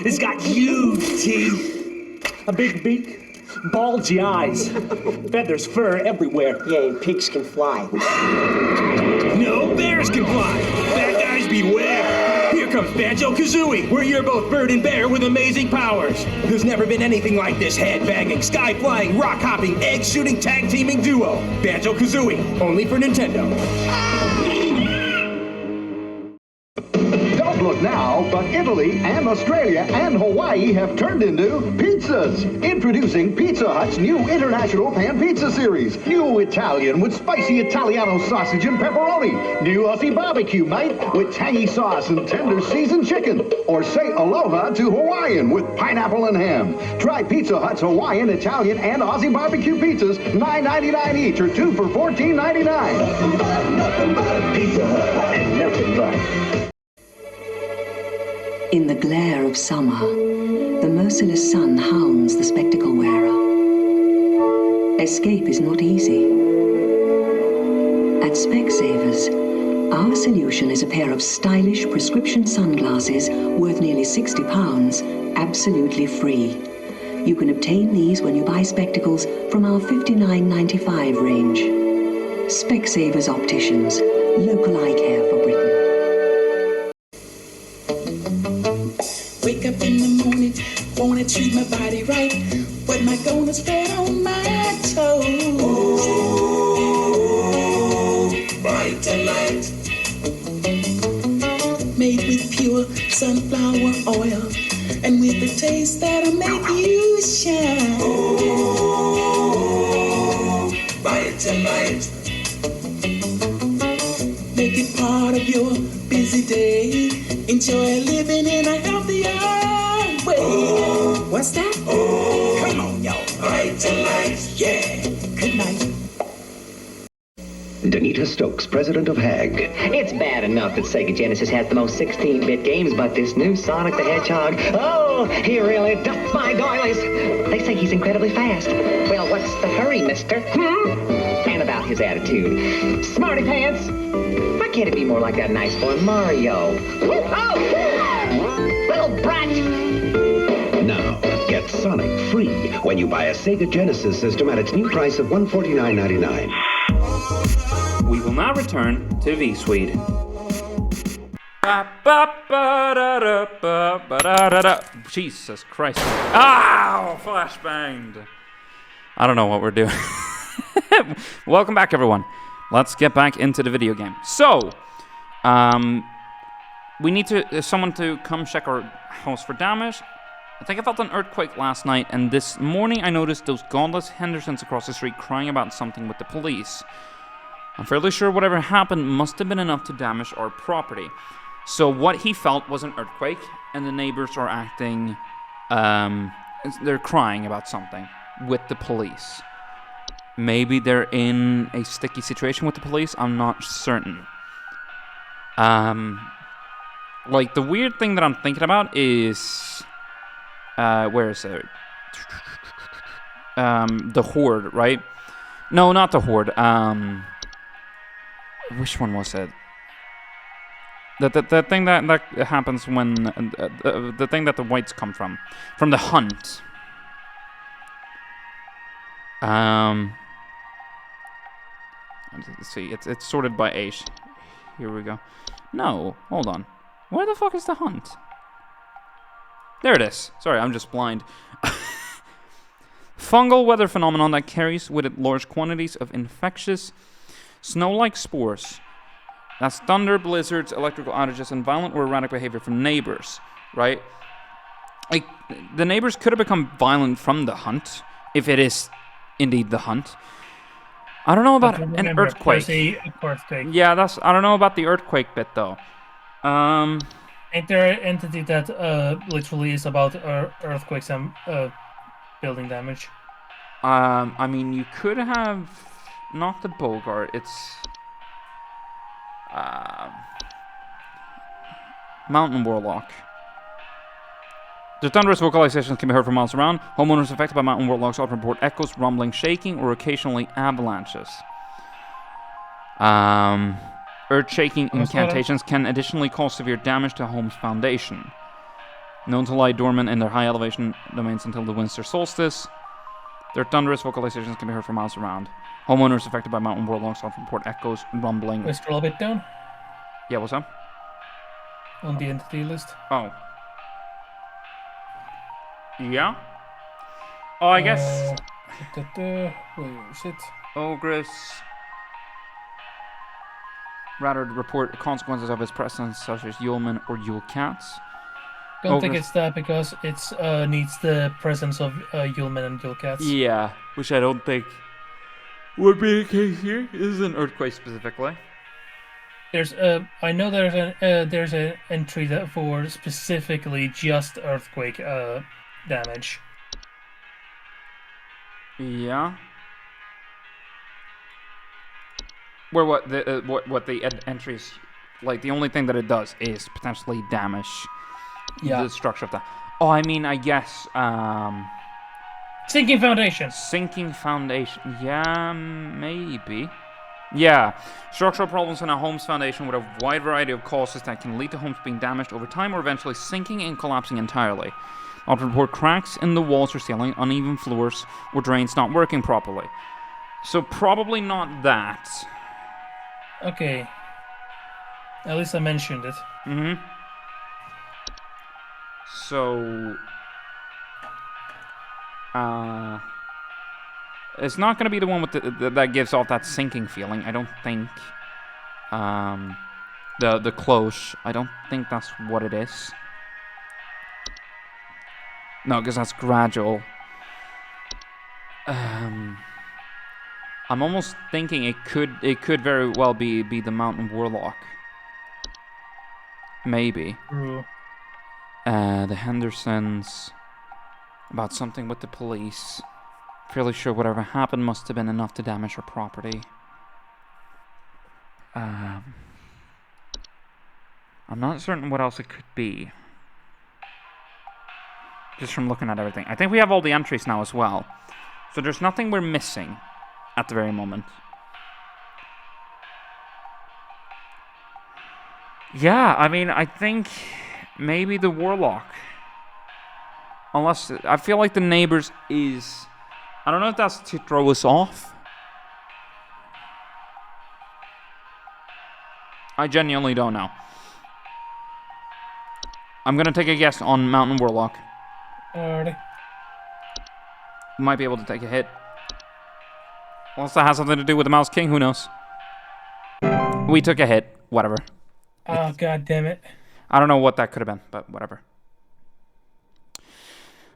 It's got huge teeth, a big beak, bulgy eyes, feathers, fur everywhere. Yeah, and pigs can fly. No, bears can fly. Bad guys beware. Here comes Banjo-Kazooie, where you're both bird and bear with amazing powers. There's never been anything like this head-banging, sky-flying, rock-hopping, egg-shooting, tag-teaming duo. Banjo-Kazooie, only for Nintendo. of now, but Italy and Australia and Hawaii have turned into pizzas. Introducing Pizza Hut's new International Pan Pizza Series. New Italian with spicy Italiano sausage and pepperoni. New Aussie barbecue, mate, with tangy sauce and tender seasoned chicken. Or say aloha to Hawaiian with pineapple and ham. Try Pizza Hut's Hawaiian, Italian, and Aussie barbecue pizzas, $9.99 each, or 2 for $14.99. Nothing but Pizza Hut and nothing but. In the glare of summer, the merciless sun hounds the spectacle wearer. Escape is not easy. At Specsavers, our solution is a pair of stylish prescription sunglasses worth nearly £60, absolutely free. You can obtain these when you buy spectacles from our $59.95 range. Specsavers Opticians, local eye care for Britain. Wake up in the morning, wanna treat my body right. What am I gonna spread on my toes? Oh, Vitalite. Made with pure sunflower oil and with the taste that'll make you shine. Oh, Vitalite. Make it part of your busy day. Enjoy living in a healthier way. Oh, what's that? Oh, come on, y'all. Vitalite. Yeah. Good night. Danita Stokes, president of HAG. It's bad enough that Sega Genesis has the most 16-bit games, but this new Sonic the Hedgehog, oh, he really ducked my doilies. They say he's incredibly fast. Well, what's the hurry, mister? And about his attitude. Smarty pants! Why can't it be more like that nice boy Mario? Oh! Little brat! Now, get Sonic free when you buy a Sega Genesis system at its new price of $149.99. We will now return to VSwede. Jesus Christ. Ow! Flashbanged. I don't know what we're doing. Welcome back, everyone. Let's get back into the video game. So, we need someone to come check our house for damage. I think I felt an earthquake last night, and this morning I noticed those godless Hendersons across the street crying about something with the police. I'm fairly sure whatever happened must have been enough to damage our property. So what he felt was an earthquake, and the neighbors are acting, they're crying about something with the police. Maybe they're in a sticky situation with the police, I'm not certain. Like, the weird thing that I'm thinking about is, where is it? The Horde, right? No, not the Horde, which one was it? The thing that happens when the thing that the whites come from the hunt. Let's see. It's sorted by age. Here we go. No, hold on. Where the fuck is the hunt? There it is. Sorry, I'm just blind. Fungal weather phenomenon that carries with it large quantities of infectious snow-like spores. That's thunder, blizzards, electrical outages, and violent or erratic behavior from neighbors, right? Like, the neighbors could have become violent from the hunt, if it is indeed the hunt. I don't know about an earthquake. Yeah, I don't know about the earthquake bit, though. Ain't there an entity that literally is about earthquakes and building damage? I mean, you could have not the Bogart. It's Mountain Warlock. The thunderous vocalizations can be heard from miles around. Homeowners affected by mountain warlocks often report echoes, rumbling, shaking, or occasionally avalanches. Earth-shaking incantations can additionally cause severe damage to a home's foundation. Known to lie dormant in their high elevation domains until the winter solstice, their thunderous vocalizations can be heard from miles around. Homeowners affected by mountain warlocks often report echoes, rumbling. Can I scroll a bit down? Yeah, what's up? On the entity list. Oh. Yeah? Oh, I guess... Where is it? Ogress... rather report consequences of his presence, such as Yulman or Yule cats. Don't think it's that because it's needs the presence of Yulman and Yule cats. Yeah, which I don't think would be the case here. This is an earthquake specifically. There's I know there's an entry that for specifically just earthquake damage. Yeah. Where what the entries, like the only thing that it does is potentially damage the structure of that. Oh, I mean, I guess sinking foundation. Sinking foundation. Yeah, maybe. Yeah, structural problems in a home's foundation with a wide variety of causes that can lead to homes being damaged over time or eventually sinking and collapsing entirely. Often report cracks in the walls or ceiling, uneven floors, or drains not working properly. So probably not that. Okay. At least I mentioned it. Mm-hmm. So, it's not going to be the one with that gives off that sinking feeling. I don't think. The close. I don't think that's what it is. No, because that's gradual. I'm almost thinking it could very well be the Mountain Warlock. Maybe. True. The Hendersons. About something with the police. Fairly sure whatever happened must have been enough to damage her property. I'm not certain what else it could be. Just from looking at everything. I think we have all the entries now as well. So there's nothing we're missing at the very moment. Yeah, I mean, I think maybe the Warlock. Unless, I feel like the neighbors is... I don't know if that's to throw us off. I genuinely don't know. I'm gonna take a guess on Mountain Warlock. Alrighty. Might be able to take a hit. Unless that has something to do with the Mouse King, who knows? We took a hit. Whatever. Oh, god damn it. I don't know what that could have been, but whatever.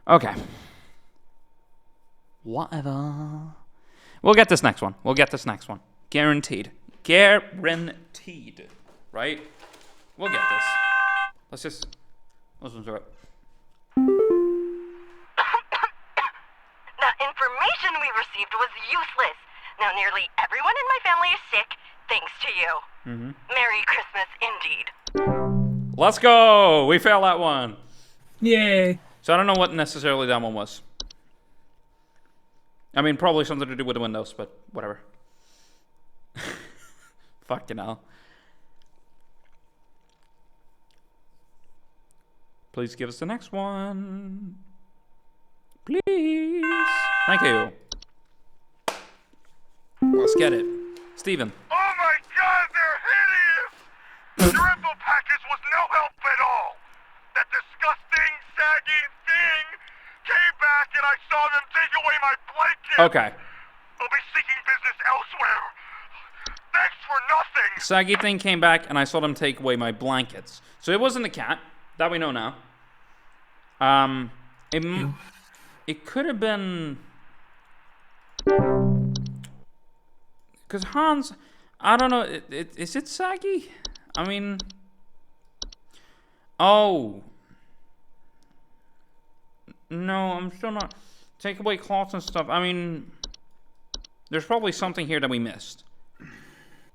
Okay. Whatever. We'll get this next one. Guaranteed. Guaranteed. Right? We'll get this. Let's just listen to it. The information we received was useless. Now nearly everyone in my family is sick, thanks to you. Merry Christmas indeed. Let's go! We failed that one. Yay. So I don't know what necessarily that one was. I mean, probably something to do with the windows, but whatever. Fucking hell. Please give us the next one. Please. Thank you. Let's get it. Steven. Oh my god, they're hideous! Your info package was no help at all. That disgusting, saggy thing came back and I saw them take away my blanket. Okay. I'll be seeking business elsewhere. Thanks for nothing. Saggy thing came back and I saw them take away my blankets. So it wasn't the cat. That we know now. It could have been... Because Hans... I don't know. Is it saggy? I mean... Oh. No, I'm still not... Take away cloths and stuff. I mean... There's probably something here that we missed.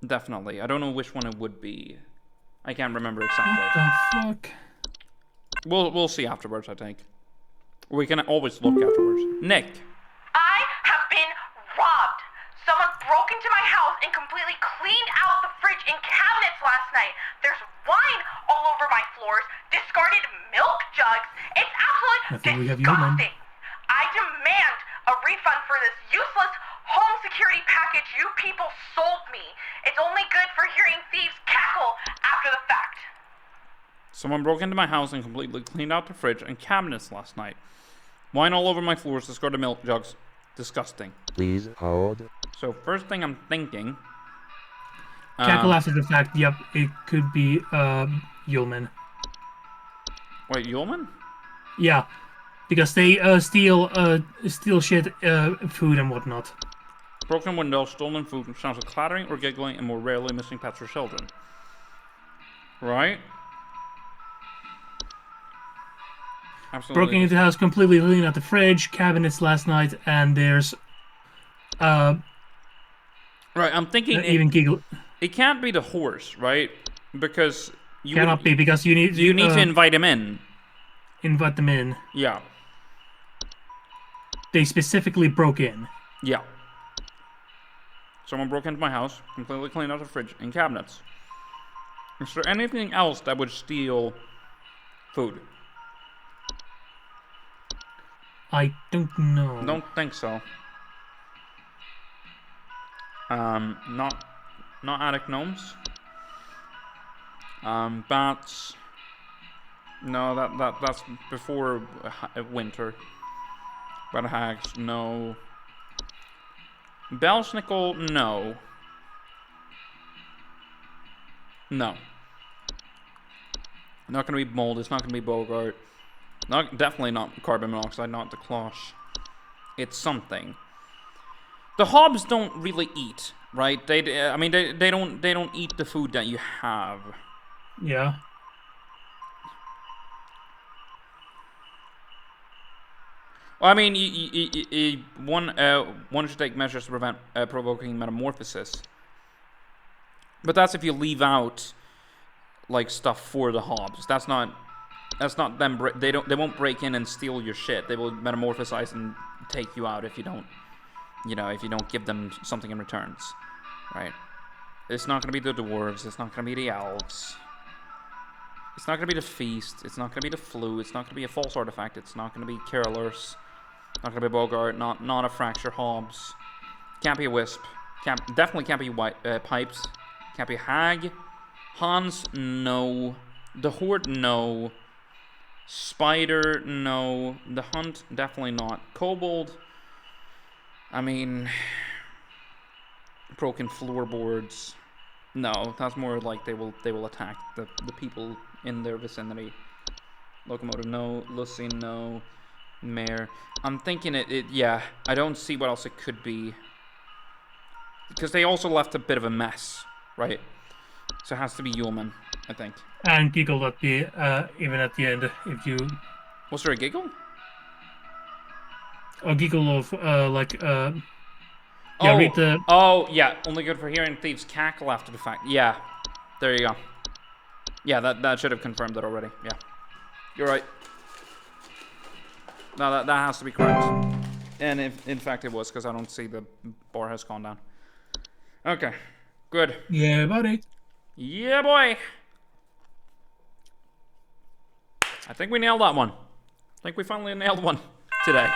Definitely. I don't know which one it would be. I can't remember exactly. What the fuck? We'll see afterwards, I think. We can always look afterwards. Nick. I have been robbed. Someone broke into my house and completely cleaned out the fridge and cabinets last night. There's wine all over my floors, discarded milk jugs. It's absolutely disgusting. I demand a refund for this useless home security package you people sold me. It's only good for hearing thieves cackle after the fact. Someone broke into my house and completely cleaned out the fridge and cabinets last night. Wine all over my floors, discarded milk jugs. Disgusting. Please hold. So first thing I'm thinking Cackle after the fact, yep, it could be Yulman. Wait, Yulman? Yeah, because they steal shit, food and whatnot. Broken windows, stolen food, sounds of clattering or giggling, and more rarely missing pets or children. Right? Absolutely. Broken into the house, completely cleaning out the fridge, cabinets last night, and there's right, I'm thinking even giggle. It can't be the horse, right? Because you cannot be because you need to invite him in. Invite them in. Yeah. They specifically broke in. Yeah. Someone broke into my house, completely cleaned out the fridge and cabinets. Is there anything else that would steal food? I don't know. Don't think so. Not attic gnomes. Bats. No, that's before winter. Bat hags, no. Belsnickel, no. No. Not gonna be mold. It's not gonna be Bogart. Definitely not carbon monoxide. Not the cloche. It's something. The hobs don't really eat, right? They don't eat the food that you have. Yeah. Well, I mean, one should take measures to prevent provoking metamorphosis. But that's if you leave out like stuff for the hobs. That's not them. They won't break in and steal your shit. They will metamorphosize and take you out if you don't. If you don't give them something in returns, right? It's not gonna be the dwarves. It's not gonna be the elves. It's not gonna be the feast. It's not gonna be the flu. It's not gonna be a false artifact. It's not gonna be carolers. Not gonna be Bogart. Not a fracture Hobbs. Can't be a wisp. Definitely can't be white pipes. Can't be hag. Hans, no. The horde, no. Spider, no. The hunt, definitely not. Kobold. I mean, broken floorboards. No, that's more like they will attack the people in their vicinity. Locomotive, no. Lucy, no. Mare. I'm thinking yeah. I don't see what else it could be. Because they also left a bit of a mess, right? So it has to be Yulman, I think. And giggle at the even at the end if you. Was there a giggle? A giggle of yeah, oh, read the. Oh yeah, only good for hearing thieves cackle after the fact. Yeah, there you go. Yeah, that should have confirmed that already. Yeah, you're right. No, that has to be correct. And if, in fact it was, because I don't see the bar has gone down. Okay, good. Yeah, buddy. Yeah, boy. I think we nailed that one. I think we finally nailed one today.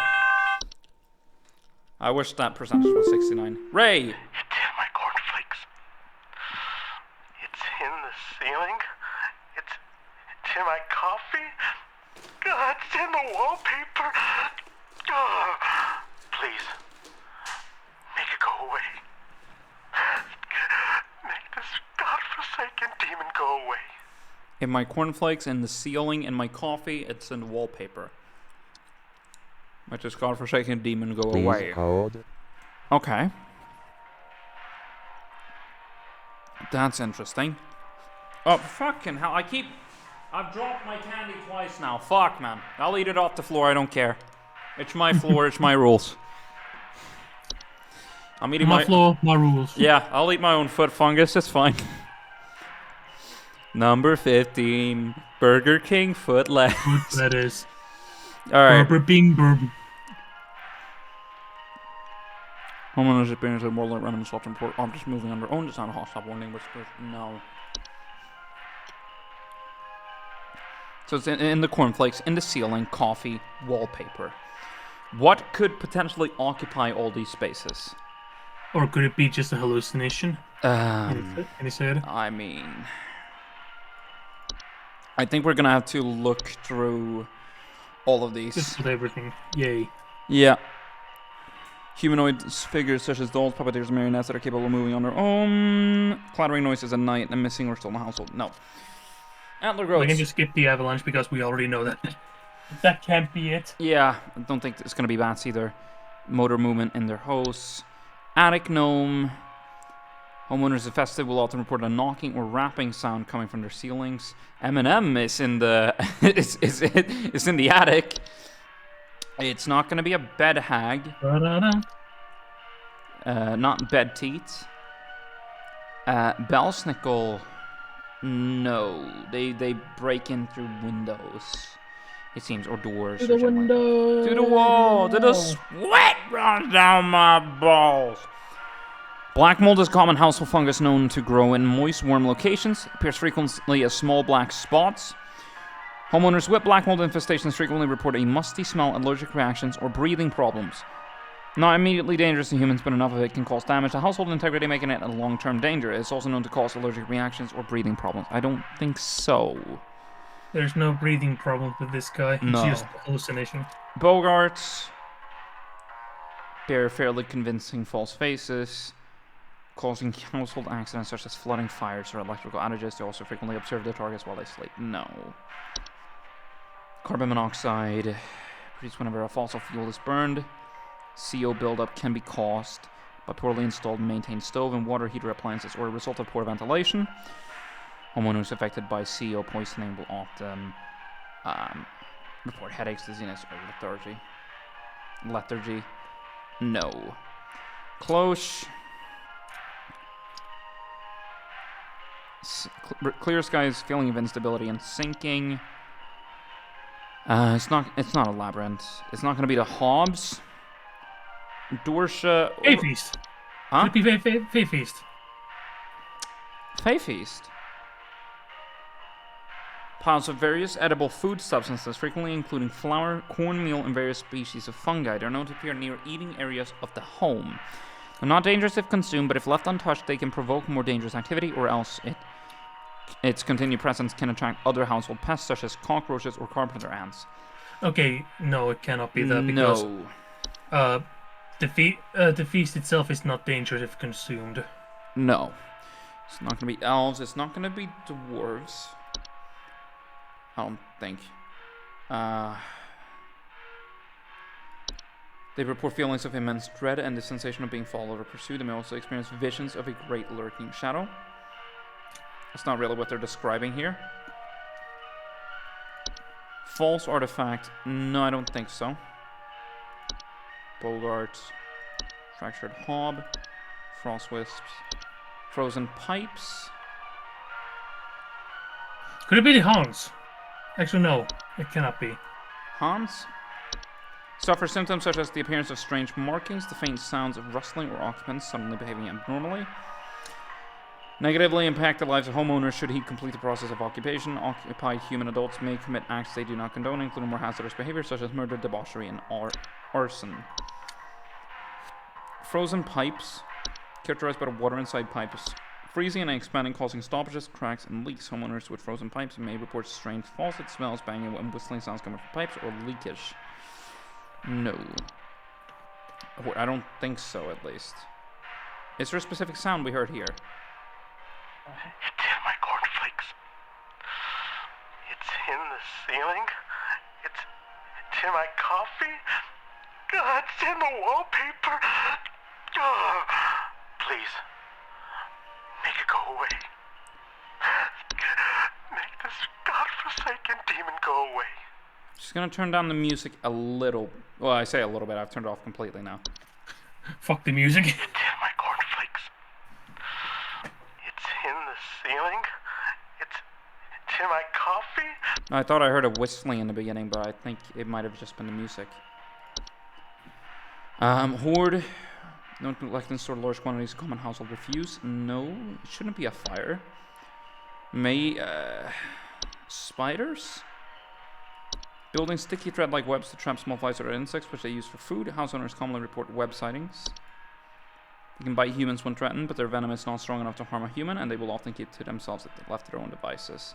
I wish that percentage was 69. Ray! It's in my cornflakes. It's in the ceiling. It's in my coffee. God, it's in the wallpaper. Oh, please, make it go away. Make this godforsaken demon go away. In my cornflakes, in the ceiling, in my coffee, it's in the wallpaper. Make this godforsaken demon go Please away. hold. Okay. That's interesting. Oh, fucking hell. I've dropped my candy twice now. Fuck, man. I'll eat it off the floor. I don't care. It's my floor. It's my rules. I'm eating my floor, my rules. Yeah, I'll eat my own foot fungus. It's fine. Number 15. Burger King foot legs. Foot lettuce. Alright. Burger Bing Burb. Homeowners experience more like random assault and report objects moving on their own. It's not a hostile warning, but no. So it's in the cornflakes, in the ceiling, coffee, wallpaper. What could potentially occupy all these spaces? Or could it be just a hallucination? In his head? I mean, I think we're gonna have to look through all of these. Just with everything. Yay. Yeah. Humanoid figures such as dolls, puppeteers, and marionettes that are capable of moving on their own. Clattering noises at night and missing or stolen household. No. Antler growths. We can just skip the avalanche because we already know that. That can't be it. Yeah, I don't think it's going to be bats either. Motor movement in their house. Attic gnome. Homeowners infested will often report a knocking or rapping sound coming from their ceilings. M&M is in the is in the attic. It's not going to be a bed hag. Not bed teat. Belsnickel. No, they break in through windows. It seems, or doors. To the window. To the wall. To the sweat runs down my balls. Black mold is a common household fungus known to grow in moist, warm locations. It appears frequently as small black spots. Homeowners with black mold infestations frequently report a musty smell, allergic reactions, or breathing problems. Not immediately dangerous to humans, but enough of it can cause damage to household integrity, making it a long-term danger. It's also known to cause allergic reactions or breathing problems. I don't think so. There's no breathing problem with this guy. It's No. just hallucination. Bogarts bear fairly convincing false faces, causing household accidents such as flooding, fires, or electrical outages. They also frequently observe their targets while they sleep. No. Carbon monoxide produced whenever a fossil fuel is burned. CO buildup can be caused by poorly installed and maintained stove and water heater appliances or a result of poor ventilation. Homeowners affected by CO poisoning will often report headaches, dizziness, or lethargy. Lethargy. No. Cloche. Clear skies, feeling of instability and sinking. It's not a labyrinth. It's not going to be the Hobbs. Dorsha. Fey Feast. Huh? Could it be Fey Feast? Fey Feast. Piles of various edible food substances, frequently including flour, cornmeal, and various species of fungi. They're known to appear near eating areas of the home. They're not dangerous if consumed, but if left untouched, they can provoke more dangerous activity, or else its continued presence can attract other household pests, such as cockroaches or carpenter ants. Okay, no, it cannot be that because the feast itself is not dangerous if consumed. No. It's not going to be elves. It's not going to be dwarves. I don't think. They report feelings of immense dread and the sensation of being followed or pursued. They may also experience visions of a great lurking shadow. That's not really what they're describing here. False artifact. No, I don't think so. Bogart. Fractured hob. Frost wisps. Frozen pipes. Could it be the Hans? Actually, no. It cannot be. Hans? Suffer symptoms such as the appearance of strange markings, the faint sounds of rustling, or occupants suddenly behaving abnormally. Negatively impact the lives of homeowners should he complete the process of occupation. Occupied human adults may commit acts they do not condone, including more hazardous behavior such as murder, debauchery, and arson. Frozen pipes, characterized by the water inside pipes freezing and expanding, causing stoppages, cracks, and leaks. Homeowners with frozen pipes may report strange faucet smells, banging, and whistling sounds coming from pipes, or leakage. No. I don't think so, at least. Is there a specific sound we heard here? It's in my cornflakes. It's in the ceiling. It's in my coffee. God, it's in the wallpaper. Oh, please, make it go away. Make this godforsaken demon go away. Just gonna turn down the music a little. Well, I say a little bit. I've turned it off completely now. Fuck the music. It's in my cornflakes. It's in the ceiling. It's in my coffee. I thought I heard a whistling in the beginning, but I think it might have just been the music. Horde. Don't collect and store large quantities of common household refuse. No, it shouldn't be a fire. Spiders? Building sticky thread-like webs to trap small flies or insects, which they use for food. House owners commonly report web sightings. They can bite humans when threatened, but their venom is not strong enough to harm a human, and they will often keep to themselves if they're left to their own devices.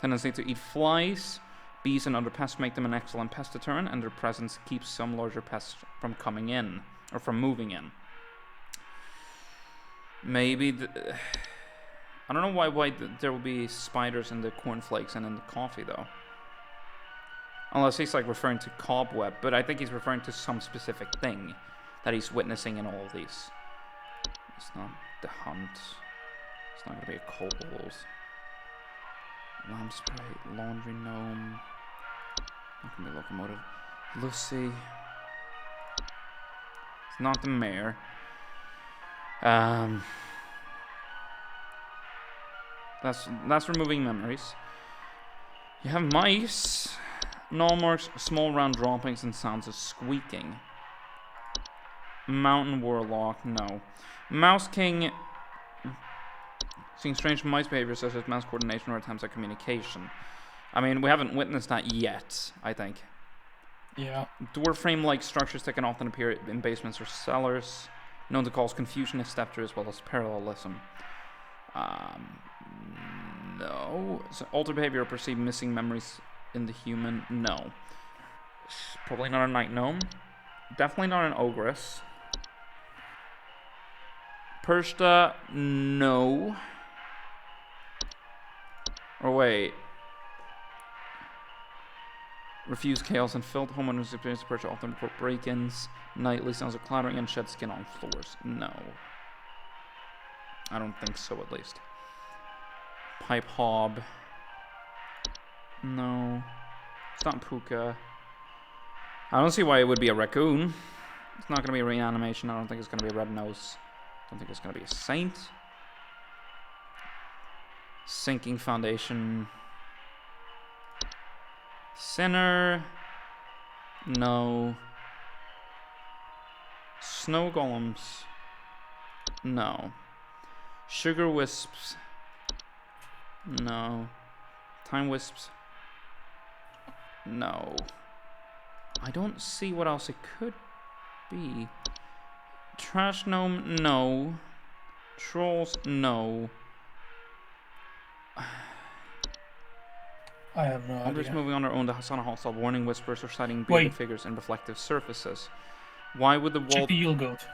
Tendency to eat flies, bees, and other pests make them an excellent pest deterrent, and their presence keeps some larger pests from coming in. or from moving in. Maybe I don't know why there will be spiders in the cornflakes and in the coffee though. Unless he's like referring to cobweb, but I think he's referring to some specific thing that he's witnessing in all of these. It's not the hunt. It's not gonna be a kobold. Lamp spray, laundry gnome. Not gonna be locomotive. Lucy. It's not the mayor. That's removing memories. You have mice. Null marks, small round droppings and sounds of squeaking. Mountain warlock, no. Mouse king, seeing strange mice behavior such as mouse coordination or attempts at communication. I mean, we haven't witnessed that yet, I think. Yeah. Door frame-like structures that can often appear in basements or cellars, known to cause confusion if stepped through as well as parallelism. No. So altered behavior or perceived missing memories in the human, no. Probably not a night gnome. Definitely not an ogress. Pershta, no. Or wait. Refuse chaos and filth. Homeowners experience Pershta often report break-ins. Nightly sounds of clattering and shed skin on floors. No. I don't think so, at least. Pipe hob. No. It's not puka. I don't see why it would be a raccoon. It's not going to be a reanimation. I don't think it's going to be a red nose. I don't think it's going to be a saint. Sinking foundation. Sinner. No. Snow golems. No. Sugar wisps. No. Time wisps. No. I don't see what else it could be. Trash gnome, no. Trolls, no. I have no idea. Others moving on their own, the Hasana hostile warning whispers or sighting bearded figures in reflective surfaces. Why would the wall... Check the Yule goat.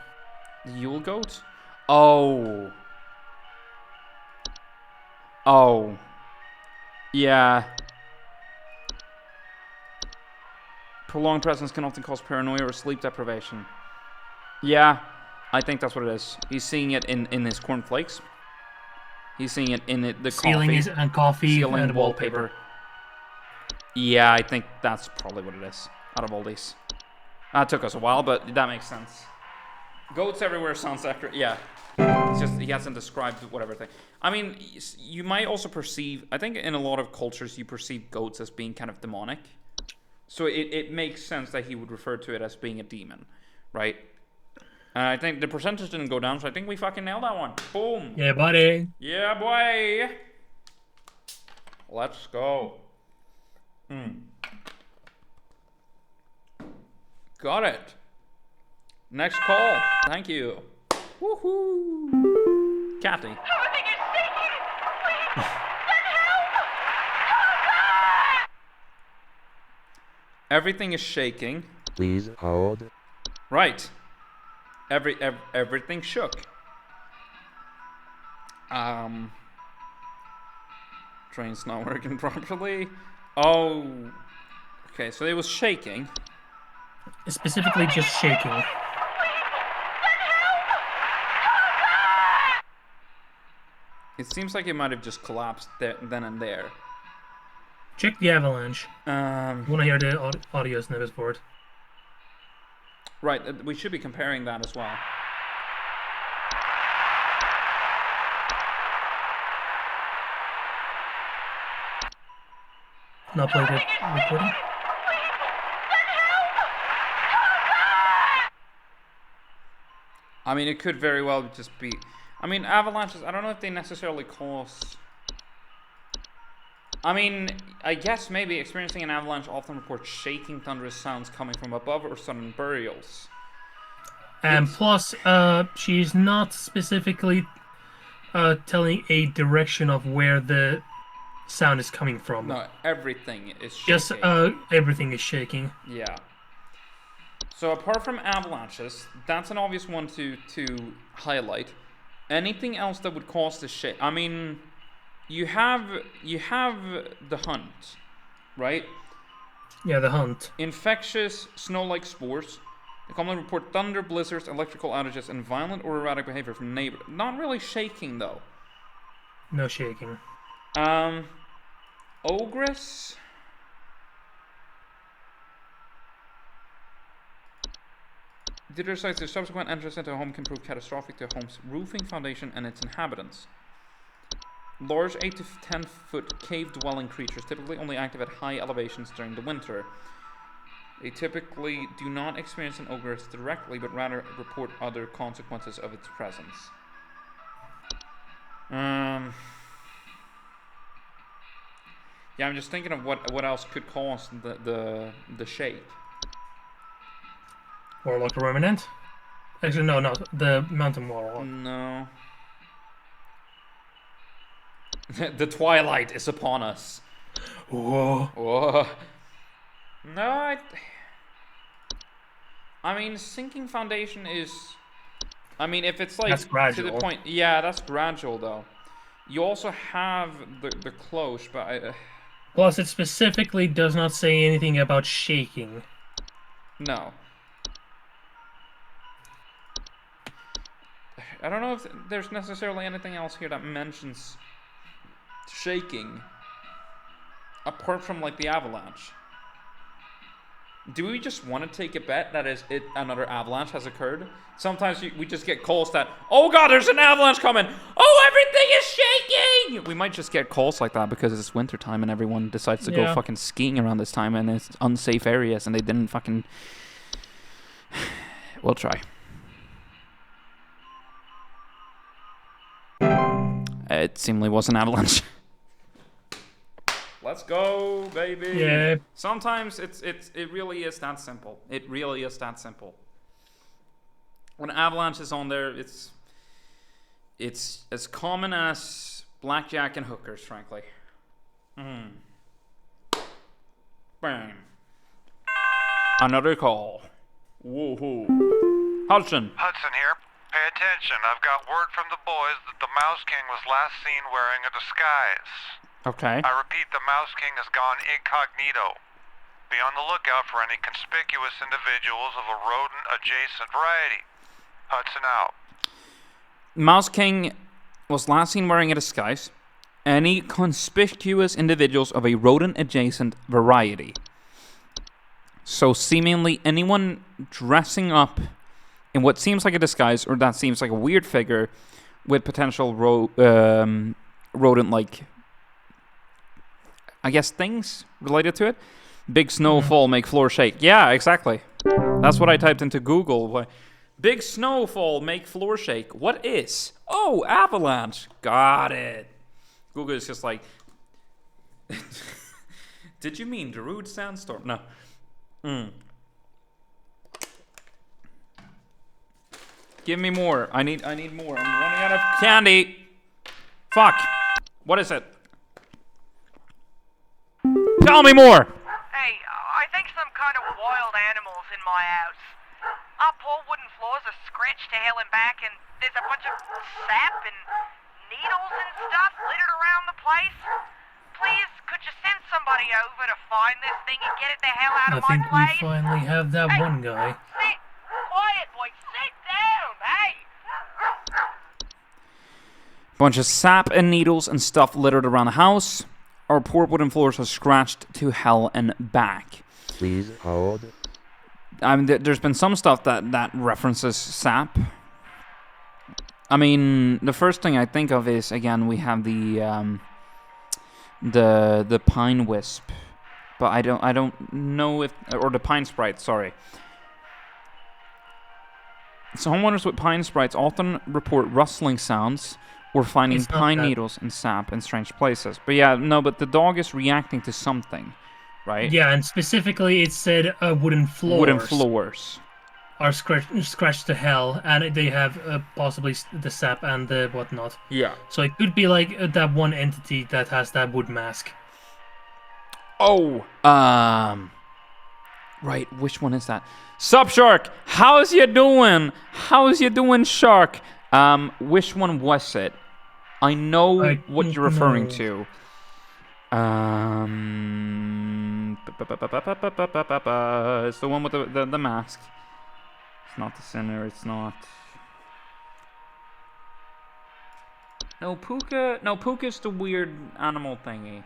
The Yule goat? Oh. Oh. Yeah. Prolonged presence can often cause paranoia or sleep deprivation. Yeah, I think that's what it is. He's seeing it in his cornflakes. He's seeing it in the ceiling coffee. And coffee Ceiling and wallpaper. Yeah, I think that's probably what it is. Out of all these. That took us a while, but that makes sense. Goats everywhere sounds accurate. Yeah. It's just he hasn't described whatever thing. I mean, you might also perceive... I think in a lot of cultures you perceive goats as being kind of demonic. So it makes sense that he would refer to it as being a demon, right? And I think the percentage didn't go down, so I think we fucking nailed that one. Boom. Yeah, buddy. Yeah, boy. Let's go. Got it. Next call. Thank you. Woohoo. Kathy. Everything is shaking. Please hold. Right. Everything shook. Train's not working properly. Oh. Okay, so it was shaking. Specifically just shaking. It seems like it might have just collapsed then and there. Check the avalanche. You want to hear the audio snippets for it? Right, we should be comparing that as well. Not played it. Recording. I mean, it could very well just be... I mean, avalanches, I don't know if they necessarily cause... I mean, I guess maybe experiencing an avalanche often reports shaking, thunderous sounds coming from above or sudden burials. And plus, she's not specifically telling a direction of where the sound is coming from. No, everything is shaking. Just everything is shaking. Yeah. So apart from avalanches, that's an obvious one to highlight. Anything else that would cause the shake? I mean, you have the hunt, right? Yeah, the hunt. Infectious snow-like spores. They commonly report thunder, blizzards, electrical outages, and violent or erratic behavior from neighbors. Not really shaking though. No shaking. Ogress. Did sites their subsequent entrance into a home can prove catastrophic to a home's roofing, foundation, and its inhabitants. Large 8 to 10 foot cave dwelling creatures typically only active at high elevations during the winter. They typically do not experience an ogress directly, but rather report other consequences of its presence. Yeah, I'm just thinking of what else could cause the shake. Warlock Remnant? Actually, no, not the Mountain Warlock. No. The twilight is upon us. Whoa. Whoa. No, I mean, sinking foundation is... I mean, if it's like... That's gradual. To the point... Yeah, that's gradual, though. You also have the close, but Plus, it specifically does not say anything about shaking. No. I don't know if there's necessarily anything else here that mentions shaking. Apart from, like, the avalanche. Do we just want to take a bet that another avalanche has occurred? Sometimes we just get calls that, oh god, there's an avalanche coming! Oh, everything is shaking! We might just get calls like that because it's wintertime and everyone decides to go fucking skiing around this time and it's unsafe areas and they didn't fucking... We'll try. It seemingly was an avalanche. Let's go, baby. Yeah. Sometimes it really is that simple. It really is that simple. When avalanche is on there, it's as common as blackjack and hookers, frankly. Bang. Another call. Woohoo. Hudson. Hudson here. Pay attention. I've got word from the boys that the Mouse King was last seen wearing a disguise. Okay. I repeat, the Mouse King has gone incognito. Be on the lookout for any conspicuous individuals of a rodent-adjacent variety. Hudson out. Mouse King was last seen wearing a disguise. Any conspicuous individuals of a rodent-adjacent variety. So seemingly anyone dressing up in what seems like a disguise, or that seems like a weird figure, with potential rodent-like, I guess, things related to it. Big snowfall make floor shake. Yeah, exactly. That's what I typed into Google. Big snowfall make floor shake. What is? Oh, avalanche. Got it. Google is just like, did you mean Darude Sandstorm? No. Give me more. I need more. I'm running out of candy. Fuck. What is it? Tell me more. Hey, I think some kind of wild animal's in my house. Our poor wooden floors are scratched to hell and back, and there's a bunch of sap and needles and stuff littered around the place. Please, could you send somebody over to find this thing and get it the hell out I of my think place? we finally have that one guy. Sit quiet, boy. Sit down, hey! Bunch of sap and needles and stuff littered around the house. Our poor wooden floors are scratched to hell and back. Please hold. I mean, there's been some stuff that references sap. I mean, the first thing I think of is, again, we have the pine wisp, but I don't know if, or the pine sprite, sorry. So homeowners with pine sprites often report rustling sounds or finding pine needles and sap in strange places. But yeah, no, but the dog is reacting to something, right? Yeah, and specifically it said wooden floors. Wooden floors are scratched to hell, and they have possibly the sap and the whatnot. Yeah. So it could be like that one entity that has that wood mask. Oh, Right, which one is that? Sup, Shark? How's you doing? How's you doing, Shark? Which one was it? I know what you're referring to. It's the one with the mask. It's not the sinner, it's not... No, Puka... No, Puka's the weird animal thingy.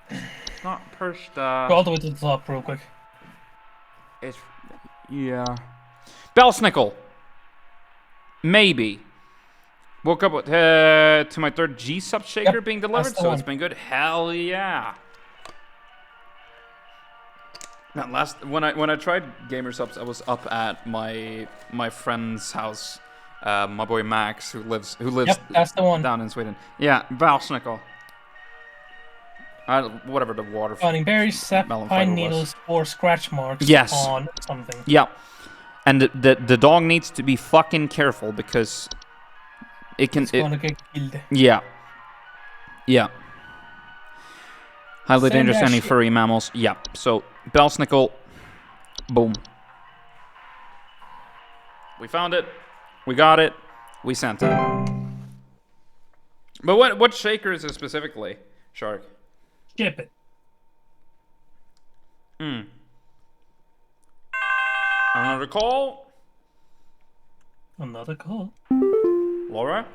It's not Pershta. Go all the way to the top real quick. It's... Yeah. Belsnickel! Maybe. Woke up with, to my third G-sub shaker being delivered, so it's been good. Hell yeah! Now, when I tried Gamer Subs, I was up at my friend's house, my boy Max, who lives that's the one. down in Sweden. Yeah, Belsnickel. Whatever the water. Finding berries, sap, pine needles, or scratch marks on something. Yeah, and the dog needs to be fucking careful because it's gonna get killed. Yeah. Yeah. Highly dangerous to any furry mammals. Yeah. So Belsnickel, boom. We found it. We got it. We sent it. But what shaker is it specifically, Shark? Ship it. Another call. Another call. Laura?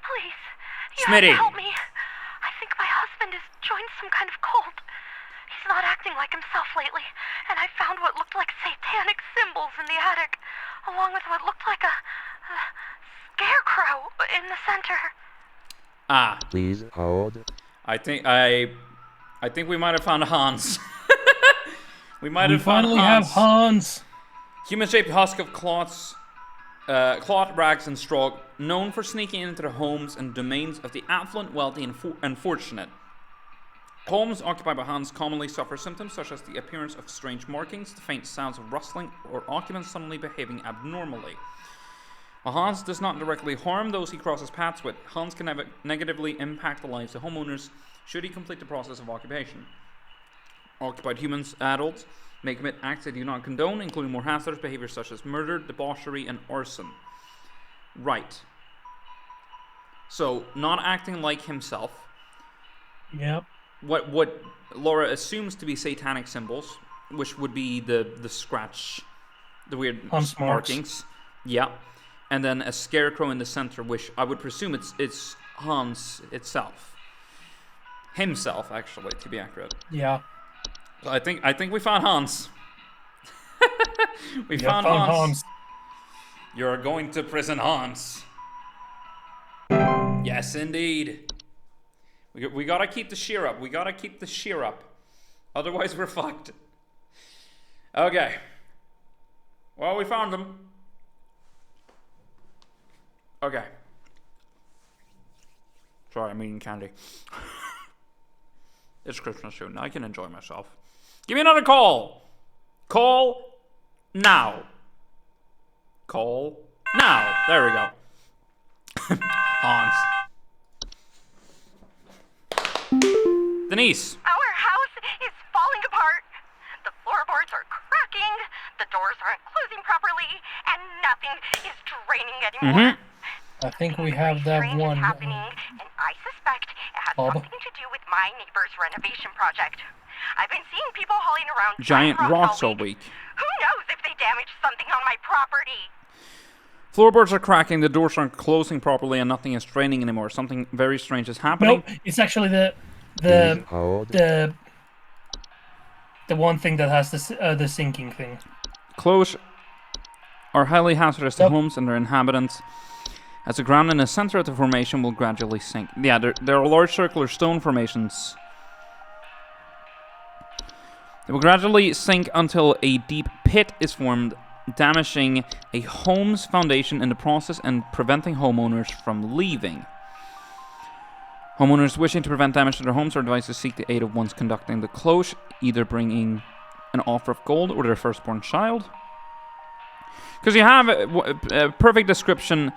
Please, you Smitty. have to help me. I think my husband has joined some kind of cult. He's not acting like himself lately, and I found what looked like satanic symbols in the attic, along with what looked like a scarecrow in the center. Ah. Please hold. I think we might have found Hans. we finally have Hans. Human-shaped husk of cloth rags and straw, known for sneaking into the homes and domains of the affluent, wealthy, and fortunate. Homes occupied by Hans commonly suffer symptoms such as the appearance of strange markings, the faint sounds of rustling, or occupants suddenly behaving abnormally. While Hans does not directly harm those he crosses paths with, Hans can negatively impact the lives of homeowners should he complete the process of occupation. Occupied humans, adults, may commit acts they do not condone, including more hazardous behaviors such as murder, debauchery, and arson. Right. So, not acting like himself. Yep. What Laura assumes to be satanic symbols, which would be the scratch, the weird Hans markings. Yeah. And then a scarecrow in the center, which I would presume it's Hans itself. Himself, actually, to be accurate. Yeah. So I think we found Hans. we found Hans. You're going to prison, Hans. Yes, indeed. We gotta keep the shear up. We gotta keep the shear up. Otherwise, we're fucked. Okay. Well, we found them. Okay. Sorry, I'm eating candy. It's Christmas soon. I can enjoy myself. Give me another call. Call now. Call now. There we go. Hans. Denise. Our house is falling apart. The floorboards are cracking, the doors aren't closing properly, and nothing is draining anymore. I think we have that one. Happening, and I suspect it has something to do with my neighbor's renovation project. I've been seeing people hauling around Giant rocks all week. Who knows if they damaged something on my property? Floorboards are cracking, the doors aren't closing properly, and nothing is draining anymore. Something very strange is happening. Nope, it's actually the one thing that has the sinking thing. Close are highly hazardous to homes and their inhabitants, as the ground in the center of the formation will gradually sink. Yeah, there are large circular stone formations. They will gradually sink until a deep pit is formed, damaging a home's foundation in the process and preventing homeowners from leaving. Homeowners wishing to prevent damage to their homes are advised to seek the aid of ones conducting the close, either bringing an offer of gold or their firstborn child. Because you have a perfect description.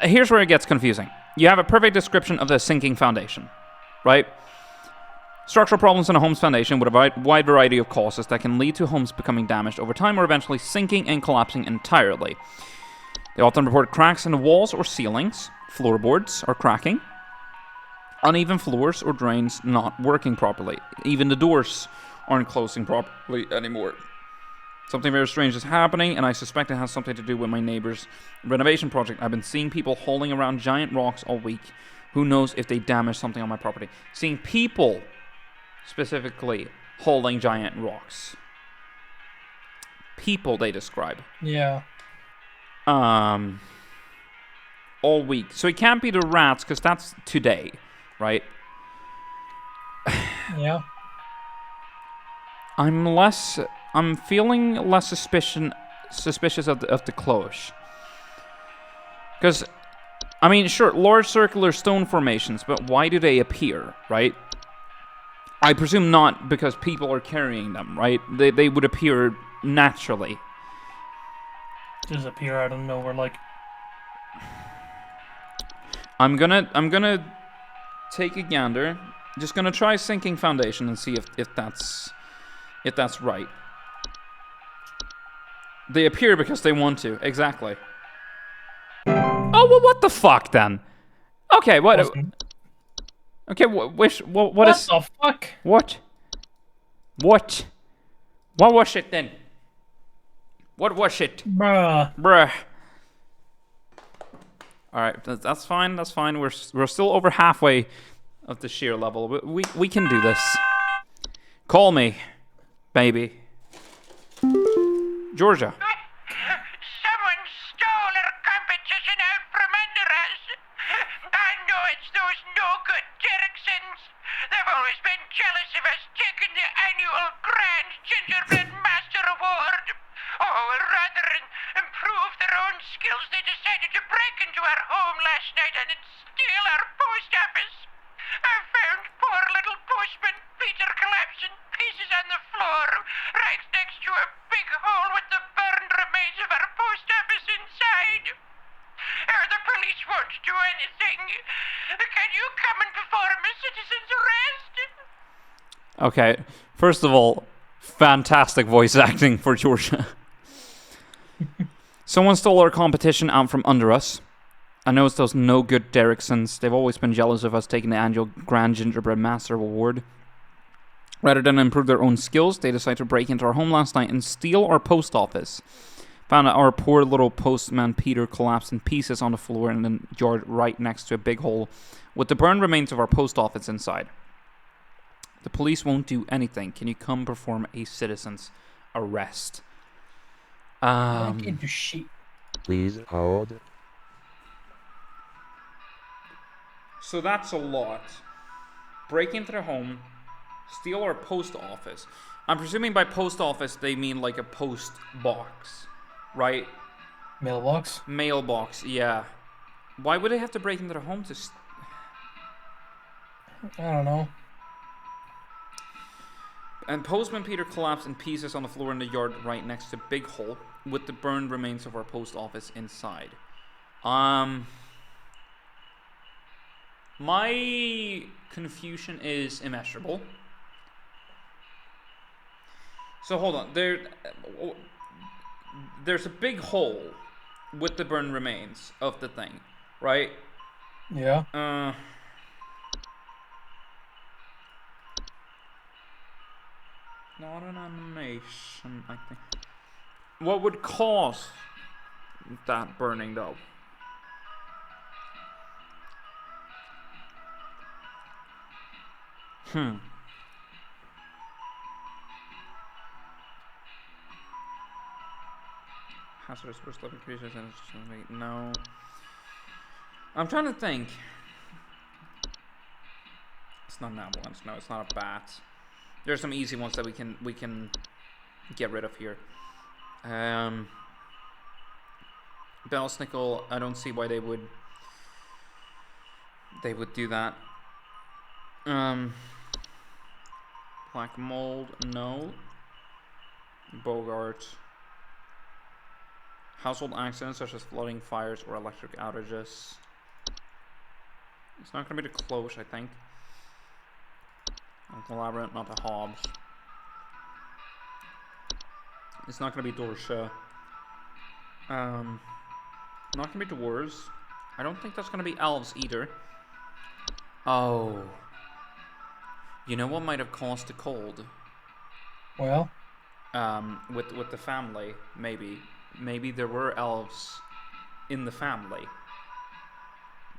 Here's where it gets confusing. You have a perfect description of the sinking foundation, right? Structural problems in a home's foundation with a wide variety of causes that can lead to homes becoming damaged over time or eventually sinking and collapsing entirely. They often report cracks in the walls or ceilings, floorboards are cracking, uneven floors or drains not working properly. Even the doors aren't closing properly anymore. Something very strange is happening, and I suspect it has something to do with my neighbor's renovation project. I've been seeing people hauling around giant rocks all week. Who knows if they damaged something on my property? Seeing people, specifically, hauling giant rocks. People, they describe. Yeah. All week. So it can't be the rats, because that's today, right? Yeah. I'm feeling less suspicious of the cloche. Because, I mean, sure, large circular stone formations, but why do they appear, right? I presume not because people are carrying them, right? They would appear naturally. Just appear out of nowhere, like. I'm gonna take a gander. Just gonna try sinking foundation and see if that's right. They appear because they want to. Exactly. Oh, well, what the fuck then? Okay, what? Okay, what is? What the fuck? What? What? What was it then? What was it? Bruh. All right, that's fine. That's fine. We're still over halfway of the sheer level. But we can do this. Call me, baby. Georgia. Someone stole our competition out from under us. I know it's those no-good Derricksons. They've always been jealous of us taking the annual Grand Gingerbread Master Award. Oh, rather than improve their own skills, they decided to break into our home last night and steal our post office. I found poor little postman Peter collapsed in pieces on the floor, right next to a big hole with the burned remains of our post office inside. The police won't do anything. Can you come and perform a citizen's arrest? Okay, first of all, fantastic voice acting for Georgia. Someone stole our competition out from under us. I know it's those no-good Derricksons. They've always been jealous of us taking the annual Grand Gingerbread Master Award. Rather than improve their own skills, they decided to break into our home last night and steal our post office. Found out our poor little postman Peter collapsed in pieces on the floor in the yard right next to a big hole with the burned remains of our post office inside. The police won't do anything. Can you come perform a citizen's arrest? I can't do shit. Please hold. So that's a lot. Break into their home, steal our post office. I'm presuming by post office they mean like a post box, right? Mailbox? Mailbox, yeah. Why would they have to break into their home to... I don't know. And postman Peter collapsed in pieces on the floor in the yard right next to big hole with the burned remains of our post office inside. My confusion is immeasurable. So hold on. There's a big hole with the burned remains of the thing, right? Yeah. Not an animation, I think. What would cause that burning, though? Hazardous first living creatures and no. I'm trying to think. It's not an ambulance. No, it's not a bat. There's some easy ones that we can get rid of here. Bellsnickel, I don't see why they would do that. Black mold, no. Bogart. Household accidents such as flooding, fires, or electric outages. It's not gonna be the cloche, I think. Uncle Labyrinth, not the Hobbs. It's not gonna be Dorsha. Not gonna be dwarves. I don't think that's gonna be elves either. Oh. You know what might have caused the cold? Well? With the family, maybe. Maybe there were elves in the family.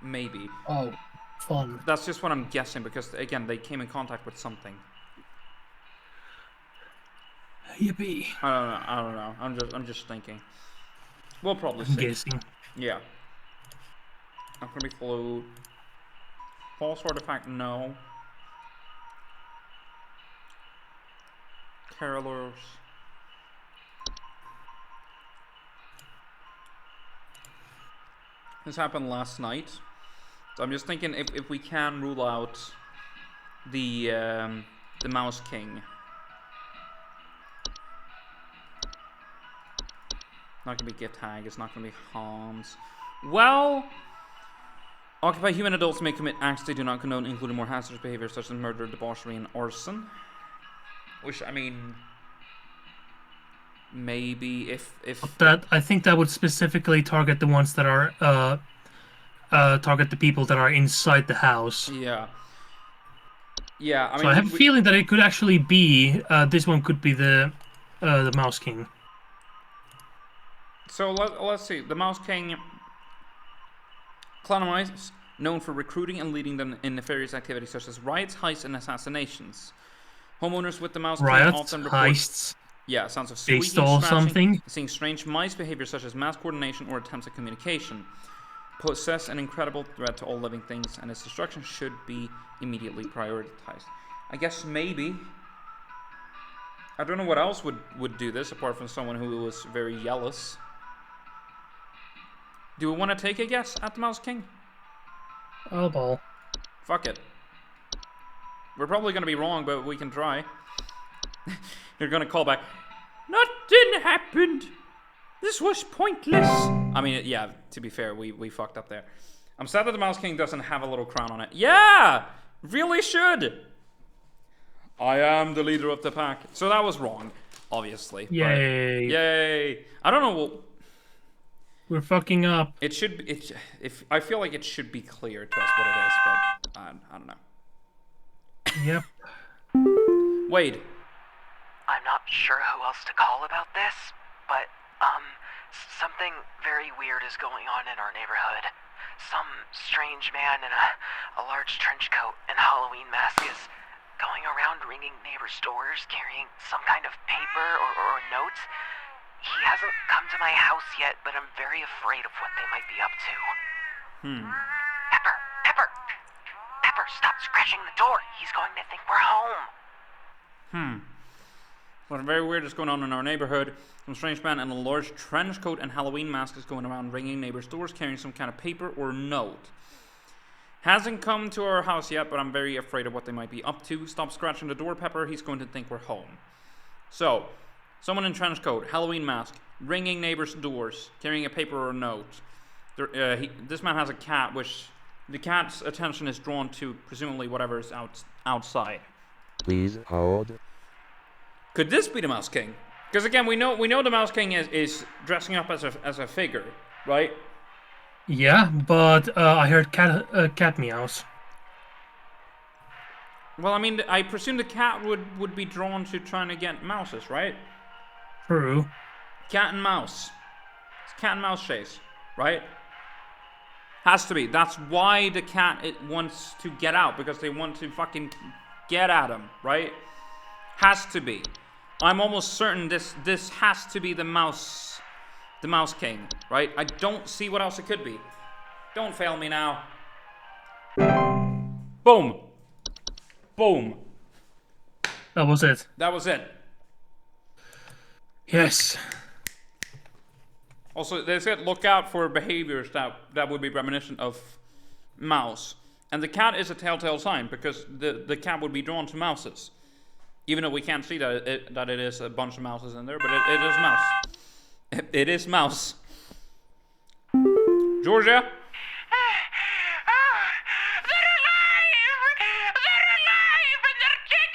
Maybe. Oh, fun. That's just what I'm guessing, because again, they came in contact with something. Yippee. I don't know. I'm just thinking. We'll probably see. Guessing. Yeah. Not gonna be flute. False artifact, no. Carolers. This happened last night. So I'm just thinking if we can rule out the Mouse King. Not gonna be Gittag, it's not gonna be Hans. Well, occupy human adults may commit acts they do not condone, including more hazardous behavior such as murder, debauchery, and arson. Which, I mean, maybe if that, I think that would specifically target the ones that are target the people that are inside the house. Yeah. Yeah, I mean, so I have a feeling that it could actually be this one could be the Mouse King. So let's see. The Mouse King, Clanamites, known for recruiting and leading them in nefarious activities such as riots, heists, and assassinations. Homeowners with the Mouse King often report heists. Yeah, sounds of They squeaking, stole scratching, something. seeing strange mice behavior such as mass coordination or attempts at communication. Possess an incredible threat to all living things, and its destruction should be immediately prioritized. I guess maybe. I don't know what else would do this apart from someone who was very jealous. Do we want to take a guess at the Mouse King? Oh, ball. Fuck it. We're probably going to be wrong, but we can try. You're going to call back. Nothing happened. This was pointless. I mean, yeah, to be fair, we fucked up there. I'm sad that the Mouse King doesn't have a little crown on it. Yeah! Really should! I am the leader of the pack. So that was wrong, obviously. Yay. Yay! I don't know. We're fucking up. It should be, I feel like it should be clear to us what it is, but I don't know. Yep. Wade. I'm not sure who else to call about this, but, something very weird is going on in our neighborhood. Some strange man in a large trench coat and Halloween mask is going around ringing neighbors' doors, carrying some kind of paper or notes. He hasn't come to my house yet, but I'm very afraid of what they might be up to. Pepper, stop scratching the door. He's going to think we're home. Something very weird is going on in our neighborhood. Some strange man in a large trench coat and Halloween mask is going around ringing neighbors' doors, carrying some kind of paper or note. Hasn't come to our house yet, but I'm very afraid of what they might be up to. Stop scratching the door, Pepper. He's going to think we're home. So, someone in trench coat, Halloween mask, ringing neighbors' doors, carrying a paper or a note. This man has a cat, which the cat's attention is drawn to presumably whatever is outside. Please hold. Could this be the Mouse King? Because again, we know the Mouse King is dressing up as a figure, right? Yeah, but I heard cat meows. Well, I mean, I presume the cat would be drawn to trying to get mouses, right? True. Cat and mouse. It's cat and mouse chase, right? Has to be. That's why the cat wants to get out, because they want to fucking get at him, right? Has to be. I'm almost certain this has to be the Mouse King, right? I don't see what else it could be. Don't fail me now. Boom. Boom. That was it. That was it. Yes. Also, they said look out for behaviors that would be reminiscent of mouse. And the cat is a telltale sign, because the cat would be drawn to mouses. Even though we can't see that it is a bunch of mouses in there, but it is mouse. It is mouse. Georgia? They're alive! They're alive! And they're taking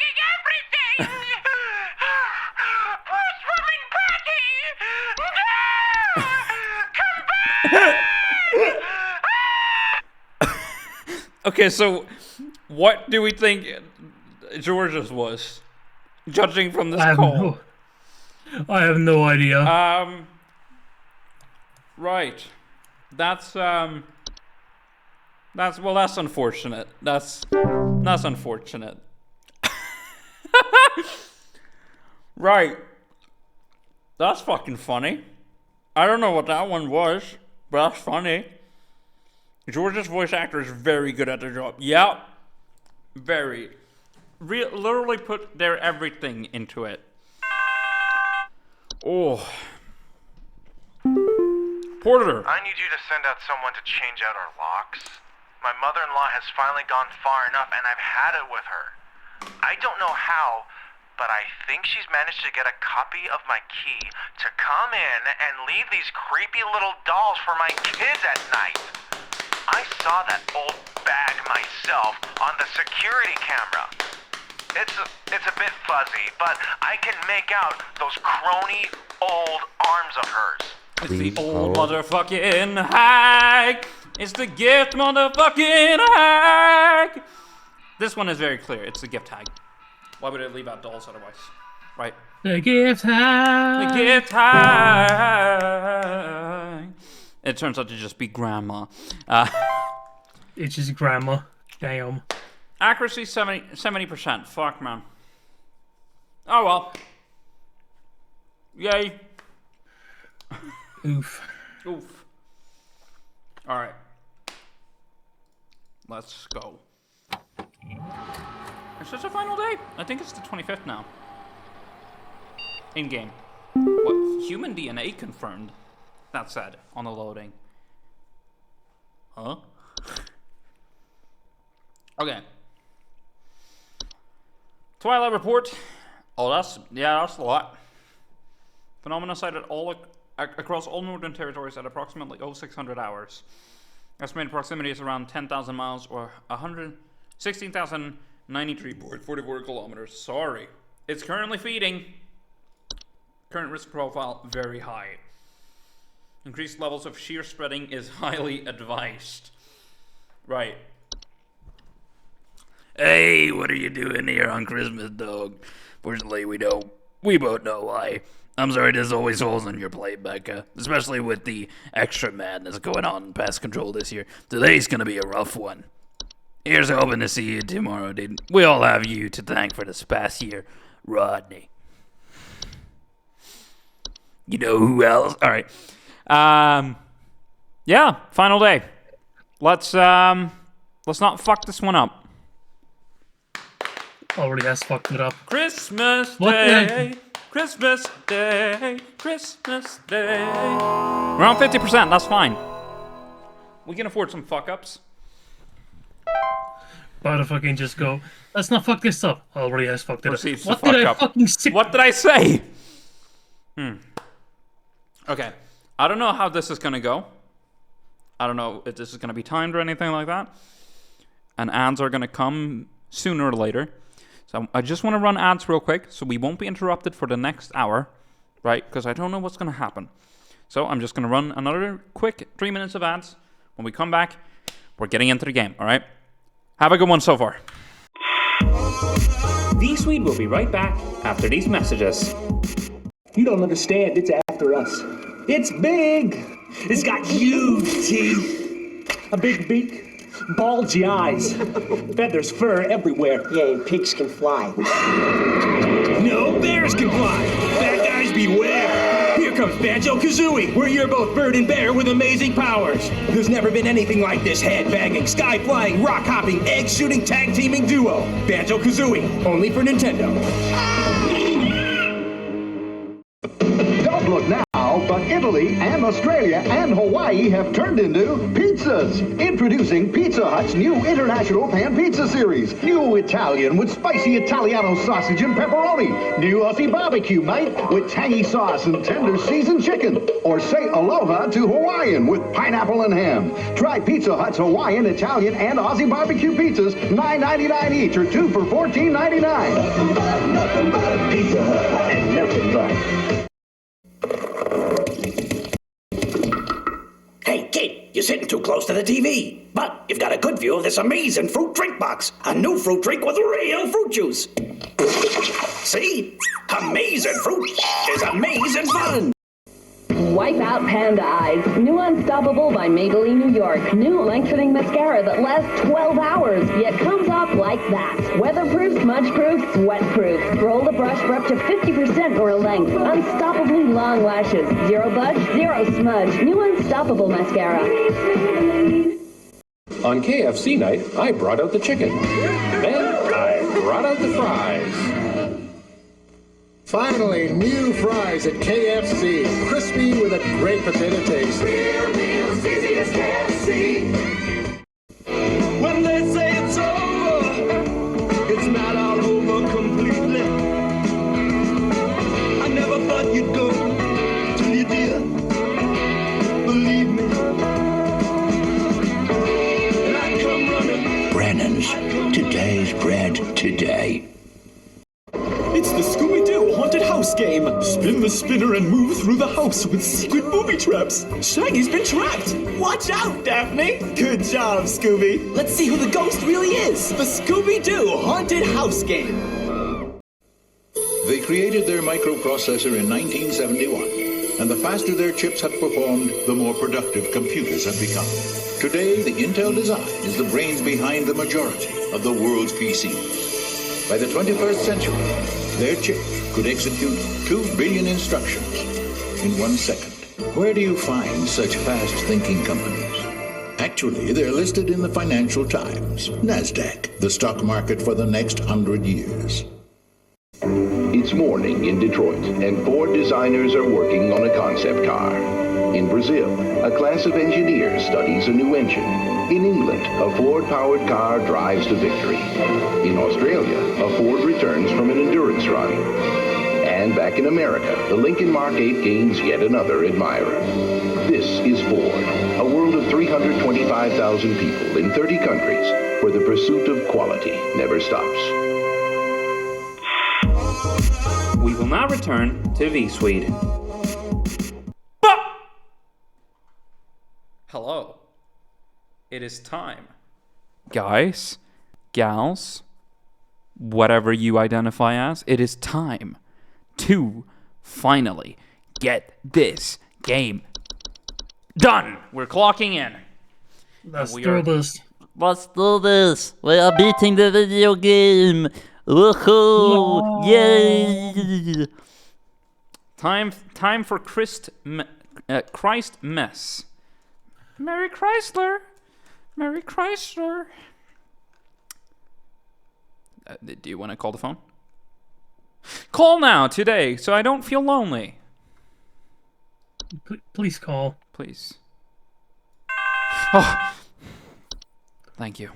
Okay, so what do we think George's was? Judging from this call. I have no idea. Right. That's unfortunate. That's unfortunate. Right. That's fucking funny. I don't know what that one was, but that's funny. George's voice actor is very good at their job. Yep. Very. Literally put their everything into it. Oh. Porter. I need you to send out someone to change out our locks. My mother-in-law has finally gone far enough, and I've had it with her. I don't know how, but I think she's managed to get a copy of my key to come in and leave these creepy little dolls for my kids at night. I saw that old bag myself on the security camera. It's a bit fuzzy, but I can make out those crony old arms of hers. It's the old motherfucking hag. It's the gift motherfucking hag. This one is very clear. It's the gift hag. Why would it leave out dolls otherwise? Right? The gift hag. The gift hag. It turns out to just be grandma. It's just grandma. Damn. Accuracy 70%. Fuck, man. Oh well. Yay. Oof. Oof. Alright. Let's go. Is this a final day? I think it's the 25th now. In-game. What? Human DNA confirmed. That said, on the loading. Huh? Okay. Twilight report. Oh, that's a lot. Phenomena cited across all northern territories at approximately 0600 hours. Estimated proximity is around 10,000 miles or 16,093.44 kilometers. Sorry. It's currently feeding. Current risk profile very high. Increased levels of shear spreading is highly advised. Right. Hey, what are you doing here on Christmas, dog? Fortunately, we both know why. I'm sorry there's always holes in your plate, Becca. Especially with the extra madness going on in pest control this year. Today's gonna be a rough one. Here's hoping to see you tomorrow, dude. We all have you to thank for this past year, Rodney. You know who else? Alright. Yeah, final day. Let's not fuck this one up. Already has fucked it up. Christmas Day. Christmas Day. Christmas Day. We're on 50%, that's fine. We can afford some fuck ups. But fucking just go, let's not fuck this up. Already has fucked it up. What did I fucking say? What did I say? Okay. I don't know how this is gonna go. I don't know if this is gonna be timed or anything like that. And ads are gonna come sooner or later. So I just want to run ads real quick so we won't be interrupted for the next hour, right? Because I don't know what's going to happen. So I'm just going to run another quick 3 minutes of ads. When we come back, we're getting into the game, all right? Have a good one so far. VSwede will be right back after these messages. You don't understand. It's after us. It's big. It's got huge teeth, a big beak, bulgy eyes, feathers, fur everywhere. Yeah, and pigs can fly. No, bears can fly. Bad guys beware. Here comes Banjo-Kazooie. We're your both bird and bear with amazing powers. There's never been anything like this head-banging, sky-flying, rock-hopping, egg-shooting, tag-teaming duo. Banjo-Kazooie, only for Nintendo. Don't look now, but Italy and Australia and Hawaii have turned into pizzas. Introducing Pizza Hut's new International Pan Pizza Series. New Italian with spicy Italiano sausage and pepperoni. New Aussie barbecue, mate, with tangy sauce and tender seasoned chicken. Or say aloha to Hawaiian with pineapple and ham. Try Pizza Hut's Hawaiian, Italian, and Aussie barbecue pizzas, $9.99 each or 2 for $14.99. Nothing but Pizza Hut and nothing but. Hey, kid, you sitting too close to the TV. But you've got a good view of this amazing fruit drink box. A new fruit drink with real fruit juice. See? Amazing fruit is amazing fun. Wipe out panda eyes. New Unstoppable by Maybelline New York. New lengthening mascara that lasts 12 hours, yet comes off like that. Weatherproof, smudge-proof, sweat-proof. Roll the brush for up to 50% more length. Unstoppably long lashes. Zero budge, zero smudge. New Unstoppable mascara. On KFC night, I brought out the chicken. Then I brought out the fries. Finally, new fries at KFC. Crispy with a great potato taste. Real meals, easy as KFC. When they say it's over, it's not all over completely. I never thought you'd go till you did. Believe me. And I come running. Brennan's. Today's bread today. It's the Scooby-Doo haunted house game. Spin the spinner and move through the house with secret booby traps. Shaggy's been trapped. Watch out, Daphne. Good job, Scooby. Let's see who the ghost really is. The Scooby-Doo haunted house game. They created their microprocessor in 1971, and the faster their chips have performed, the more productive computers have become. Today, the Intel design is the brains behind the majority of the world's PCs. By the 21st century, their chip could execute 2 billion instructions in 1 second. Where do you find such fast-thinking companies? Actually, they're listed in the Financial Times, NASDAQ, the stock market for the next 100 years. It's morning in Detroit, and Ford designers are working on a concept car. In Brazil, a class of engineers studies a new engine. In England, a Ford-powered car drives to victory. In Australia, a Ford returns from an endurance run. And back in America, the Lincoln Mark 8 gains yet another admirer. This is Ford, a world of 325,000 people in 30 countries, where the pursuit of quality never stops. We will now return to VSwede. Hello. It is time. Guys, gals, whatever you identify as, it is time to finally get this game done. We're clocking in. Let's do this. Let's do this. We are beating the video game. Woohoo! Yay! Time for Christ mess. Merry Chrysler. Merry Chrysler. Do you want to call the phone? Call now, today, so I don't feel lonely. Please call. Please. Oh. Thank you.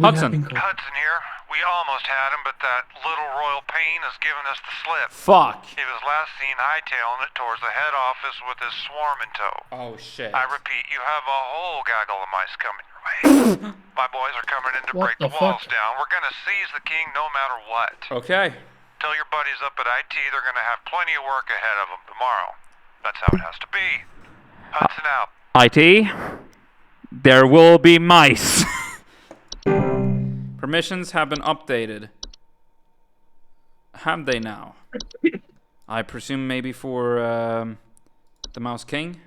Hudson. Hudson here. We almost had him, but that little royal pain has given us the slip. Fuck. He was last seen hightailing it towards the head office with his swarm in tow. Oh, shit. I repeat, you have a whole gaggle of mice coming your way. My boys are coming in to break the walls down. We're gonna seize the king no matter what. Okay. Tell your buddies up at IT they're gonna have plenty of work ahead of them tomorrow. That's how it has to be. Hudson out. IT, there will be mice. Permissions have been updated. Have they now? I presume maybe for the Mouse King.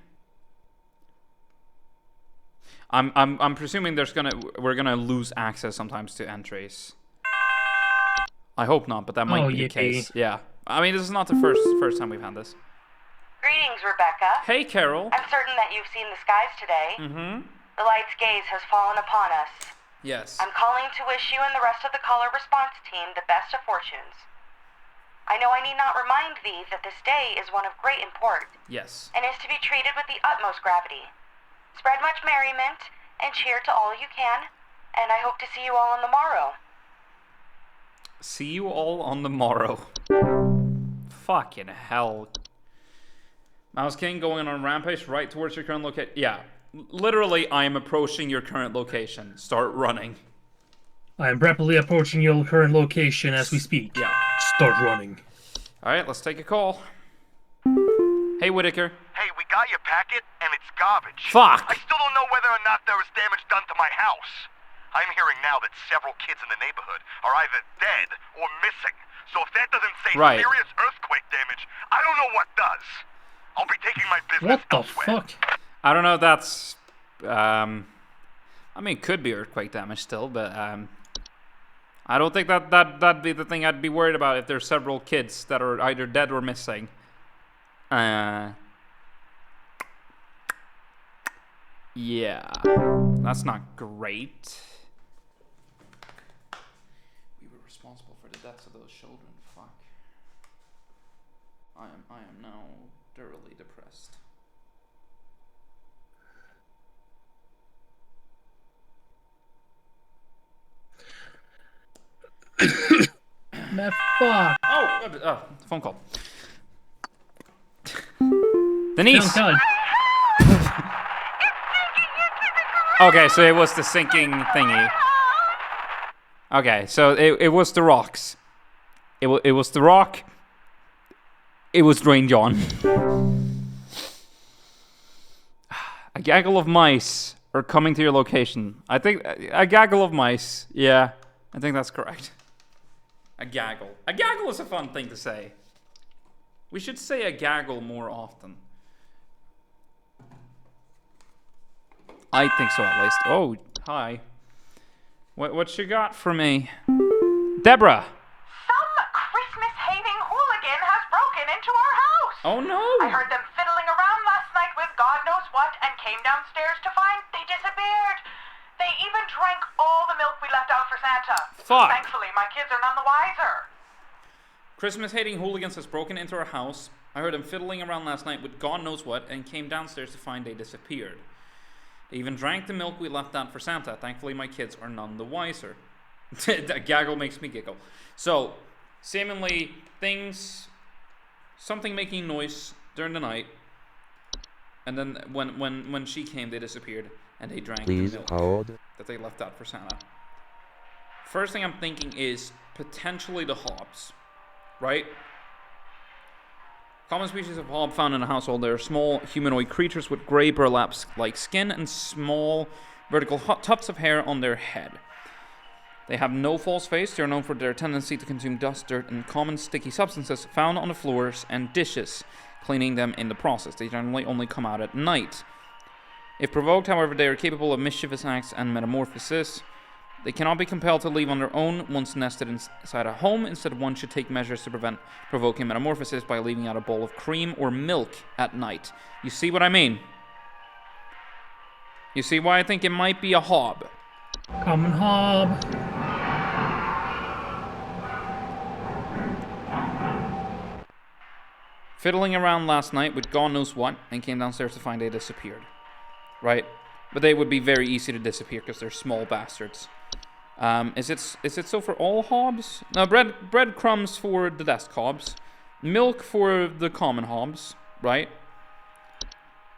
I'm presuming we're gonna lose access sometimes to entries. I hope not, but that might be the case. Yeah. I mean, this is not the first time we've had this. Greetings, Rebecca. Hey, Carol. I'm certain that you've seen the skies today. Mm-hmm. The light's gaze has fallen upon us. Yes. I'm calling to wish you and the rest of the caller response team the best of fortunes. I know I need not remind thee that this day is one of great import. Yes. And is to be treated with the utmost gravity. Spread much merriment and cheer to all you can, and I hope to see you all on the morrow. See you all on the morrow. Fucking hell. Mouse King going on a rampage right towards your current location. Yeah. Literally, I am approaching your current location. Start running. I am rapidly approaching your current location as we speak. Yeah. Start running. Alright, let's take a call. Hey, Whitaker. Hey, we got got your packet, and it's garbage. Fuck. I still don't know whether or not there was damage done to my house. I'm hearing now that several kids in the neighborhood are either dead or missing. So if that doesn't say Right. serious earthquake damage, I don't know what does. I'll be taking my business What the elsewhere. fuck? I don't know if that's... I mean, it could be earthquake damage still, but... I don't think that'd be the thing I'd be worried about if there's several kids that are either dead or missing. Yeah. That's not great. We were responsible for the deaths of those children. Fuck. I am now thoroughly depressed. Man, fuck. Oh, phone call. Denise. Okay, so it was the sinking thingy. Okay, so it was the rocks. It was the rock. It was Drain John. A gaggle of mice are coming to your location. I think a gaggle of mice. Yeah, I think that's correct. A gaggle. A gaggle is a fun thing to say. We should say a gaggle more often. I think so, at least. Oh, hi. What you got for me? Deborah! Some Christmas-hating hooligan has broken into our house! Oh, no! I heard them fiddling around last night with God knows what and came downstairs to find they disappeared. They even drank all the milk we left out for Santa. Fuck. Thankfully, my kids are none the wiser. Christmas-hating hooligans has broken into our house. I heard them fiddling around last night with God knows what and came downstairs to find they disappeared. They even drank the milk we left out for Santa. Thankfully, my kids are none the wiser. That gaggle makes me giggle. So, seemingly, something making noise during the night, and then when she came, they disappeared, and they drank the milk that they left out for Santa. First thing I'm thinking is potentially the hobs, right? Common species of hob found in a household. They are small humanoid creatures with grey burlap-like skin and small vertical tufts of hair on their head. They have no false face. They are known for their tendency to consume dust, dirt, and common sticky substances found on the floors and dishes, cleaning them in the process. They generally only come out at night. If provoked, however, they are capable of mischievous acts and metamorphosis. They cannot be compelled to leave on their own once nested inside a home. Instead, one should take measures to prevent provoking metamorphosis by leaving out a bowl of cream or milk at night. You see what I mean? You see why I think it might be a hob? Common hob. Fiddling around last night with God knows what and came downstairs to find they disappeared. Right? But they would be very easy to disappear because they're small bastards. Is it so for all hobs? No, breadcrumbs for the desk hobs. Milk for the common hobs, right?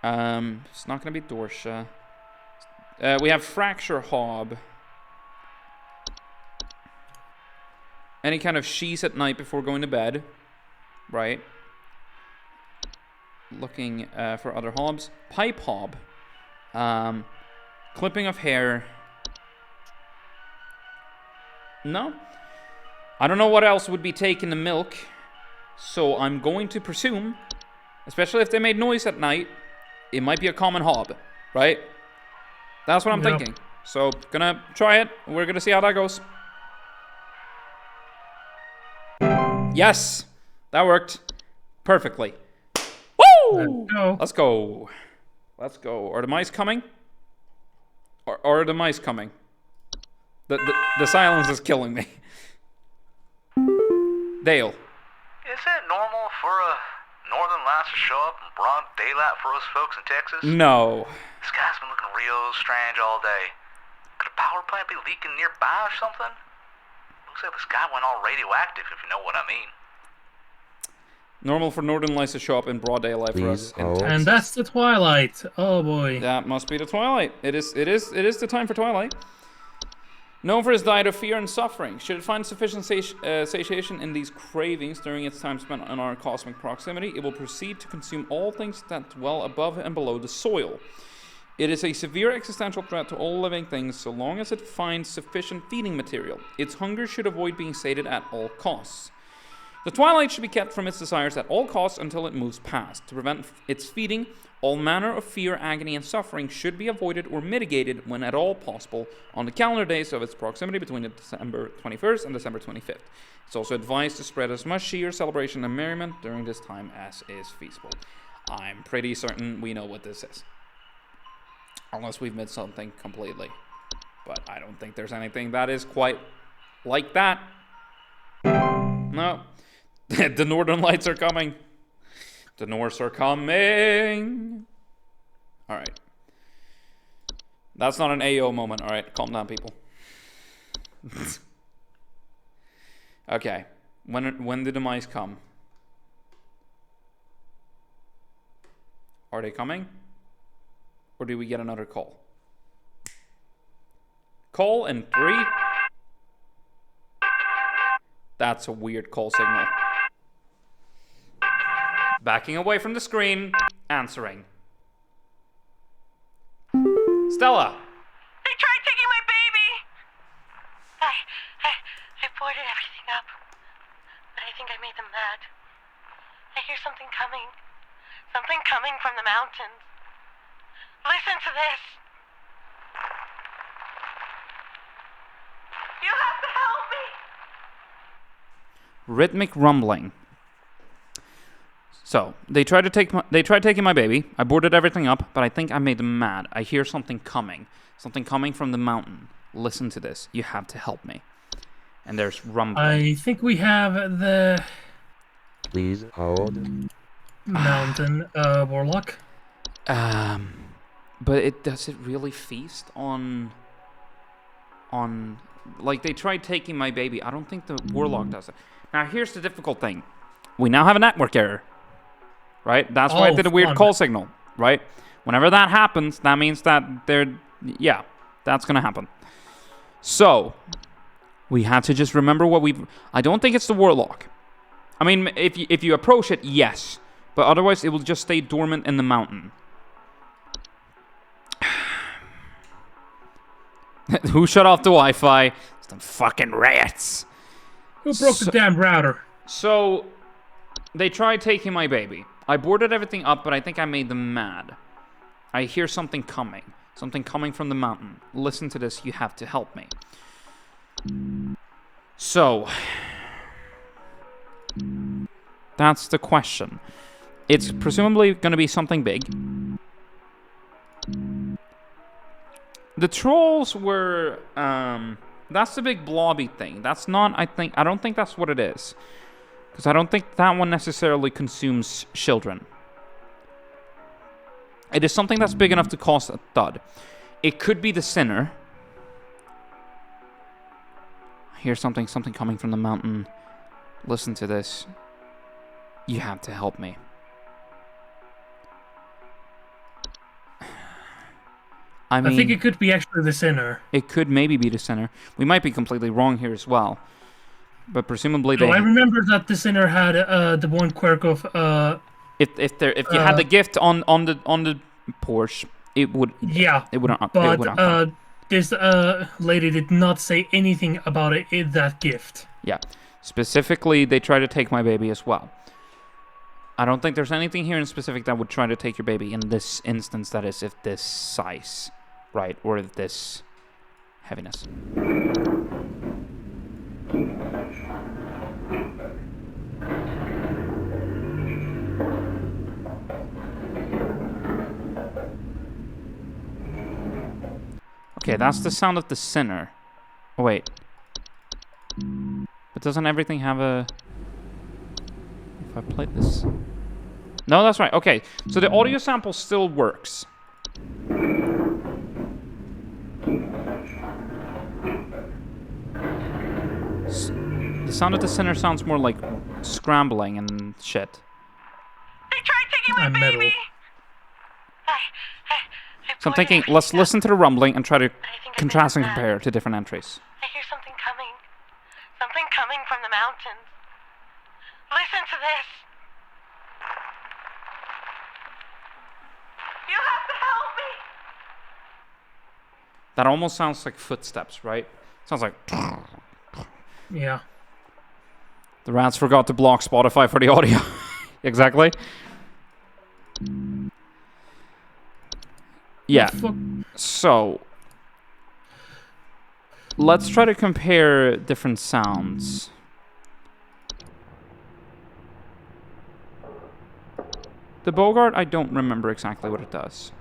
It's not gonna be Dorsha. We have fracture hob. Any kind of sheath at night before going to bed, right? Looking for other hobs. Pipe hob. Clipping of hair. No. I don't know what else would be taking the milk. So I'm going to presume, especially if they made noise at night, it might be a common hob, right? That's what I'm thinking. So, gonna try it. We're gonna see how that goes. Yes! That worked perfectly. Woo! Let's go. Let's go. Are the mice coming? Or are the mice coming? The silence is killing me. Dale. Is it normal for a northern lights to show up in broad daylight for us folks in Texas? No. The sky's been looking real strange all day. Could a power plant be leaking nearby or something? Looks like the sky went all radioactive, if you know what I mean. Normal for northern lights to show up in broad daylight for us in Texas. And that's the twilight. Oh boy. That must be the twilight. It is the time for twilight. Known for its diet of fear and suffering, should it find sufficient satiation in these cravings during its time spent in our cosmic proximity, it will proceed to consume all things that dwell above and below the soil. It is a severe existential threat to all living things so long as it finds sufficient feeding material. Its hunger should avoid being sated at all costs. The twilight should be kept from its desires at all costs until it moves past. To prevent its feeding, all manner of fear, agony, and suffering should be avoided or mitigated when at all possible on the calendar days of its proximity between December 21st and December 25th. It's also advised to spread as much cheer, celebration, and merriment during this time as is feasible. I'm pretty certain we know what this is. Unless we've missed something completely. But I don't think there's anything that is quite like that. No. The Northern Lights are coming. The Norse are coming. Alright. That's not an AO moment. Alright, calm down, people. Okay. When did the mice come? Are they coming? Or do we get another call? Call in 3. That's a weird call signal. Backing away from the screen, answering. Stella! They tried taking my baby! I boarded everything up, but I think I made them mad. I hear something coming. Something coming from the mountains. Listen to this. You have to help me! Rhythmic rumbling. So, they tried taking my baby. I boarded everything up, but I think I made them mad. I hear something coming. Something coming from the mountain. Listen to this. You have to help me. And there's rumbling. I think we have the... Please hold. Mountain warlock. But does it really feast on like they tried taking my baby. I don't think the warlock does it. Now here's the difficult thing. We now have a network error. Right? That's why I did a weird call signal, right? Whenever that happens, that means that that's gonna happen. So we have to just remember what I don't think it's the warlock. I mean, if you approach it, yes. But otherwise it will just stay dormant in the mountain. Who shut off the Wi-Fi? It's them fucking rats. Who broke the damn router? So, they tried taking my baby. I boarded everything up, but I think I made them mad. I hear something coming. Something coming from the mountain. Listen to this. You have to help me. So, that's the question. It's presumably going to be something big. The trolls were, that's the big blobby thing. That's not, I don't think that's what it is. Because I don't think that one necessarily consumes children. It is something that's big enough to cause a thud. It could be the sinner. I hear something coming from the mountain. Listen to this. You have to help me. I think it could be actually the sinner. It could maybe be the sinner. We might be completely wrong here as well. But presumably I remember that the sinner had the one quirk of if you had the gift on the Porsche, it would it would not. But this lady did not say anything about that gift. Yeah, specifically they tried to take my baby as well. I don't think there's anything here in specific that would try to take your baby in this instance. That is, if this size, right, or if this heaviness. Okay, that's the sound of the sinner. Oh, wait. But doesn't everything have a... If I play this... No, that's right. Okay, so the audio sample still works. The sound of the sinner sounds more like scrambling and shit. They tried taking my baby! I So I'm thinking, let's listen to the rumbling and try to contrast and compare to different entries. I hear something coming. Something coming from the mountains. Listen to this. You have to help me. That almost sounds like footsteps, right? Sounds like... Yeah. The rats forgot to block Spotify for the audio. Exactly. Yeah. So, let's try to compare different sounds. The Bogart, I don't remember exactly what it does.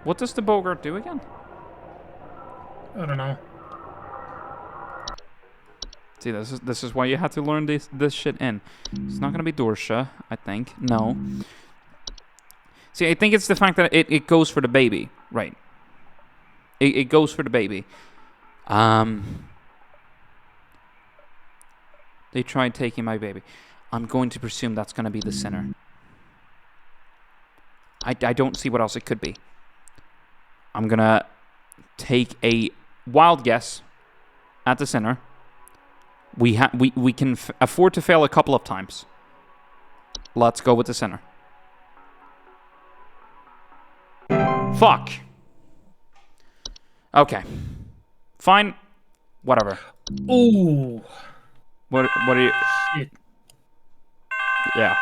What does the Bogart do again? I don't know. See, this is why you have to learn this shit in. It's not gonna be Dorsha, I think. No. See, I think it's the fact that it goes for the baby, right? It goes for the baby. They tried taking my baby. I'm going to presume that's gonna be the sinner. I don't see what else it could be. I'm gonna take a wild guess at the sinner. We can afford to fail a couple of times. Let's go with the sinner. Fuck. Okay. Fine. Whatever. Ooh. What are you... Shit. Yeah.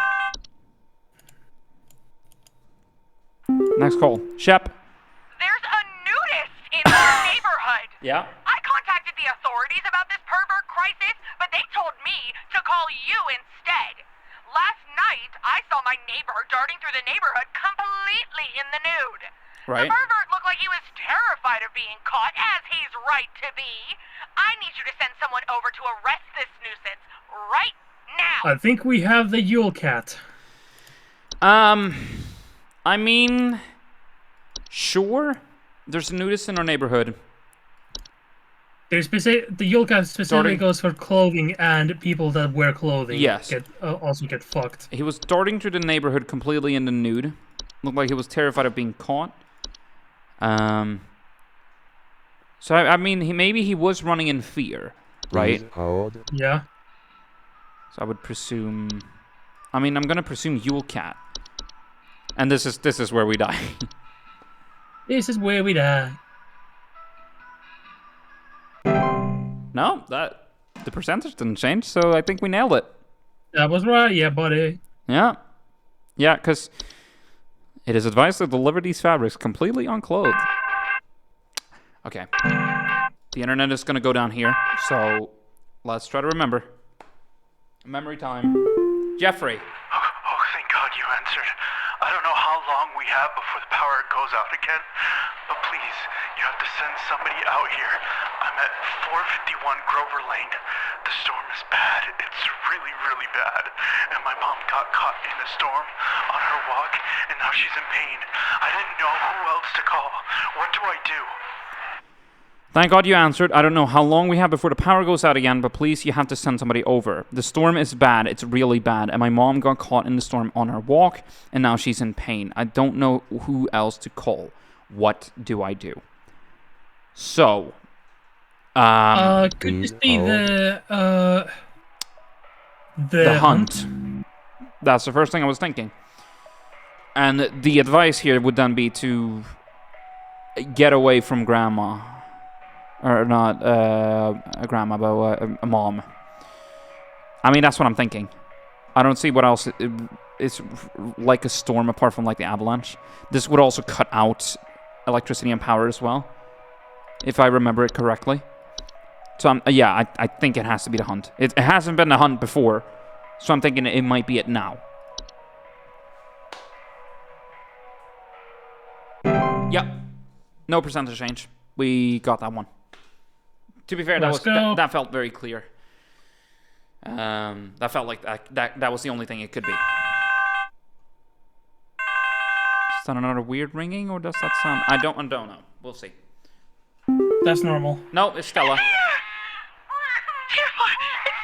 Next call. Shep. There's a nudist in our neighborhood. Yeah. I contacted the authorities about this pervert crisis, but they told me to call you instead. Last night, I saw my neighbor darting through the neighborhood completely in the nude. Right. The pervert looked like he was terrified of being caught, as he's right to be. I need you to send someone over to arrest this nuisance right now. I think we have the Yule Cat. I mean, sure. There's a nudist in our neighborhood. The Yule Cat specifically goes for clothing and people that wear clothing. Yes. Also get fucked. He was darting through the neighborhood completely in the nude. Looked like he was terrified of being caught. So I mean, maybe he was running in fear, right? Yeah. So I would presume. I mean, I'm gonna presume Yule Cat. And this is where we die. This is where we die. No, the percentage didn't change, so I think we nailed it. That was right, yeah, buddy. Yeah. Yeah, because it is advised to deliver these fabrics completely unclothed. Okay. The internet is going to go down here, so let's try to remember. Memory time. Jeffrey. Oh, thank God you answered. I don't know how long we have before the power goes out again, but please, you have to send somebody out here. I'm at 451 Grover Lane. The storm is bad. It's really, really bad. And my mom got caught in a storm on her walk, and now she's in pain. I didn't know who else to call. What do I do? Thank God you answered. I don't know how long we have before the power goes out again, but please, you have to send somebody over. The storm is bad. It's really bad. And my mom got caught in the storm on her walk, and now she's in pain. I don't know who else to call. What do I do? So, could this be the hunt? That's the first thing I was thinking. And the advice here would then be to get away from grandma. Or not a grandma, but a mom. I mean, that's what I'm thinking. I don't see what else. It's like a storm apart from like the avalanche. This would also cut out electricity and power as well, if I remember it correctly. So yeah, I think it has to be the hunt. It hasn't been the hunt before, so I'm thinking it might be it now. Yep. No percentage change. We got that one. To be fair, that felt very clear. That felt like that was the only thing it could be. Is that another weird ringing, or does that sound? I don't know. We'll see. That's normal. No, it's Stella. Careful! It's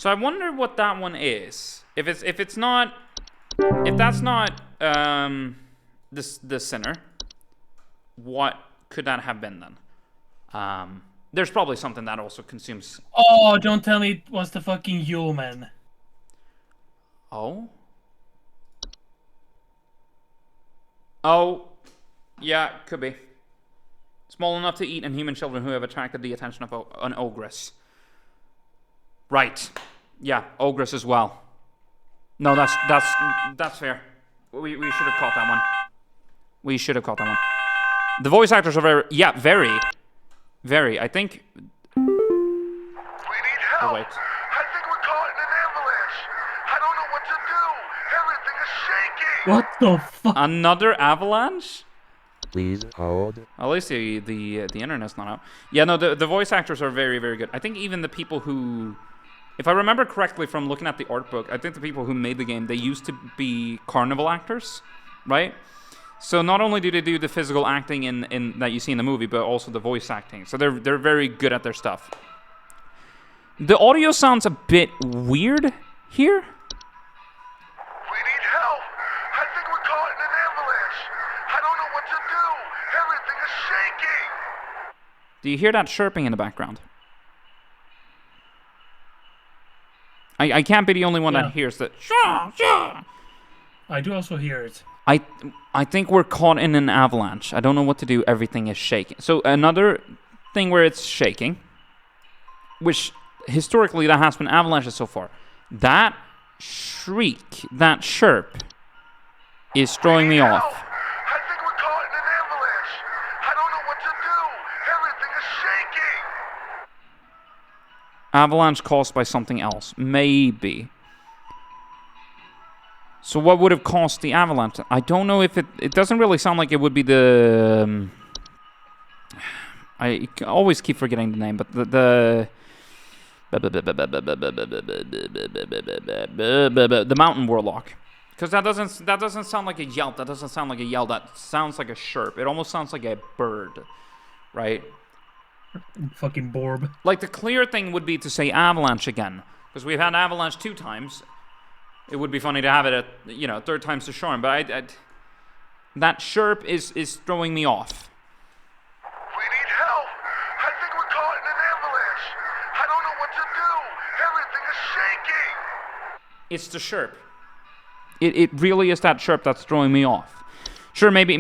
So I wonder what that one is. If that's not the sinner, what could that have been then? There's probably something that also consumes. Oh, don't tell me it was the fucking human. Oh. Oh, yeah, could be. Small enough to eat and human children who have attracted the attention of an ogress. Right. Yeah, ogress as well. No, that's fair. We should have caught that one. We should have caught that one. The voice actors are very. I think. We need help. Oh, wait. I think we're caught in an avalanche. I don't know what to do. Everything is shaking. What the fuck? Another avalanche? Please hold. At least the internet's not out. Yeah, no, the voice actors are very, very good. I think even the people who, if I remember correctly from looking at the art book, I think the people who made the game, they used to be carnival actors, right? So not only do they do the physical acting in that you see in the movie, but also the voice acting. So they're very good at their stuff. The audio sounds a bit weird here. We need help. I think we're caught in an avalanche. I don't know what to do. Everything is shaking. Do you hear that chirping in the background? I can't be the only one that hears that. I do also hear it. I think we're caught in an avalanche. I don't know what to do. Everything is shaking. So another thing where it's shaking, which historically that has been avalanches so far. That shriek, that chirp, is throwing me off. I think we're caught in an avalanche. I don't know what to do. Everything is shaking. Avalanche caused by something else. Maybe. So what would have caused the avalanche? I don't know if it doesn't really sound like it would be the... I always keep forgetting the name, but the mountain warlock. Because that doesn't sound like a yelp. That doesn't sound like a yell. That sounds like a chirp. It almost sounds like a bird, right? Fucking Borb. Like the clear thing would be to say avalanche again, because we've had avalanche 2 times. It would be funny to have it at, 3rd time's the charm, but that chirp is throwing me off. We need help. I think we're caught in an avalanche. I don't know what to do. Everything is shaking. It's the chirp. It really is that chirp that's throwing me off. Sure, maybe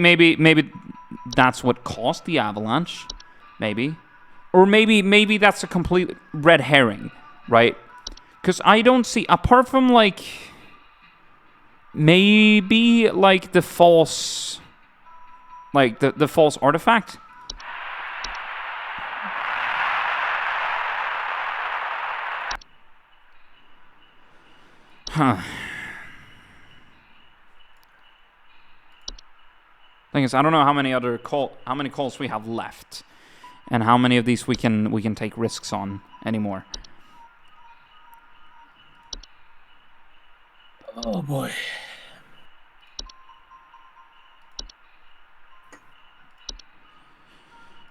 that's what caused the avalanche. Maybe. Or maybe that's a complete red herring, right? Because I don't see, apart from like... Maybe like the false, like the false artifact. Huh. Thing is, I don't know how many calls we have left, and how many of these we can take risks on anymore. Oh boy.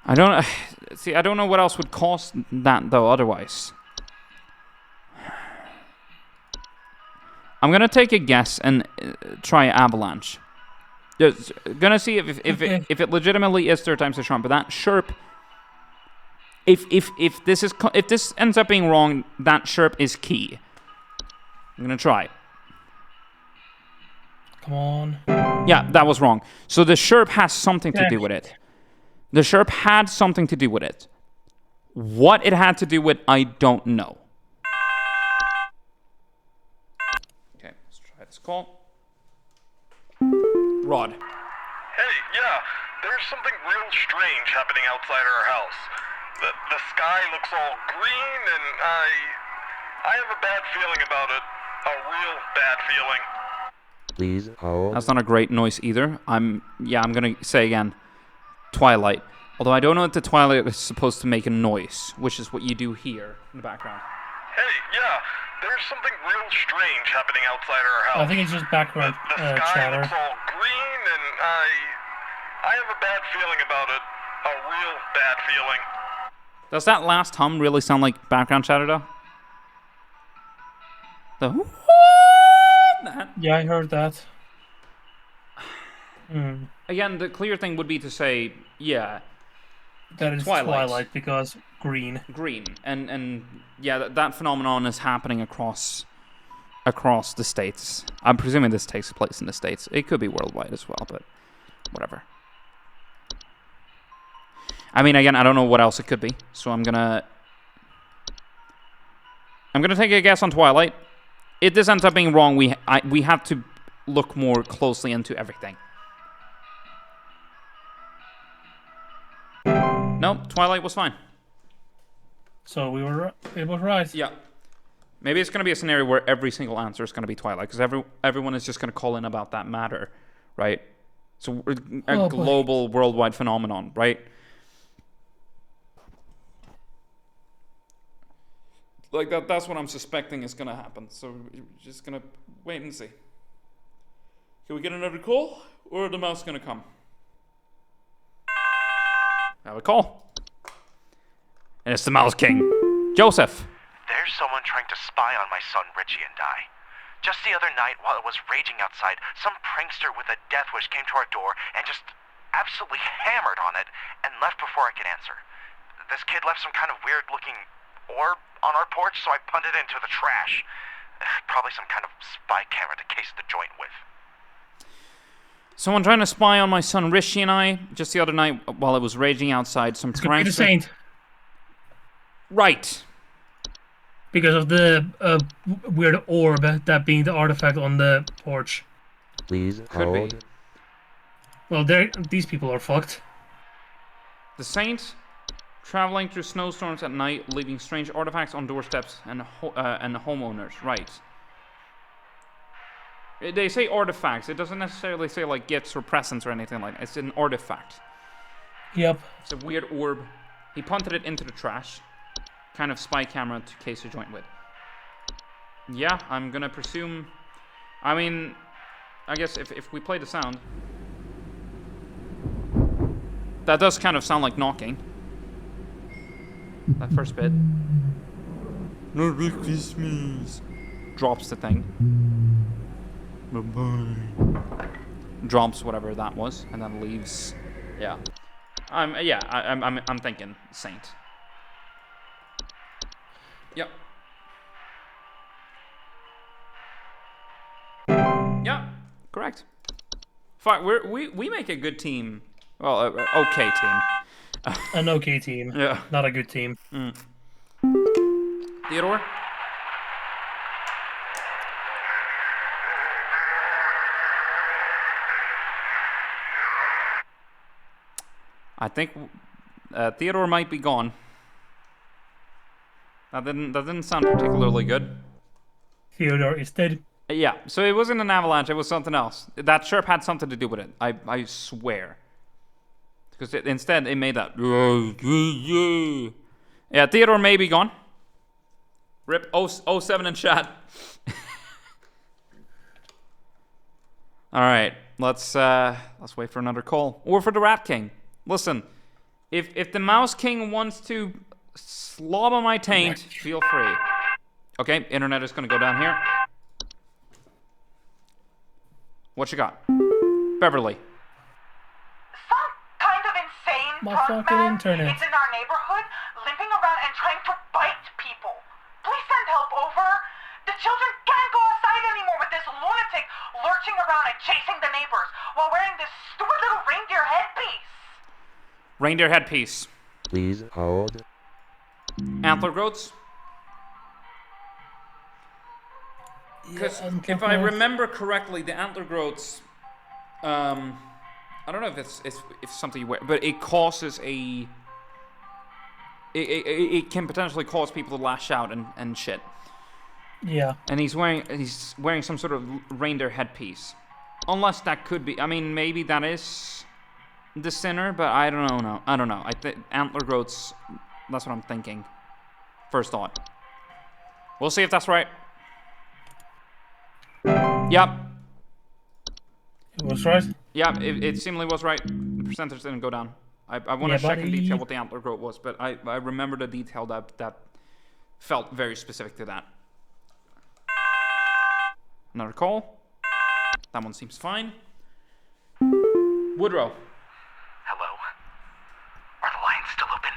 I don't know what else would cause that though otherwise. I'm gonna take a guess and try avalanche. Just gonna see if it legitimately is 3rd time's the charm, but that chirp. If this ends up being wrong, that chirp is key. I'm gonna try. Come on. Yeah, that was wrong. So the chirp has something to do with it. The chirp had something to do with it. What it had to do with, I don't know. Okay, let's try this call. Rod. Hey, yeah, there's something real strange happening outside our house. The sky looks all green, and I have a bad feeling about it. A real bad feeling. Please hold. That's not a great noise either. I'm gonna say again, twilight. Although I don't know if the twilight is supposed to make a noise, which is what you do here in the background. Hey, yeah, there's something real strange happening outside our house. I think it's just background the sky chatter. looks all green, and I have a bad feeling about it. A real bad feeling. Does that last hum really sound like background chatter though? The that. Yeah, I heard that. Again, the clear thing would be to say, yeah, that is Twilight because green. Green, and yeah, that phenomenon is happening across the states. I'm presuming this takes place in the states. It could be worldwide as well, but whatever. I mean, again, I don't know what else it could be, so I'm gonna take a guess on Twilight. If this ends up being wrong, we have to look more closely into everything. No, Twilight was fine. So it was right. Yeah. Maybe it's going to be a scenario where every single answer is going to be Twilight, because everyone is just going to call in about that matter, right? So a global, worldwide phenomenon, right? Like that's what I'm suspecting is going to happen. So we're just going to wait and see. Can we get another call, or are the mouse going to come? Have a call. And it's the Mouse King, Joseph. There's someone trying to spy on my son Richie and I. Just the other night, while it was raging outside, some prankster with a death wish came to our door and just absolutely hammered on it and left before I could answer. This kid left some kind of weird-looking orb on our porch, so I punted it into the trash. Probably some kind of spy camera to case the joint with. Someone trying to spy on my son Richie and I just the other night while it was raging outside. Some Could be the Saint. Right. Because of the weird orb, that being the artifact on the porch. Please Could be. Well, these people are fucked. The Saint traveling through snowstorms at night, leaving strange artifacts on doorsteps and homeowners. Right. They say artifacts. It doesn't necessarily say like gifts or presents or anything like that. It's an artifact. Yep. It's a weird orb. He punted it into the trash. Kind of spy camera to case a joint with. Yeah, I'm gonna presume. I mean, I guess if we play the sound, that does kind of sound like knocking. That first bit. Merry Christmas. Drops the thing. Bye-bye. Drops whatever that was, and then leaves. Yeah. I'm thinking Saint. Yep. Yeah, correct. Fine. We make a good team. Well, okay team. An okay team. Yeah. Not a good team. Theodore? I think Theodore might be gone. That didn't sound particularly good. Theodore is dead. Yeah, so it wasn't an avalanche, it was something else. That chirp had something to do with it. I swear. Because instead it made that. Yeah, Theodore may be gone. Rip 07 in chat. Alright, let's wait for another call. Or for the Rat King. Listen, if the Mouse King wants to slob on my taint, feel free. Okay, internet is gonna go down here. What you got? Beverly. Some kind of insane My drunk fucking man internet. is in our neighborhood, limping around and trying to bite people. Please send help over. The children can't go outside anymore with this lunatic lurching around and chasing the neighbors while wearing this stupid little reindeer headpiece. Reindeer headpiece. Please hold. Antler goats. Because if I remember correctly, the antler groats, I don't know if it's something you wear, but it causes a. It can potentially cause people to lash out and shit. Yeah. And he's wearing some sort of reindeer headpiece, unless that could be. I mean, maybe that is the sinner, but I don't know. No, I don't know. I think antler groats. That's what I'm thinking. First thought. We'll see if that's right. Yep. It was right? Yeah, it seemingly was right. The percentage didn't go down. I want to check in detail what the antler growth was, but I remember the detail that felt very specific to that. Another call. That one seems fine. Woodrow. Hello? Are the lines still open?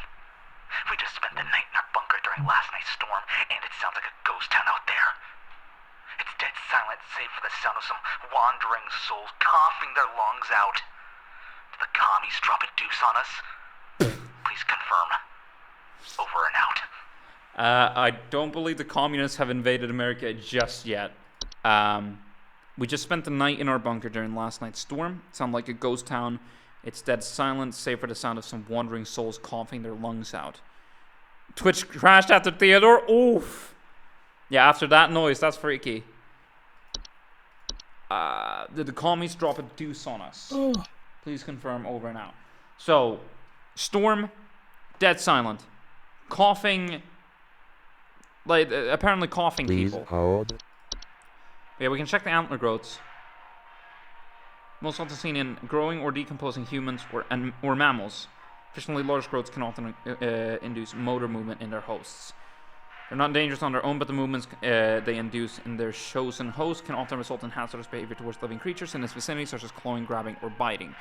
We just spent the night in our bunker during last night's storm, and it sounds like a ghost town out there. It's dead silent, save for the sound of some wandering souls coughing their lungs out. Did the commies drop a deuce on us? Please confirm. Over and out. I don't believe the communists have invaded America just yet. We just spent the night in our bunker during last night's storm. It sounded like a ghost town. It's dead silent, save for the sound of some wandering souls coughing their lungs out. Twitch crashed after Theodore. Oof. Yeah, after that noise, that's freaky. Did the commies drop a deuce on us? Please confirm. Over and out. So, storm, dead silent, coughing. Like apparently coughing Please people. hold. Yeah, we can check the antler growths. Most often seen in growing or decomposing humans or mammals. Additionally, large growths can often induce motor movement in their hosts. They're not dangerous on their own, but the movements they induce in their chosen host can often result in hazardous behavior towards living creatures in this vicinity, such as clawing, grabbing, or biting.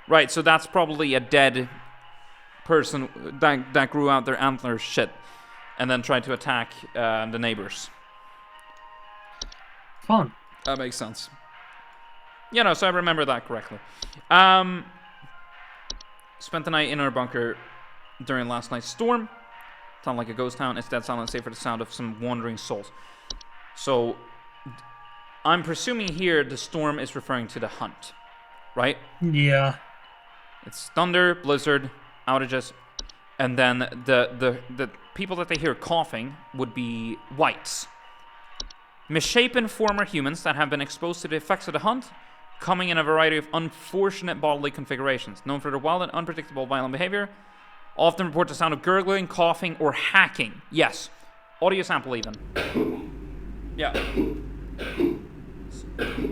Right, so that's probably a dead person that grew out their antler shit and then tried to attack the neighbors. Fun. That makes sense. Yeah, no, so I remember that correctly. Spent the night in our bunker during last night's storm. Sound like a ghost town. It's dead silent, save for the sound of some wandering souls. So, I'm presuming here the storm is referring to the hunt, right? Yeah. It's thunder, blizzard, outages, and then the people that they hear coughing would be whites. Misshapen former humans that have been exposed to the effects of the hunt, coming in a variety of unfortunate bodily configurations, known for their wild and unpredictable violent behavior, often report the sound of gurgling, coughing, or hacking. Yes. Audio sample even. Yeah.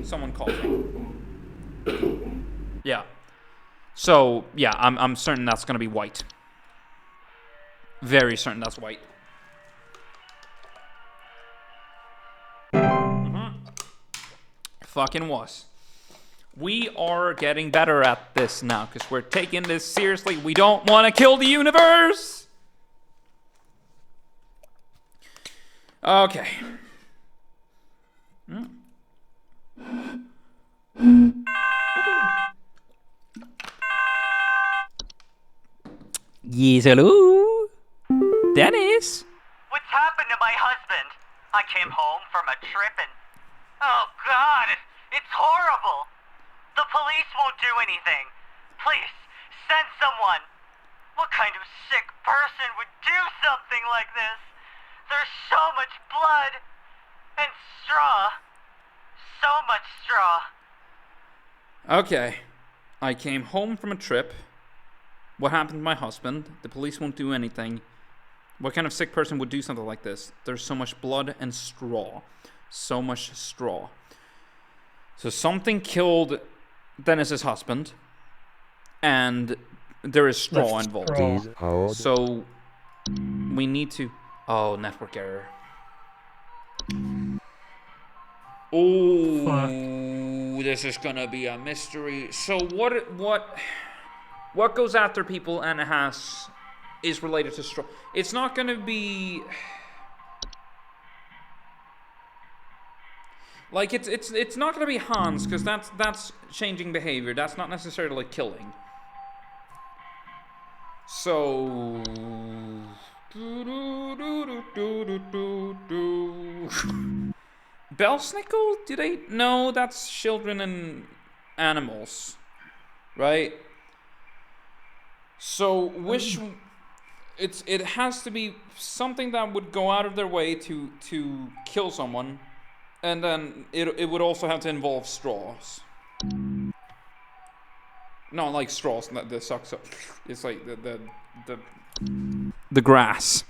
Someone coughing. Yeah. So, yeah, I'm certain that's going to be white. Very certain that's white. Fucking was. We are getting better at this now because we're taking this seriously. We don't want to kill the universe. Okay. Yes, hello? Dennis? What's happened to my husband? I came home from a trip and... Oh, God, it's horrible. The police won't do anything. Please, send someone. What kind of sick person would do something like this? There's so much blood. And straw. So much straw. Okay. I came home from a trip. What happened to my husband? The police won't do anything. What kind of sick person would do something like this? There's so much blood and straw. So much straw. So something killed Dennis's husband, and there is straw involved. So we need to... Oh, network error. Oh, this is gonna be a mystery. So what goes after people and is related to straw? It's not gonna be... Like, it's not gonna be Hans, because that's changing behavior. That's not necessarily killing. So... Belsnickel? Do they? No, that's children and animals. Right? So, it has to be something that would go out of their way to kill someone. And then it would also have to involve straws. Not like straws that sucks up. It's like the grass.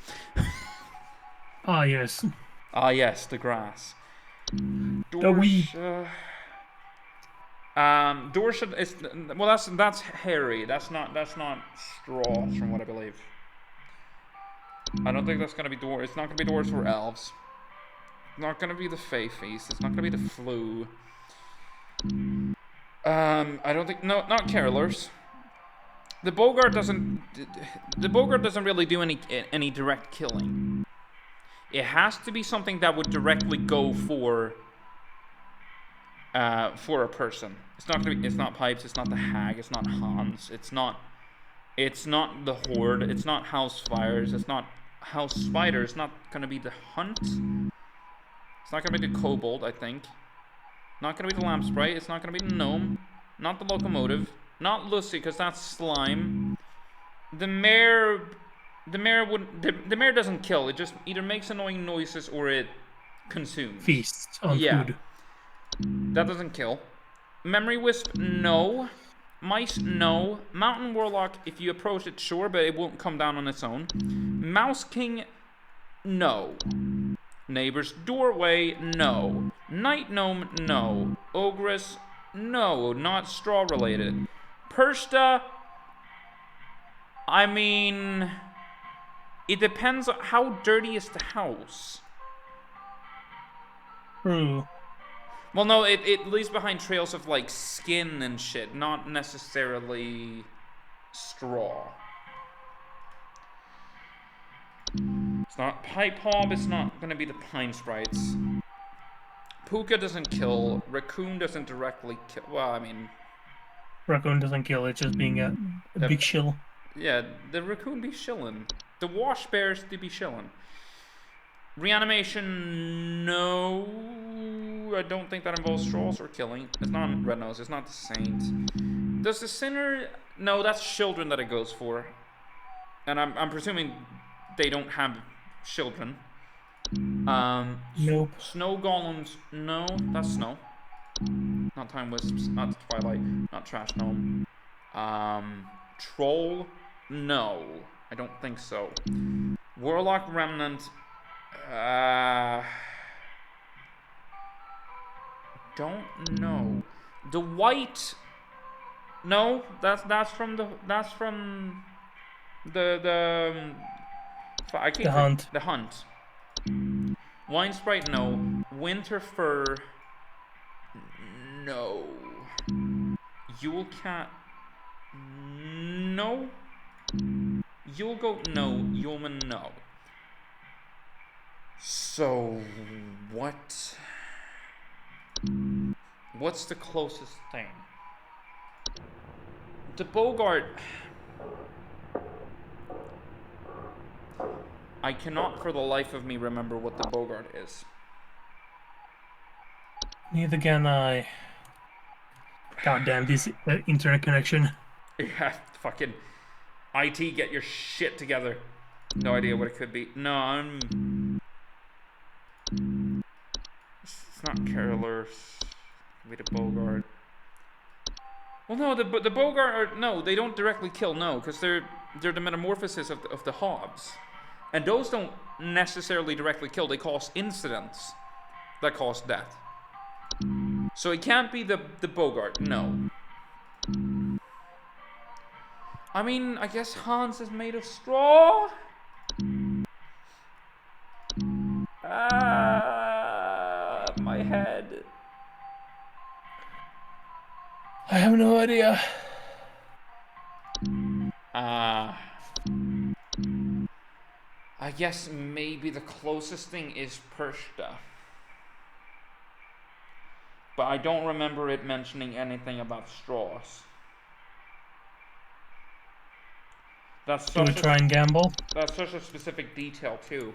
Ah, yes. Ah, yes, the grass. The Dorsha is well. That's hairy. That's not straws, from what I believe. I don't think that's gonna be door. It's not gonna be doors for elves. Not gonna be the Fey Feast. It's not gonna be the flu. I don't think. No, not carolers. The Bogart doesn't. The Bogart doesn't really do any direct killing. It has to be something that would directly go for a person. It's not gonna be. It's not Pipes. It's not the Hag. It's not Hans. It's not. It's not the Horde. It's not House Fires. It's not House Spider. It's not gonna be the Hunt. It's not gonna be the Kobold. I think. Not gonna be the Lamp Sprite. It's not gonna be the Gnome. Not the Locomotive. Not Lucy, because that's slime. The Mare. The Mare doesn't kill. It just either makes annoying noises or it consumes. Feasts on food. That doesn't kill. Memory Wisp, no. Mice, no. Mountain Warlock, if you approach it, sure, but it won't come down on its own. Mouse King, no. Neighbor's Doorway, no. Night Gnome, no. Ogress, no. Not straw related. Persta, I mean, it depends on how dirty is the house. Well, no, it leaves behind trails of, like, skin and shit, not necessarily straw. It's not Pipe Hob, it's not gonna be the Pine Sprites. Puka doesn't kill, Raccoon doesn't directly kill, well, I mean... Raccoon doesn't kill, it's just being a big shill. Yeah, the Raccoon be shillin'. The Wash Bears, they be shillin'. Reanimation, no. I don't think that involves straws or killing. It's not Red Nose, it's not the Saint. Does the Sinner... No, that's children that it goes for. And I'm presuming they don't have children. Nope. Snow Golems, no. That's Snow. Not Time Wisps, not Twilight, not Trash Gnome. Troll, no. I don't think so. Warlock Remnant... don't know. The white, no, that's from the Hunt. The Hunt. Wine Sprite, no. Winter Fur, no. Yule Cat, no. Yule Goat, no. Yuleman, no. So, what's the closest thing? The Bogart... I cannot for the life of me remember what the Bogart is. Neither can I. God damn this internet connection. Yeah, fucking... IT, get your shit together. No idea what it could be. No, it's not Carolers. Maybe the Bogart. Well, no, the Bogart are... No, they don't directly kill, no, because they're the metamorphosis of the Hobbs. And those don't necessarily directly kill. They cause incidents that cause death. So it can't be the Bogart, no. I mean, I guess Hans is made of straw? My head. I have no idea. I guess maybe the closest thing is Pershta. But I don't remember it mentioning anything about straws. That's Do we try and gamble? That's such a specific detail too.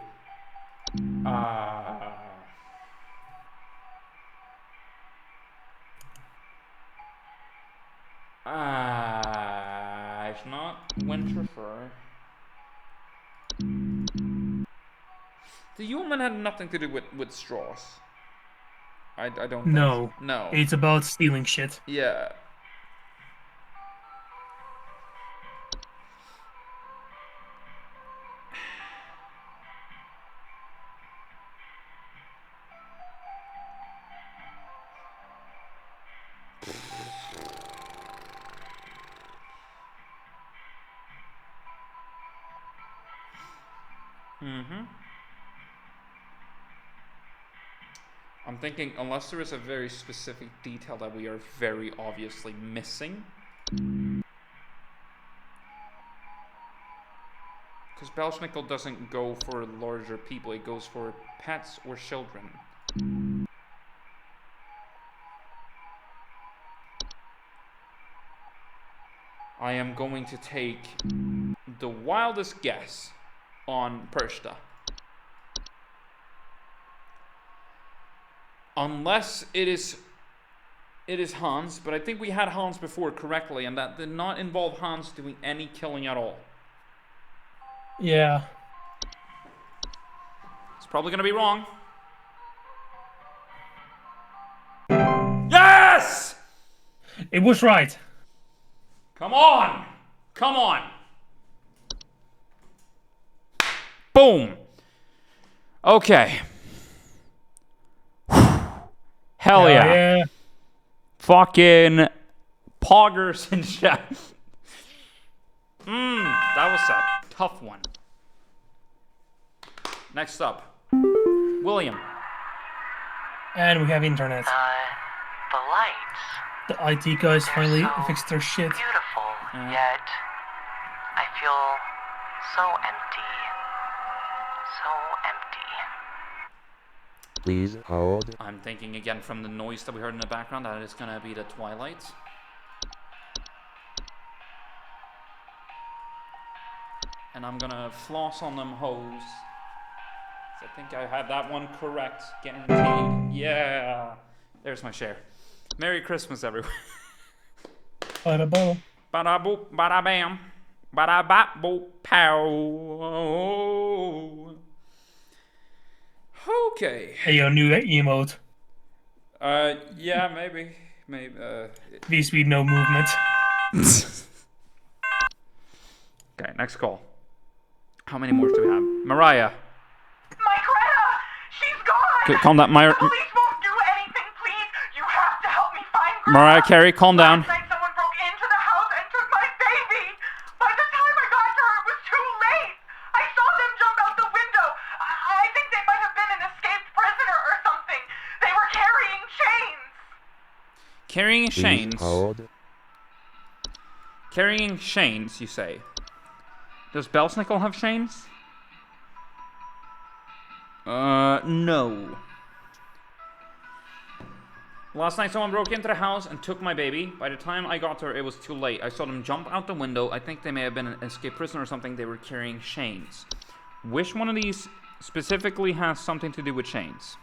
It's not Winter Fur. The human had nothing to do with straws. I don't think No. so. No. It's about stealing shit. Yeah. I'm thinking, unless there is a very specific detail that we are very obviously missing. Because Belschnickel doesn't go for larger people, it goes for pets or children. I am going to take the wildest guess on Pershta. Unless it is Hans, but I think we had Hans before correctly, and that did not involve Hans doing any killing at all. Yeah. It's probably gonna be wrong. Yes! It was right. Come on! Come on! Boom! Okay. Hell yeah. Fucking poggers and shit. That was a tough one. Next up, William. And we have internet. The lights. The IT guys finally fixed their shit. Beautiful, yet I feel so empty. So empty. Please hold. I'm thinking again from the noise that we heard in the background that it's gonna be the Twilight. And I'm gonna floss on them hoes. I think I had that one correct, guaranteed. Yeah. There's my share. Merry Christmas, everyone. Bada boom. Bada boop, bada bam. Bada bop boop pow. Okay. Hey, yo, new emote. Yeah, maybe. VSwede, no movement. Okay, next call. How many more do we have? Mariah. My Greta! She's gone! Okay, calm down. The police won't do anything, please! You have to help me find Greta! Mariah Carey, calm down. Last night someone broke into the house and took my baby! By the time I got to her, it was too late! I saw them jump out the window! I think they might have been an escaped prisoner or something! They were carrying chains! Carrying Please chains. hold. Carrying chains, you say? Does Belschnickel have chains? No. Last night someone broke into the house and took my baby. By the time I got to her, it was too late. I saw them jump out the window. I think they may have been an escaped prisoner or something. They were carrying chains. Which one of these specifically has something to do with chains?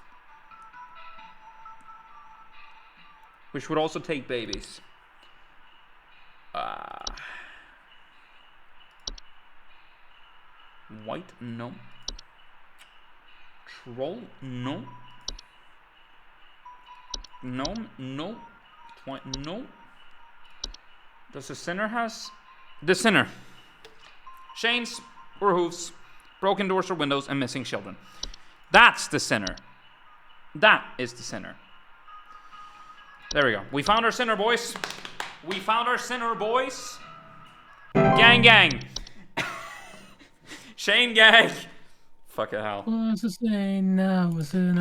Which would also take babies. White? No. Troll? No. Gnome? No. No. Does the sinner has? The sinner. Chains or hooves, broken doors or windows, and missing children. That's the sinner. That is the sinner. There we go. We found our sinner, boys. We found our sinner, boys. Gang, gang. Shane gang. Fucking hell. What's the saying now? Was it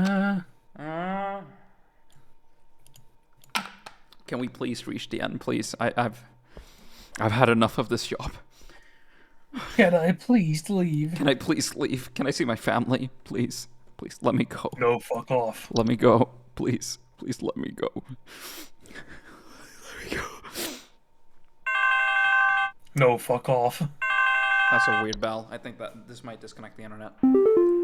Can we please reach the end, please? I've had enough of this job. Can I please leave? Can I please leave? Can I see my family? Please. Please let me go. No, fuck off. Let me go. Please. Please let me go. Let me go. No, fuck off. That's a weird bell. I think that this might disconnect the internet.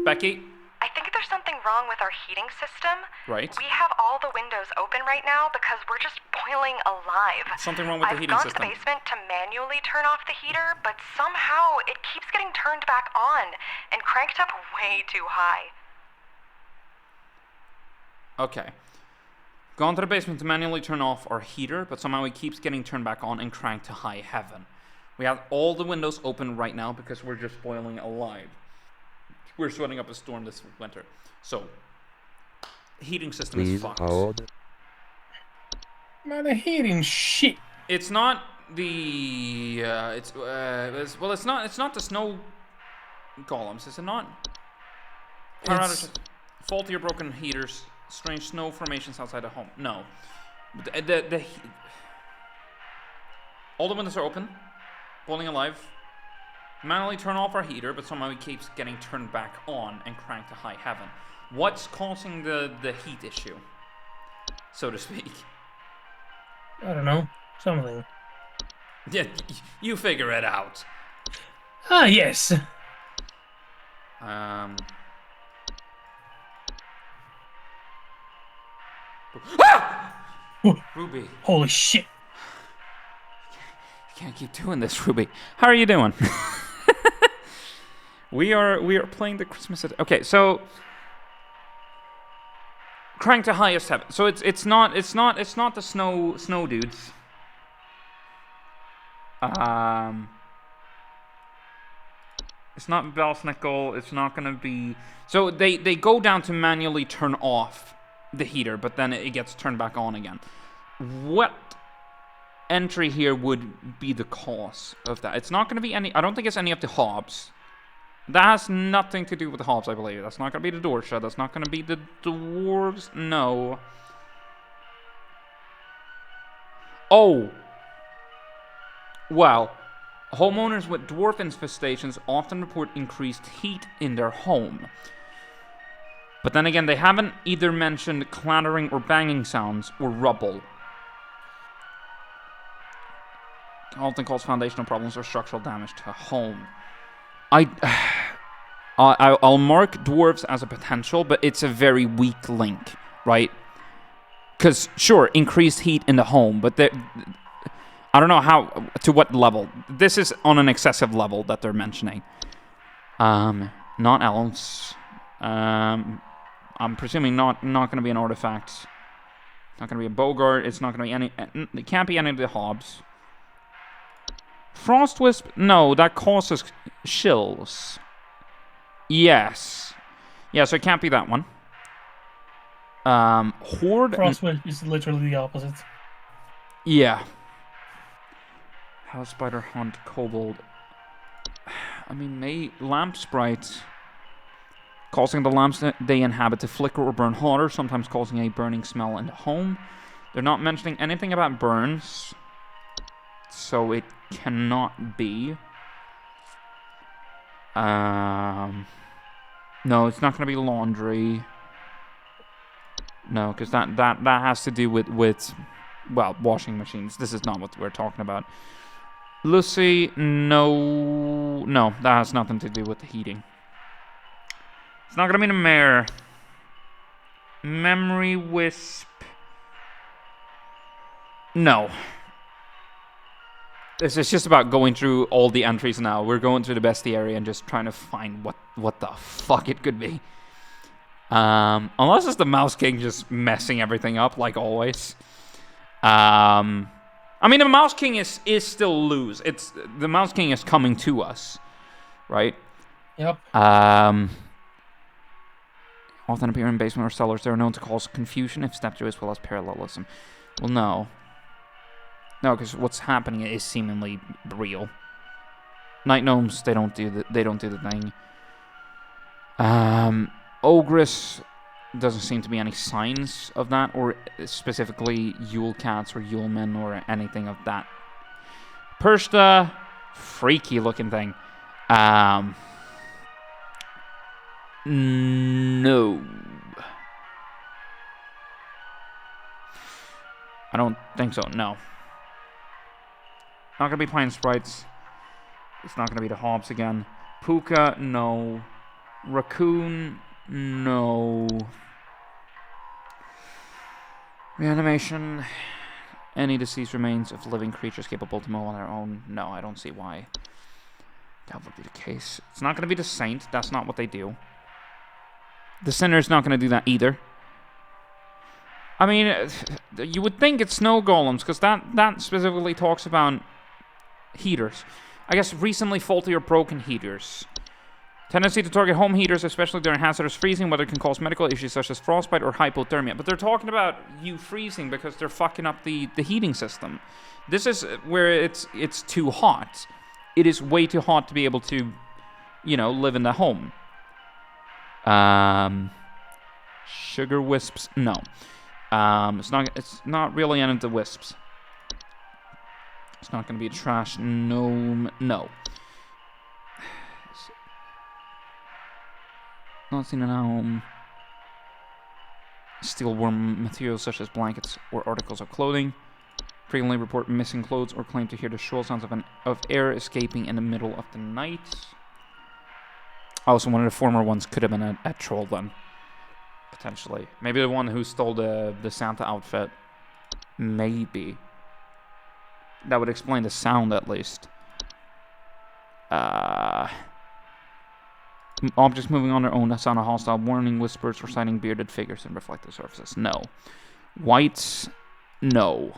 Becky? I think there's something wrong with our heating system. Right. We have all the windows open right now because we're just boiling alive. Something wrong with the heating I've system. gone to the basement to manually turn off the heater, but somehow it keeps getting turned back on and cranked up way too high. Okay. Gone to the basement to manually turn off our heater, but somehow it keeps getting turned back on and cranked to high heaven. We have all the windows open right now because we're just boiling alive. We're sweating up a storm this winter. So, heating system Please is fucked. hold. Man, the heating shit. It's not the it's not the snow golems, is it not? Faulty or broken heaters strange snow formations outside the home. No. All the windows are open. Boiling alive. Manually turn off our heater, but somehow it keeps getting turned back on and cranked to high heaven. What's causing the heat issue, so to speak? I don't know. Something. Yeah, you figure it out. Ah, yes. Ruby. Holy shit. You can't keep doing this, Ruby. How are you doing? We are playing the Christmas. Okay, so crank to highest heaven. So it's not the snow dudes. It's not Belsnickel. It's not gonna be. So they go down to manually turn off the heater, but then it gets turned back on again. What entry here would be the cause of that? It's not gonna be any. I don't think it's any of the hobs. That has nothing to do with the hobs, I believe. That's not gonna be the door shut. That's not gonna be the dwarves. No. Oh. Well, homeowners with dwarf infestations often report increased heat in their home. But then again, they haven't either mentioned clattering or banging sounds or rubble. Often cause foundational problems or structural damage to a home. I'll mark dwarves as a potential, but it's a very weak link, right? Because, sure, increased heat in the home, but I don't know to what level. This is on an excessive level that they're mentioning. Not elves. I'm presuming not going to be an artifact. Not going to be a Bogart. It's not going to be any. It can't be any of the hobs. Frostwisp, no, that causes chills. Yes. Yeah, so it can't be that one. Horde. Frostwisp is literally the opposite. Yeah. House spider, hunt, kobold. I mean, lamp sprites. Causing the lamps they inhabit to flicker or burn hotter, sometimes causing a burning smell in the home. They're not mentioning anything about burns. So it cannot be. No, it's not going to be laundry. No, because that has to do with well, washing machines. This is not what we're talking about. Lucy, no, that has nothing to do with the heating. It's not going to be the mayor. Memory wisp. No. This is just about going through all the entries now. We're going through the bestiary and just trying to find what the fuck it could be. Unless it's the Mouse King just messing everything up like always. I mean, the Mouse King is still loose. The Mouse King is coming to us, right? Yep. Often appear in basement or cellars. They are known to cause confusion if stepped through as well as parallelism. Well, no. No, because what's happening is seemingly real. Night gnomes, they don't do the thing. Ogress, doesn't seem to be any signs of that, or specifically Yule cats or Yule men or anything of that. Pershta, freaky looking thing. No. I don't think so, no. Not gonna be Pine Sprites. It's not gonna be the Hobbs again. Puka, no. Raccoon, no. Reanimation. Any deceased remains of living creatures capable to move on their own. No, I don't see why that would be the case. It's not gonna be the Saint. That's not what they do. The Sinner's not gonna do that either. I mean, you would think it's snow golems, because that specifically talks about heaters. I guess recently faulty or broken heaters. Tendency to target home heaters, especially during hazardous freezing, whether it can cause medical issues such as frostbite or hypothermia. But they're talking about you freezing because they're fucking up the heating system. This is where it's too hot. It is way too hot to be able to, live in the home. Sugar wisps? No. It's not really any of the wisps. It's not going to be a trash gnome. No. Not seen in a home. Steal warm materials such as blankets or articles of clothing. Frequently report missing clothes or claim to hear the shrill sounds of air escaping in the middle of the night. Also, one of the former ones could have been a troll then. Potentially. Maybe the one who stole the Santa outfit. Maybe. That would explain the sound at least. Objects moving on their own that sound a hostile warning, whispers, or sighting bearded figures and reflective surfaces. No. Whites? No.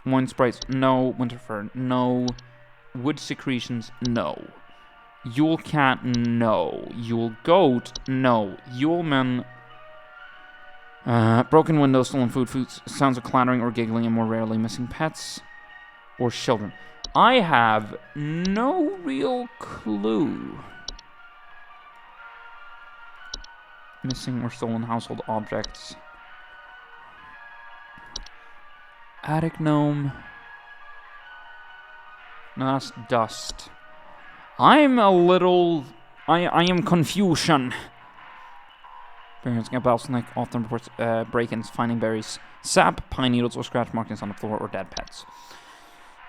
Wine sprites? No. Winter fern? No. Wood secretions? No. Yule cat? No. Yule goat? No. Yule men? Broken windows, stolen food, sounds of clattering or giggling, and more rarely missing pets or children. I have no real clue. Missing or stolen household objects. Attic gnome. No, that's dust. I'm a little... I am confusion. Parents get Snake often reports break-ins, finding berries, sap, pine needles, or scratch markings on the floor, or dead pets.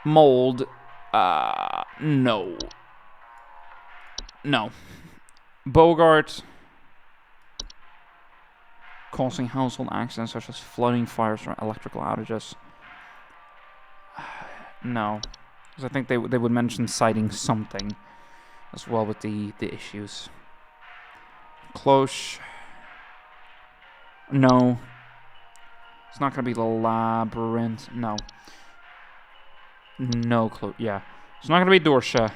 Mold. No. No. Bogart. Causing household accidents such as flooding, fires, or electrical outages. No. Because I think they would mention citing something as well with the issues. Cloche. No. It's not going to be the labyrinth. No. No clue. Yeah. It's not going to be Dorsha.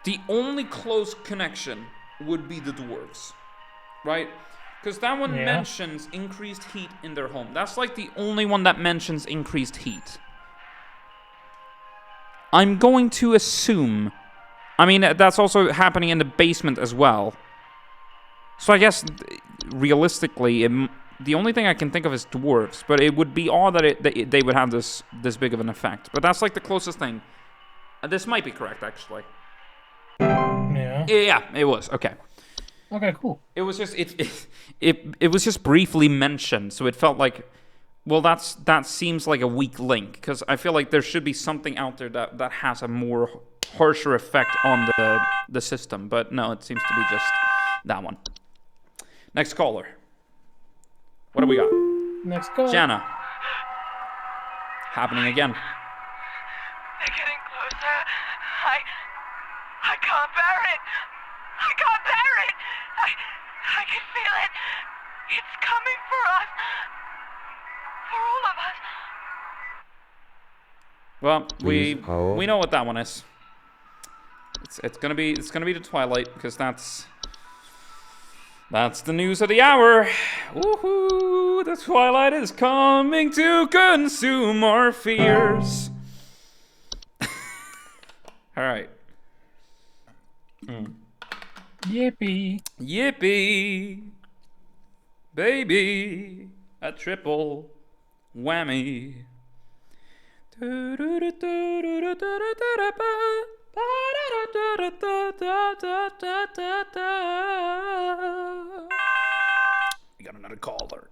The only close connection would be the dwarves. Right? Because that one mentions increased heat in their home. That's like the only one that mentions increased heat. I'm going to assume... I mean, that's also happening in the basement as well. So I guess, realistically, the only thing I can think of is dwarves. But it would be odd that they would have this big of an effect. But that's like the closest thing. This might be correct, actually. Yeah. Yeah, it was. Okay. Okay, cool. It was just it was just briefly mentioned, so it felt like, well, that seems like a weak link, because I feel like there should be something out there that has a more harsher effect on the system, but no, it seems to be just that one. Next caller. What do we got? Next caller. Jana. Happening again. They're getting closer. I can't bear it. I can't bear it. I can feel it. It's coming for us. For all of us. Well, we know what that one is. It's gonna be the Twilight, because that's the news of the hour. Woohoo! The Twilight is coming to consume our fears. All right. Yippee. Yippee. Baby. A triple whammy. You got another caller.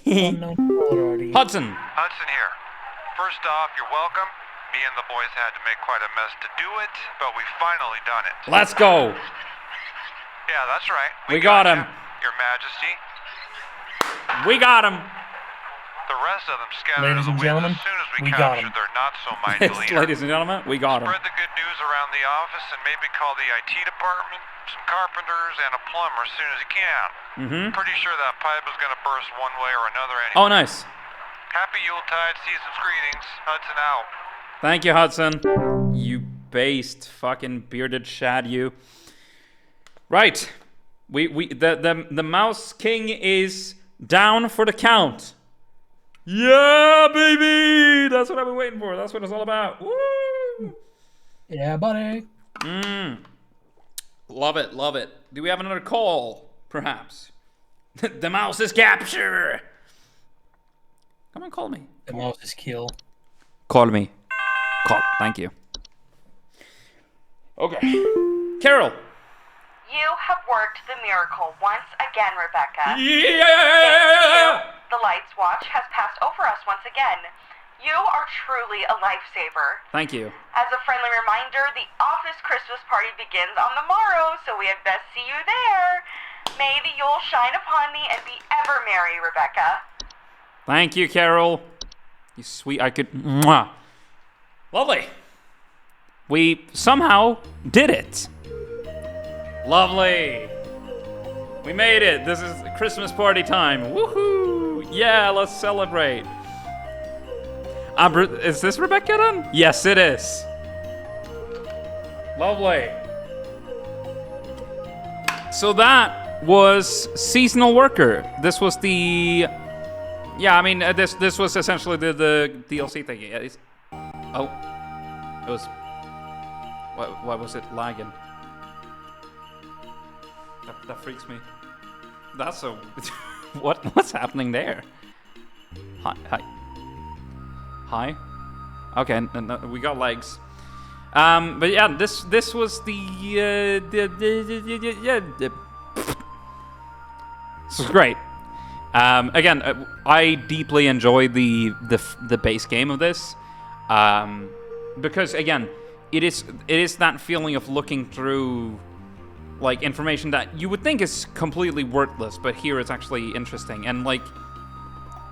Hudson. Hudson here. First off, you're welcome. Me and the boys had to make quite a mess to do it, but we finally done it. Let's go. Yeah, that's right. We got him. Your Majesty. We got him. The rest of them scattered Ladies and gentlemen, as soon as we got captured him. their not-so-mighty leader. Ladies and gentlemen, we got him. Spread the good news around the office and maybe call the IT department, some carpenters, and a plumber as soon as you can. Mm-hmm. Pretty sure that pipe is going to burst one way or another anyway. Oh, nice. Happy Yuletide, season's greetings. Hudson out. Thank you, Hudson. You based fucking bearded shad, you. Right. The Mouse King is down for the count. Yeah, baby! That's what I've been waiting for. That's what it's all about. Woo! Yeah, buddy. Love it, love it. Do we have another call, perhaps? The mouse is capture. Come on, call me. The mouse is kill. Call me. Call. Thank you. Okay. Carol. You have worked the miracle once again, Rebecca. Yeah! The Lights Watch has passed over us once again. You are truly a lifesaver. Thank you. As a friendly reminder, the office Christmas party begins on the morrow, so we had best see you there. May the Yule shine upon thee and be ever merry, Rebecca. Thank you, Carol. You sweet, I could... Mwah. Lovely. We somehow did it. Lovely. We made it. This is Christmas party time. Woohoo! Yeah, let's celebrate. Is this Rebecca then? Yes, it is. Lovely. So that was Seasonal Worker. This was the... Yeah, I mean, this was essentially the DLC thing. Oh. It was... Why was it lagging? That freaks me. That's so... What's happening there? Hi? Okay, no, we got legs. But yeah, this was this was great. Again, I deeply enjoyed the base game of this, because again, it is that feeling of looking through like information that you would think is completely worthless, but here it's actually interesting, and like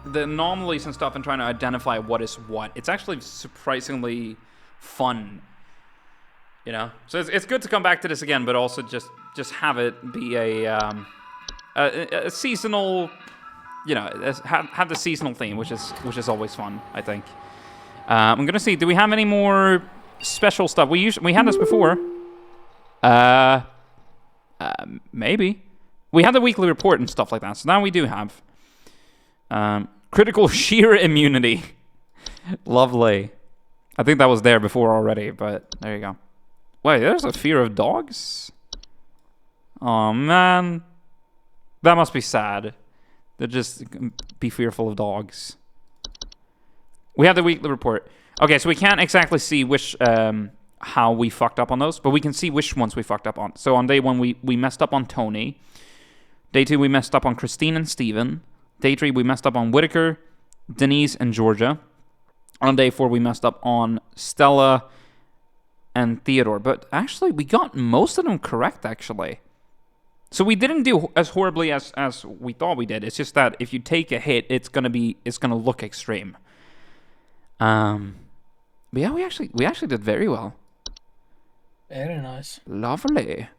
the anomalies and stuff and trying to identify what is what. It's actually surprisingly fun, you know. So it's good to come back to this again, but also just have it be a seasonal, you know, have the seasonal theme, which is always fun, I think. I'm gonna see. Do we have any more special stuff? We had this before. Maybe we had the weekly report and stuff like that. So now we do have. Critical sheer immunity. Lovely. I think that was there before already, but there you go. Wait, there's a fear of dogs? Oh man. That must be sad. They're just be fearful of dogs. We have the weekly report. Okay, so we can't exactly see which how we fucked up on those, but we can see which ones we fucked up on. So on day 1 we messed up on Tony. Day 2 we messed up on Christine and Steven. Day 3, we messed up on Whitaker, Denise, and Georgia. On day 4, we messed up on Stella and Theodore. But actually, we got most of them correct, actually. So we didn't do as horribly as we thought we did. It's just that if you take a hit, it's gonna look extreme. But yeah, we actually did very well. Very nice. Lovely.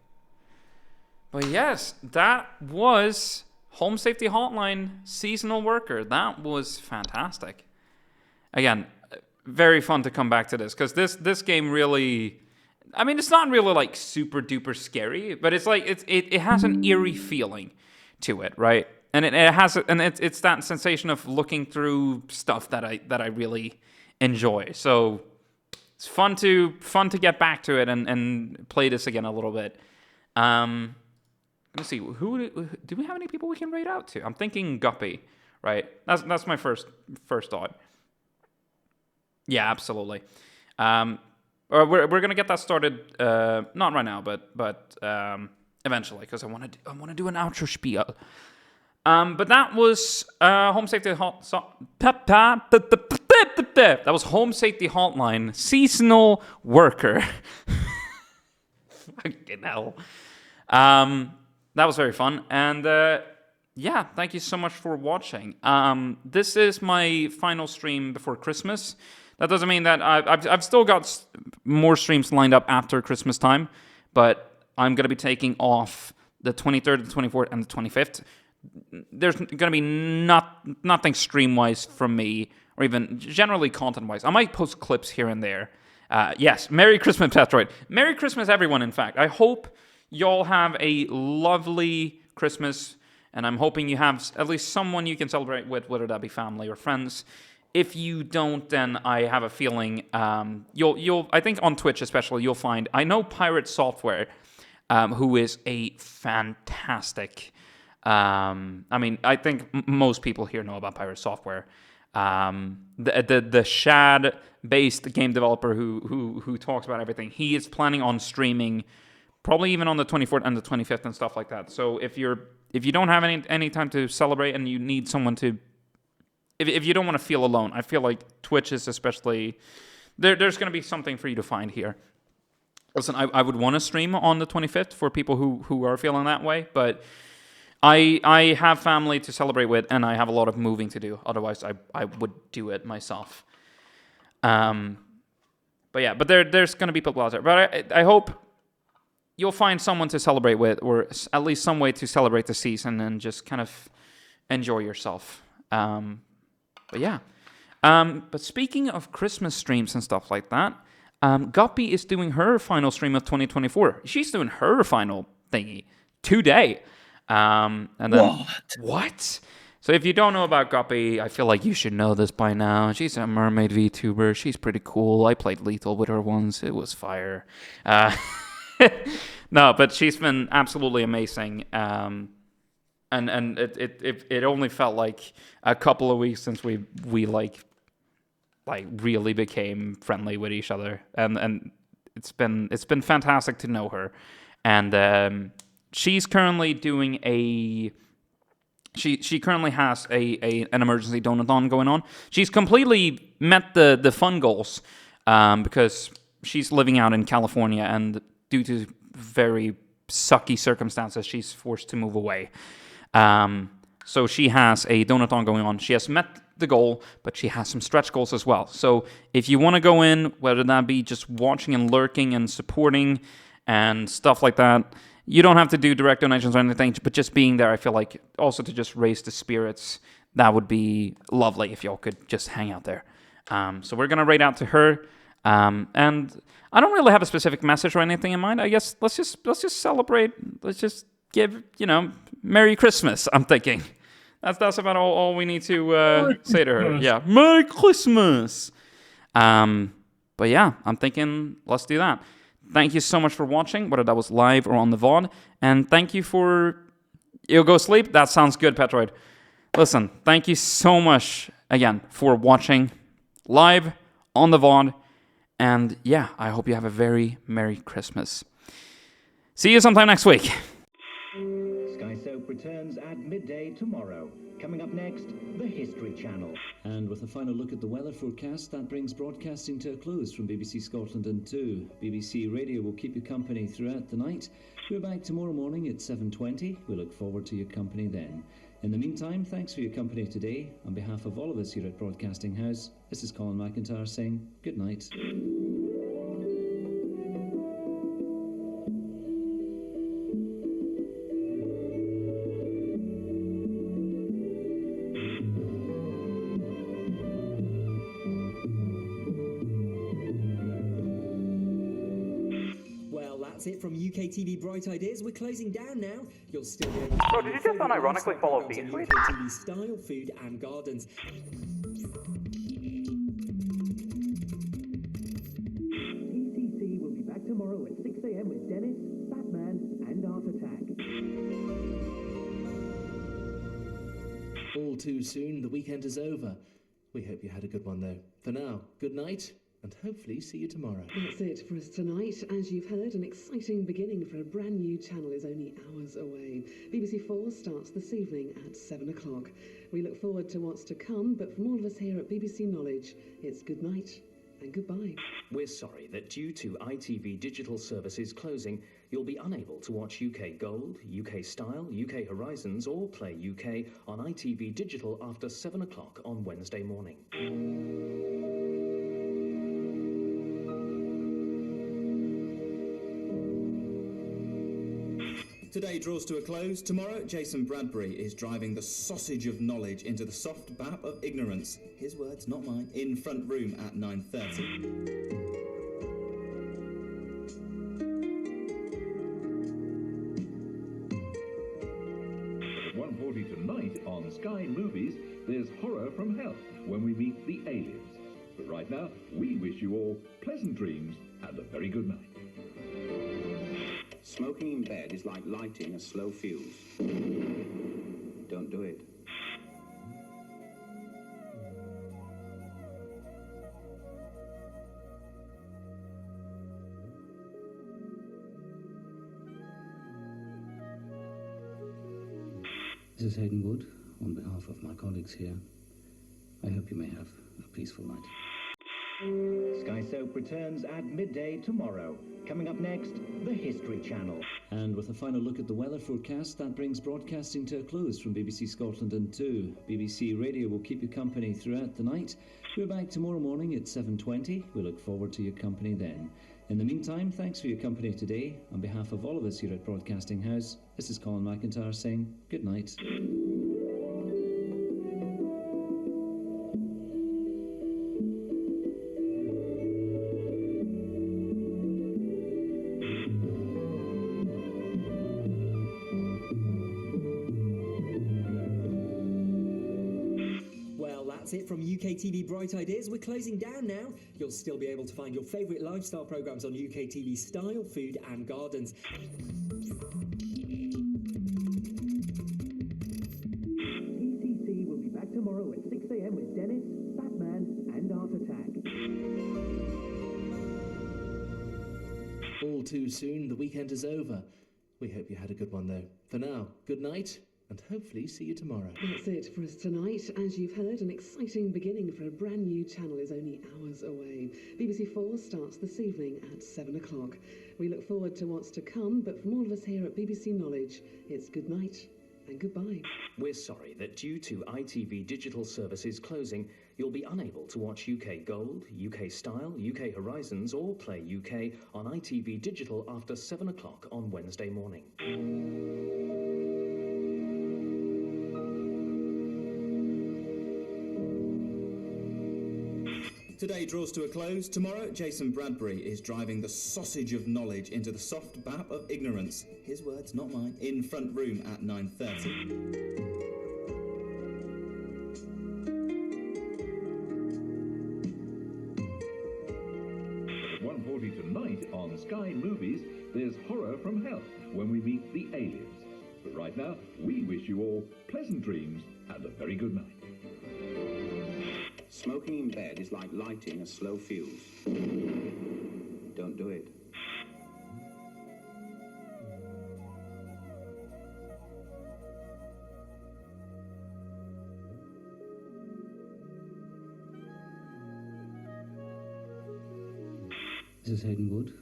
But yes, that was Home Safety Hotline Seasonal Worker. That was fantastic. Again, very fun to come back to this, because this game really, I mean, it's not really like super duper scary, but it's like it has an eerie feeling to it, right? And it's that sensation of looking through stuff that I really enjoy. So it's fun to get back to it and play this again a little bit. Let's see, do we have any people we can rate out to? I'm thinking Guppy, right? That's my first thought. Yeah, absolutely. We're gonna get that started. Not right now, but eventually, because I want to do an outro spiel. But that was Home Safety that was Home Safety Hotline Seasonal Worker. Fucking hell. That was very fun, and yeah, thank you so much for watching. This is my final stream before Christmas. That doesn't mean that I've still got more streams lined up after Christmas time, but I'm going to be taking off the 23rd, the 24th, and the 25th. There's going to be nothing stream-wise from me, or even generally content-wise. I might post clips here and there. Yes, Merry Christmas, Petroid. Merry Christmas, everyone, in fact. I hope y'all have a lovely Christmas, and I'm hoping you have at least someone you can celebrate with, whether that be family or friends. If you don't, then I have a feeling you'll I think on Twitch especially, you'll find, I know Pirate Software who is a fantastic. I mean, I think most people here know about Pirate Software. The Shad-based game developer who talks about everything. He is planning on streaming, probably even on the 24th and the 25th and stuff like that. So if you don't have any time to celebrate and you need someone to, if you don't want to feel alone, I feel like Twitch is especially. There's going to be something for you to find here. Listen, I would want to stream on the 25th for people who are feeling that way, but I have family to celebrate with, and I have a lot of moving to do. Otherwise, I would do it myself. But yeah, but there's going to be people out there. But I hope you'll find someone to celebrate with, or at least some way to celebrate the season and just kind of enjoy yourself. But yeah. But speaking of Christmas streams and stuff like that, Guppy is doing her final stream of 2024. She's doing her final thingy today. And then what? So if you don't know about Guppy, I feel like you should know this by now. She's a mermaid VTuber. She's pretty cool. I played Lethal with her once. It was fire. No, but she's been absolutely amazing. And it only felt like a couple of weeks since we really became friendly with each other, and it's been fantastic to know her. And she's currently doing she currently has an emergency donathon going on. She's completely met the fun goals because she's living out in California, and due to very sucky circumstances, she's forced to move away. So she has a donathon going on. She has met the goal, but she has some stretch goals as well. So if you want to go in, whether that be just watching and lurking and supporting and stuff like that, you don't have to do direct donations or anything, but just being there, I feel like also to just raise the spirits, that would be lovely if y'all could just hang out there. So we're going to raid out to her. And I don't really have a specific message or anything in mind. I guess let's just celebrate. Let's just give, Merry Christmas, I'm thinking. That's about all we need to say to her. Yeah, Merry Christmas. But yeah, I'm thinking let's do that. Thank you so much for watching, whether that was live or on the VOD. And thank you for... You'll go sleep? That sounds good, Petroid. Listen, thank you so much, again, for watching live on the VOD. And yeah, I hope you have a very Merry Christmas. See you sometime next week. Sky Soap returns at midday tomorrow. Coming up next, the History Channel. And with a final look at the weather forecast, that brings broadcasting to a close from BBC Scotland and 2. BBC Radio will keep you company throughout the night. We're back tomorrow morning at 7:20. We look forward to your company then. In the meantime, thanks for your company today. On behalf of all of us here at Broadcasting House, this is Colin McIntyre saying good night. That's it from UK TV Bright Ideas. We're closing down now. You'll still be able to... Bro, did you just unironically follow VSwede? UK TV Style, Food and Gardens. PCC will be back tomorrow at 6 a.m. with Dennis, Batman and Art Attack. All too soon, the weekend is over. We hope you had a good one though. For now, good night. And hopefully see you tomorrow. That's it for us tonight. As you've heard, an exciting beginning for a brand new channel is only hours away. BBC 4 starts this evening at 7 o'clock. We look forward to what's to come, but from all of us here at BBC Knowledge, it's good night and goodbye. We're sorry that due to ITV Digital Services closing, you'll be unable to watch UK Gold, UK Style, UK Horizons or Play UK on ITV Digital after 7 o'clock on Wednesday morning. Today draws to a close. Tomorrow, Jason Bradbury is driving the sausage of knowledge into the soft bap of ignorance. His words, not mine. In Front Room at 9:30. At 1:40 tonight on Sky Movies, there's Horror from Hell when we meet the aliens. But right now, we wish you all pleasant dreams and a very good night. Smoking in bed is like lighting a slow fuse. Don't do it. This is Hayden Wood, on behalf of my colleagues here. I hope you may have a peaceful night. Sky Soap returns at midday tomorrow. Coming up next, the History Channel. And with a final look at the weather forecast, that brings broadcasting to a close from BBC Scotland and 2. BBC Radio will keep you company throughout the night. We're back tomorrow morning at 7:20. We look forward to your company then. In the meantime, thanks for your company today. On behalf of all of us here at Broadcasting House, this is Colin McIntyre saying good night. That's it from UK TV Bright Ideas. We're closing down now. You'll still be able to find your favourite lifestyle programmes on UK TV Style, Food and Gardens. TCC will be back tomorrow at 6 a.m. with Dennis, Batman and Art Attack. All too soon, the weekend is over. We hope you had a good one though. For now, good night, and hopefully see you tomorrow. That's it for us tonight. As you've heard, an exciting beginning for a brand new channel is only hours away. BBC 4 starts this evening at 7 o'clock. We look forward to what's to come, but from all of us here at BBC Knowledge, it's good night and goodbye. We're sorry that due to ITV digital services closing, you'll be unable to watch UK Gold, UK Style, UK Horizons or Play UK on ITV Digital after 7 o'clock on Wednesday morning. Today draws to a close. Tomorrow, Jason Bradbury is driving the sausage of knowledge into the soft bap of ignorance. His words, not mine. In Front Room at 9:30. At 1:40 tonight on Sky Movies, there's Horror from Hell when we meet the aliens. But right now, we wish you all pleasant dreams and a very good night. Smoking in bed is like lighting a slow fuse. Don't do it. This is Hayden Wood,